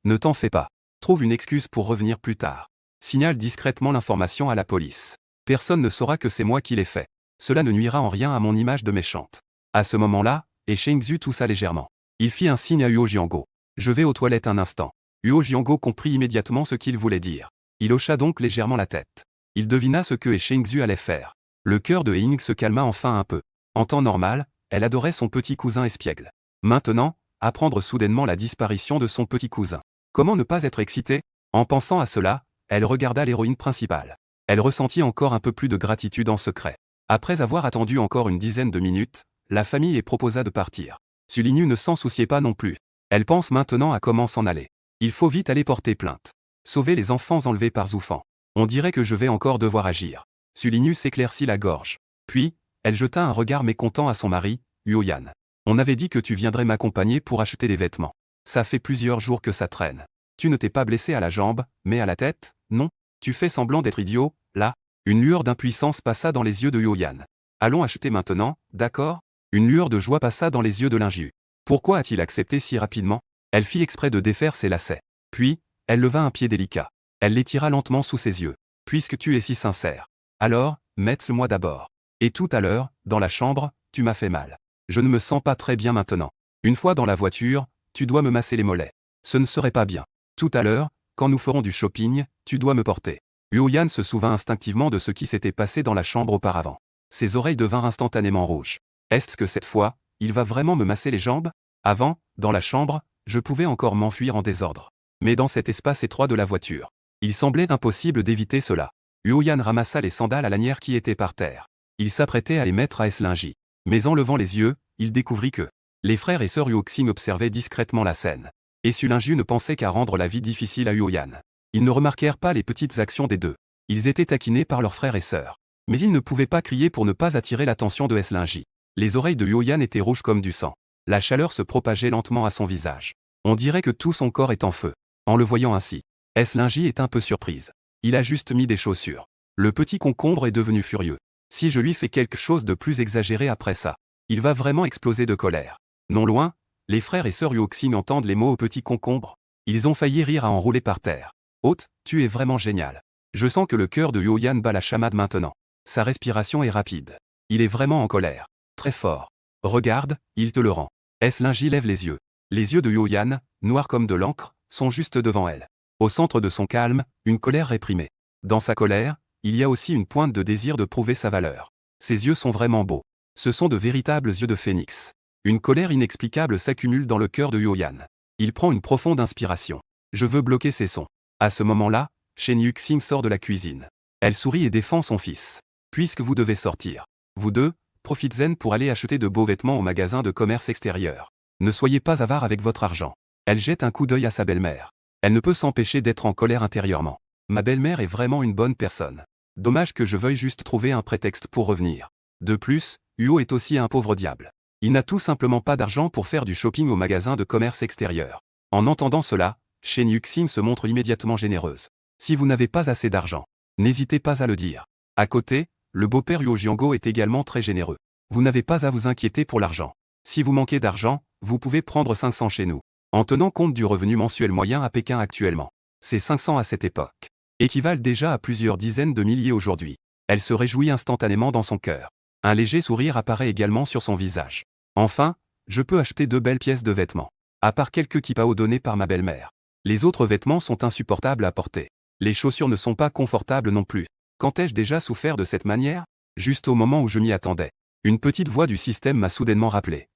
Ne t'en fais pas. Trouve une excuse pour revenir plus tard. Signale discrètement l'information à la police. Personne ne saura que c'est moi qui l'ai fait. Cela ne nuira en rien à mon image de méchante. À ce moment-là, Shengzhu toussa légèrement. Il fit un signe à Huo Jiango. Je vais aux toilettes un instant. Huo Jiango comprit immédiatement ce qu'il voulait dire. Il hocha donc légèrement la tête. Il devina ce que Shengzhu allait faire. Le cœur de Ying se calma enfin un peu. En temps normal, elle adorait son petit cousin espiègle. Maintenant, apprendre soudainement la disparition de son petit cousin. Comment ne pas être excitée? En pensant à cela, elle regarda l'héroïne principale. Elle ressentit encore un peu plus de gratitude en secret. Après avoir attendu encore une dizaine de minutes, la famille proposa de partir. Sulinu ne s'en souciait pas non plus. Elle pense maintenant à comment s'en aller. Il faut vite aller porter plainte. Sauver les enfants enlevés par Zoufan. On dirait que je vais encore devoir agir. Sulinus s'éclaircit la gorge. Puis, elle jeta un regard mécontent à son mari, Huoyan. On avait dit que tu viendrais m'accompagner pour acheter des vêtements. Ça fait plusieurs jours que ça traîne. Tu ne t'es pas blessé à la jambe, mais à la tête, non? Tu fais semblant d'être idiot, là? Une lueur d'impuissance passa dans les yeux de Huoyan. Allons acheter maintenant, d'accord? Une lueur de joie passa dans les yeux de Linju. Pourquoi a-t-il accepté si rapidement? Elle fit exprès de défaire ses lacets. Puis, elle leva un pied délicat. Elle l'étira lentement sous ses yeux. Puisque tu es si sincère. Alors, mets-le-moi d'abord. Et tout à l'heure, dans la chambre, tu m'as fait mal. Je ne me sens pas très bien maintenant. Une fois dans la voiture, tu dois me masser les mollets. Ce ne serait pas bien. Tout à l'heure, quand nous ferons du shopping, tu dois me porter. Huoyan se souvint instinctivement de ce qui s'était passé dans la chambre auparavant. Ses oreilles devinrent instantanément rouges. Est-ce que cette fois, il va vraiment me masser les jambes? Avant, dans la chambre, je pouvais encore m'enfuir en désordre. Mais dans cet espace étroit de la voiture, il semblait impossible d'éviter cela. Huoyan ramassa les sandales à lanière qui étaient par terre. Il s'apprêtait à les mettre à Eslingi. Mais en levant les yeux, il découvrit que les frères et sœurs Huoxing observaient discrètement la scène. Et Sulinju ne pensait qu'à rendre la vie difficile à Huoyan. Ils ne remarquèrent pas les petites actions des deux. Ils étaient taquinés par leurs frères et sœurs. Mais ils ne pouvaient pas crier pour ne pas attirer l'attention de Eslingi. Les oreilles de Huoyan étaient rouges comme du sang. La chaleur se propageait lentement à son visage. On dirait que tout son corps est en feu. En le voyant ainsi, Eslingi est un peu surprise. Il a juste mis des chaussures. Le petit concombre est devenu furieux. Si je lui fais quelque chose de plus exagéré après ça, il va vraiment exploser de colère. Non loin, les frères et sœurs Huoxing entendent les mots au petit concombre. Ils ont failli rire à en rouler par terre. Hôte, tu es vraiment génial. Je sens que le cœur de Huoyan bat la chamade maintenant. Sa respiration est rapide. Il est vraiment en colère. Très fort. Regarde, il te le rend. Eslingi lève les yeux. Les yeux de Huoyan, noirs comme de l'encre, sont juste devant elle. Au centre de son calme, une colère réprimée. Dans sa colère, il y a aussi une pointe de désir de prouver sa valeur. Ses yeux sont vraiment beaux. Ce sont de véritables yeux de phénix. Une colère inexplicable s'accumule dans le cœur de Huoyan. Il prend une profonde inspiration. Je veux bloquer ces sons. À ce moment-là, Shen Yuxing sort de la cuisine. Elle sourit et défend son fils. Puisque vous devez sortir. Vous deux, profitez-en pour aller acheter de beaux vêtements au magasin de commerce extérieur. Ne soyez pas avare avec votre argent. Elle jette un coup d'œil à sa belle-mère. Elle ne peut s'empêcher d'être en colère intérieurement. Ma belle-mère est vraiment une bonne personne. Dommage que je veuille juste trouver un prétexte pour revenir. De plus, Huo est aussi un pauvre diable. Il n'a tout simplement pas d'argent pour faire du shopping au magasin de commerce extérieur. En entendant cela, Shen Yuxing se montre immédiatement généreuse. Si vous n'avez pas assez d'argent, n'hésitez pas à le dire. À côté, le beau-père Huo Jiango est également très généreux. Vous n'avez pas à vous inquiéter pour l'argent. Si vous manquez d'argent, vous pouvez prendre 500 chez nous. En tenant compte du revenu mensuel moyen à Pékin actuellement. Ces 500 à cette époque équivalent déjà à plusieurs dizaines de milliers aujourd'hui. Elle se réjouit instantanément dans son cœur. Un léger sourire apparaît également sur son visage. Enfin, je peux acheter 2 belles pièces de vêtements. À part quelques kipao donnés par ma belle-mère. Les autres vêtements sont insupportables à porter. Les chaussures ne sont pas confortables non plus. Quand ai-je déjà souffert de cette manière? Juste au moment où je m'y attendais. Une petite voix du système m'a soudainement rappelé.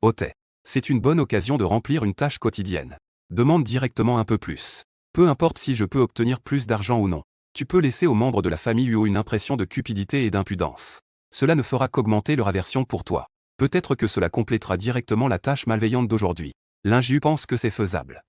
Otet. C'est une bonne occasion de remplir une tâche quotidienne. Demande directement un peu plus. Peu importe si je peux obtenir plus d'argent ou non. Tu peux laisser aux membres de la famille Huo une impression de cupidité et d'impudence. Cela ne fera qu'augmenter leur aversion pour toi. Peut-être que cela complétera directement la tâche malveillante d'aujourd'hui. Linju pense que c'est faisable.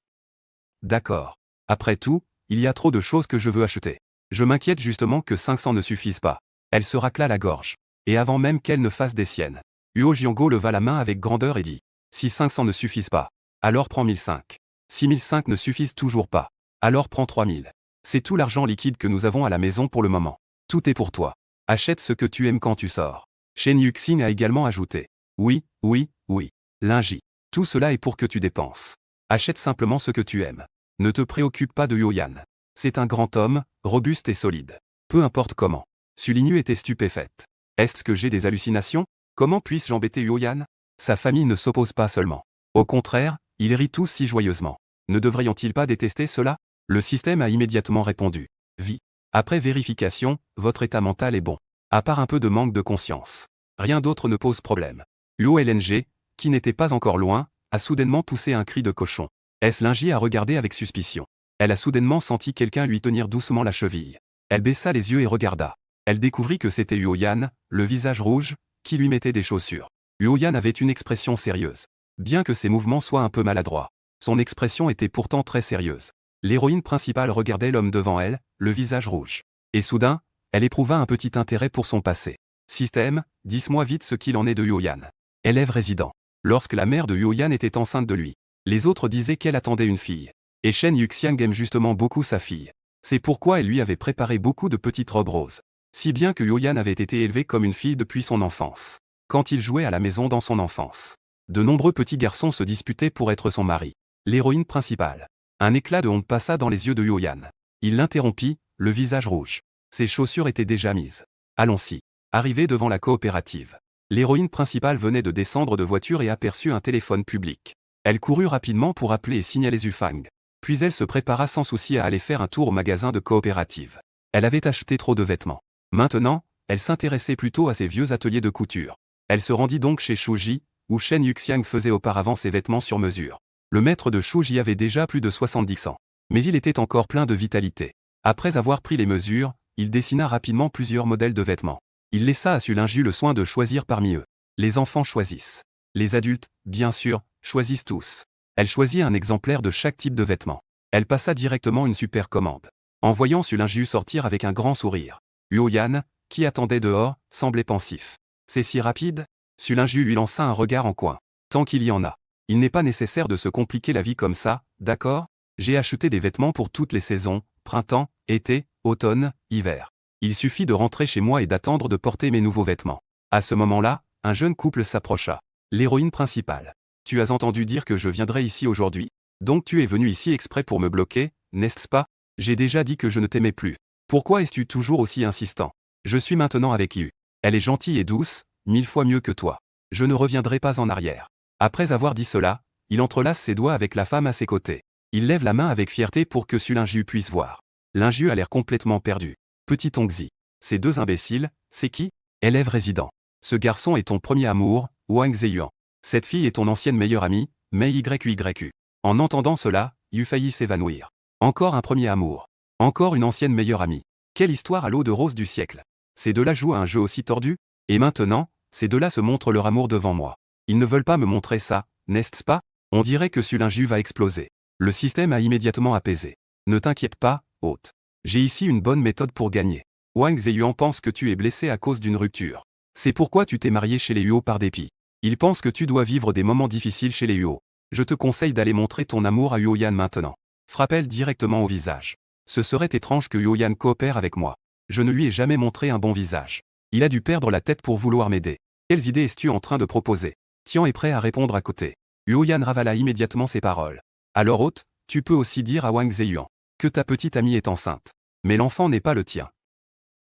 D'accord. Après tout, il y a trop de choses que je veux acheter. Je m'inquiète justement que 500 ne suffisent pas. Elle se racla la gorge. Et avant même qu'elle ne fasse des siennes. Huo Jiango leva la main avec grandeur et dit. Si 500 ne suffisent pas, alors prends 1005. Si 1005 ne suffisent toujours pas, alors prends 3000. C'est tout l'argent liquide que nous avons à la maison pour le moment. Tout est pour toi. Achète ce que tu aimes quand tu sors. Shen Yuxing a également ajouté. Oui, oui, oui. Linji. Tout cela est pour que tu dépenses. Achète simplement ce que tu aimes. Ne te préoccupe pas de Huoyan. C'est un grand homme, robuste et solide. Peu importe comment. Sulinyu était stupéfaite. Est-ce que j'ai des hallucinations? Comment puis-je embêter Huoyan? Sa famille ne s'oppose pas seulement. Au contraire, ils rient tous si joyeusement. Ne devrions-ils pas détester cela? Le système a immédiatement répondu. Vie. Après vérification, votre état mental est bon. À part un peu de manque de conscience. Rien d'autre ne pose problème. Huo LNG, qui n'était pas encore loin, a soudainement poussé un cri de cochon. Eslingi a regardé avec suspicion. Elle a soudainement senti quelqu'un lui tenir doucement la cheville. Elle baissa les yeux et regarda. Elle découvrit que c'était Huoyan, le visage rouge, qui lui mettait des chaussures. Huoyan avait une expression sérieuse. Bien que ses mouvements soient un peu maladroits, son expression était pourtant très sérieuse. L'héroïne principale regardait l'homme devant elle, le visage rouge. Et soudain, elle éprouva un petit intérêt pour son passé. Système, dis-moi vite ce qu'il en est de Yuyan. Élève résident. Lorsque la mère de Yuyan était enceinte de lui, les autres disaient qu'elle attendait une fille. Et Shen Yuxiang aime justement beaucoup sa fille. C'est pourquoi elle lui avait préparé beaucoup de petites robes roses. Si bien que Yuyan avait été élevée comme une fille depuis son enfance. Quand il jouait à la maison dans son enfance, de nombreux petits garçons se disputaient pour être son mari. L'héroïne principale. Un éclat de honte passa dans les yeux de Yuyan. Il l'interrompit, le visage rouge. Ses chaussures étaient déjà mises. Allons-y. Arrivé devant la coopérative. L'héroïne principale venait de descendre de voiture et aperçut un téléphone public. Elle courut rapidement pour appeler et signaler Zufang. Puis elle se prépara sans souci à aller faire un tour au magasin de coopérative. Elle avait acheté trop de vêtements. Maintenant, elle s'intéressait plutôt à ses vieux ateliers de couture. Elle se rendit donc chez Shuji, où Shen Yuxiang faisait auparavant ses vêtements sur mesure. Le maître de Shuji avait déjà plus de 70 ans. Mais il était encore plein de vitalité. Après avoir pris les mesures, il dessina rapidement plusieurs modèles de vêtements. Il laissa à Sulinju le soin de choisir parmi eux. Les enfants choisissent. Les adultes, bien sûr, choisissent tous. Elle choisit un exemplaire de chaque type de vêtement. Elle passa directement une super commande. En voyant Sulinju sortir avec un grand sourire. Yuyan, qui attendait dehors, semblait pensif. C'est si rapide? Sulinju lui lança un regard en coin. Tant qu'il y en a. Il n'est pas nécessaire de se compliquer la vie comme ça, d'accord? J'ai acheté des vêtements pour toutes les saisons, printemps, été, automne, hiver. Il suffit de rentrer chez moi et d'attendre de porter mes nouveaux vêtements. À ce moment-là, un jeune couple s'approcha. L'héroïne principale. Tu as entendu dire que je viendrais ici aujourd'hui? Donc tu es venu ici exprès pour me bloquer, n'est-ce pas? J'ai déjà dit que je ne t'aimais plus. Pourquoi es-tu toujours aussi insistant? Je suis maintenant avec Yu. Elle est gentille et douce, 1000 fois mieux que toi. Je ne reviendrai pas en arrière. Après avoir dit cela, il entrelace ses doigts avec la femme à ses côtés. Il lève la main avec fierté pour que Sulinju puisse voir. Linju a l'air complètement perdu. Petit Ongzi. Ces deux imbéciles, c'est qui? Élève résident. Ce garçon est ton premier amour, Wang Zeyuan. Cette fille est ton ancienne meilleure amie, Mei YYU. En entendant cela, Yu faillit s'évanouir. Encore un premier amour. Encore une ancienne meilleure amie. Quelle histoire à l'eau de rose du siècle. Ces deux-là jouent à un jeu aussi tordu? Et maintenant, ces deux-là se montrent leur amour devant moi. Ils ne veulent pas me montrer ça, n'est-ce pas? On dirait que Sulinju va exploser. Le système a immédiatement apaisé. Ne t'inquiète pas, hôte. J'ai ici une bonne méthode pour gagner. Wang Zeyuan pense que tu es blessé à cause d'une rupture. C'est pourquoi tu t'es marié chez les Huo par dépit. Il pense que tu dois vivre des moments difficiles chez les Huo. Je te conseille d'aller montrer ton amour à Yuyan maintenant. Frappe-elle directement au visage. Ce serait étrange que Yuyan coopère avec moi. Je ne lui ai jamais montré un bon visage. Il a dû perdre la tête pour vouloir m'aider. Quelles idées es-tu en train de proposer? Tian est prêt à répondre à côté. Yuyan ravala immédiatement ses paroles. Alors hôte, tu peux aussi dire à Wang Zeyuan que ta petite amie est enceinte. Mais l'enfant n'est pas le tien.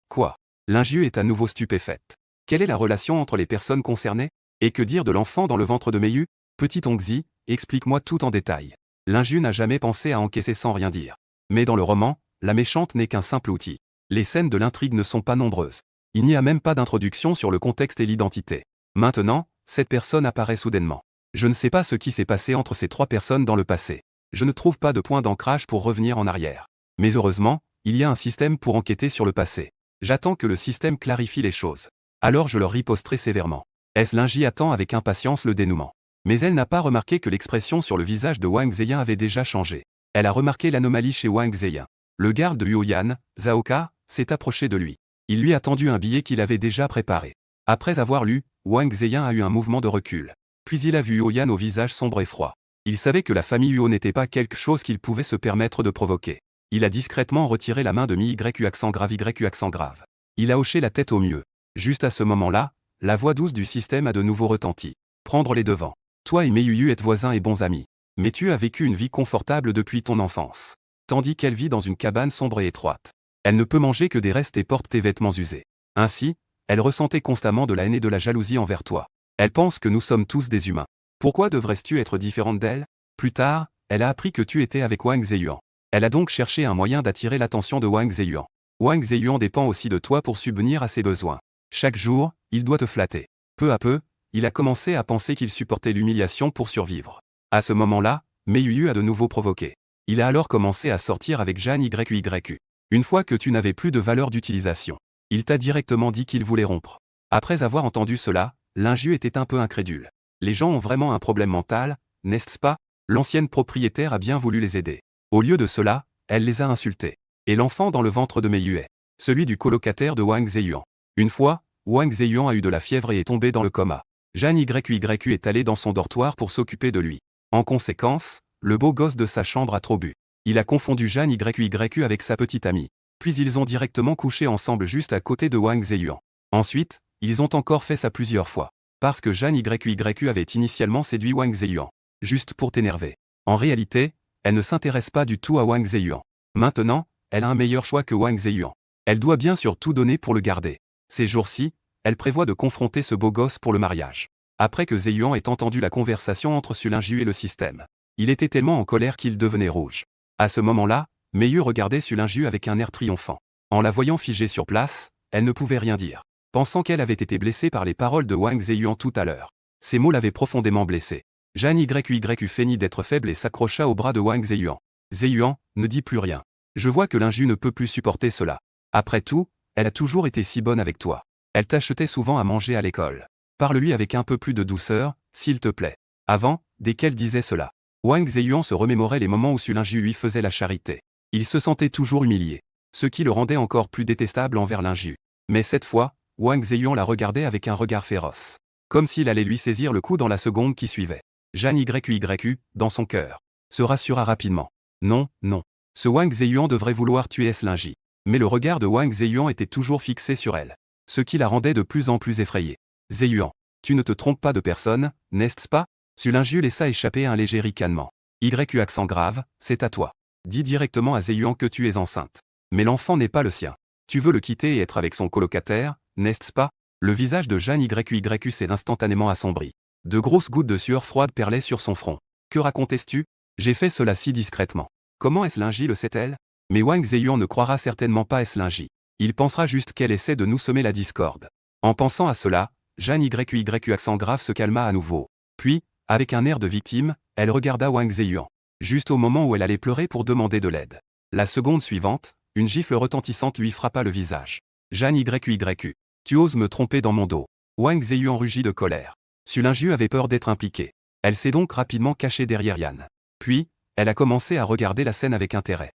Quoi? Linju est à nouveau stupéfaite. Quelle est la relation entre les personnes concernées? Et que dire de l'enfant dans le ventre de Meiyu? Petit Ongzi, explique-moi tout en détail. Linju n'a jamais pensé à encaisser sans rien dire. Mais dans le roman, la méchante n'est qu'un simple outil. Les scènes de l'intrigue ne sont pas nombreuses. Il n'y a même pas d'introduction sur le contexte et l'identité. Maintenant, cette personne apparaît soudainement. Je ne sais pas ce qui s'est passé entre ces trois personnes dans le passé. Je ne trouve pas de point d'ancrage pour revenir en arrière. Mais heureusement, il y a un système pour enquêter sur le passé. J'attends que le système clarifie les choses. Alors je leur riposterai sévèrement. Linji attend avec impatience le dénouement. Mais elle n'a pas remarqué que l'expression sur le visage de Wang Zeyuan avait déjà changé. Elle a remarqué l'anomalie chez Wang Zeyuan. Le garde de Yuyan, Zhaoka, s'est approché de lui. Il lui a tendu un billet qu'il avait déjà préparé. Après avoir lu, Wang Zeyuan a eu un mouvement de recul. Puis il a vu Yuyan au visage sombre et froid. Il savait que la famille Huo n'était pas quelque chose qu'il pouvait se permettre de provoquer. Il a discrètement retiré la main de YU accent grave. Il a hoché la tête au mieux. Juste à ce moment-là, la voix douce du système a de nouveau retenti. Prendre les devants. Toi et Meiyu êtes voisins et bons amis. Mais tu as vécu une vie confortable depuis ton enfance. Tandis qu'elle vit dans une cabane sombre et étroite. Elle ne peut manger que des restes et porte tes vêtements usés. Ainsi, elle ressentait constamment de la haine et de la jalousie envers toi. Elle pense que nous sommes tous des humains. Pourquoi devrais-tu être différente d'elle? Plus tard, elle a appris que tu étais avec Wang Zeyuan. Elle a donc cherché un moyen d'attirer l'attention de Wang Zeyuan. Wang Zeyuan dépend aussi de toi pour subvenir à ses besoins. Chaque jour, il doit te flatter. Peu à peu, il a commencé à penser qu'il supportait l'humiliation pour survivre. À ce moment-là, Meiyu a de nouveau provoqué. Il a alors commencé à sortir avec Jeanne YYU. Une fois que tu n'avais plus de valeur d'utilisation, il t'a directement dit qu'il voulait rompre. Après avoir entendu cela, Linju était un peu incrédule. Les gens ont vraiment un problème mental, n'est-ce pas? L'ancienne propriétaire a bien voulu les aider. Au lieu de cela, elle les a insultés. Et l'enfant dans le ventre de Mei Yue, celui du colocataire de Wang Zeyuan. Une fois, Wang Zeyuan a eu de la fièvre et est tombé dans le coma. Jeanne YYU est allé dans son dortoir pour s'occuper de lui. En conséquence, le beau gosse de sa chambre a trop bu. Il a confondu Jeanne YYU avec sa petite amie. Puis ils ont directement couché ensemble juste à côté de Wang Zeyuan. Ensuite, ils ont encore fait ça plusieurs fois. Parce que Jeanne YYU avait initialement séduit Wang Zeyuan. Juste pour t'énerver. En réalité, elle ne s'intéresse pas du tout à Wang Zeyuan. Maintenant, elle a un meilleur choix que Wang Zeyuan. Elle doit bien sûr tout donner pour le garder. Ces jours-ci, elle prévoit de confronter ce beau gosse pour le mariage. Après que Zeyuan ait entendu la conversation entre Sulinju et le système. Il était tellement en colère qu'il devenait rouge. À ce moment-là, Mei Yue regardait Sulinju avec un air triomphant. En la voyant figée sur place, elle ne pouvait rien dire. Pensant qu'elle avait été blessée par les paroles de Wang Zeyuan tout à l'heure. Ces mots l'avaient profondément blessée. Jeanne YYU feignit d'être faible et s'accrocha au bras de Wang Zeyuan. Zeyuan, ne dis plus rien. Je vois que Linju ne peut plus supporter cela. Après tout, elle a toujours été si bonne avec toi. Elle t'achetait souvent à manger à l'école. Parle-lui avec un peu plus de douceur, s'il te plaît. Avant, dès qu'elle disait cela, Wang Zeyuan se remémorait les moments où Sulinju lui faisait la charité. Il se sentait toujours humilié, ce qui le rendait encore plus détestable envers Linju. Mais cette fois, Wang Zeyuan la regardait avec un regard féroce. Comme s'il allait lui saisir le cou dans la seconde qui suivait. Jeanne YYU, dans son cœur, se rassura rapidement. Non, non. Ce Wang Zeyuan devrait vouloir tuer Linji. Mais le regard de Wang Zeyuan était toujours fixé sur elle. Ce qui la rendait de plus en plus effrayée. Zeyuan, tu ne te trompes pas de personne, n'est-ce pas? Sulinju laissa échapper un léger ricanement. YU accent grave, c'est à toi. Dis directement à Zeyuan que tu es enceinte. Mais l'enfant n'est pas le sien. Tu veux le quitter et être avec son colocataire, n'est-ce pas? Le visage de Jeanne YYU s'est instantanément assombri. De grosses gouttes de sueur froide perlaient sur son front. Que racontais-tu? J'ai fait cela si discrètement. Comment Linji le sait-elle? Mais Wang Zeyuan ne croira certainement pas Linji. Il pensera juste qu'elle essaie de nous semer la discorde. En pensant à cela, Jeanne YYU accent grave se calma à nouveau. Puis, avec un air de victime, elle regarda Wang Zeyuan. Juste au moment où elle allait pleurer pour demander de l'aide. La seconde suivante, une gifle retentissante lui frappa le visage. Jeanne YYU. Tu oses me tromper dans mon dos. Wang Zeyuan rugit de colère. Sulinju avait peur d'être impliquée. Elle s'est donc rapidement cachée derrière Yan. Puis, elle a commencé à regarder la scène avec intérêt.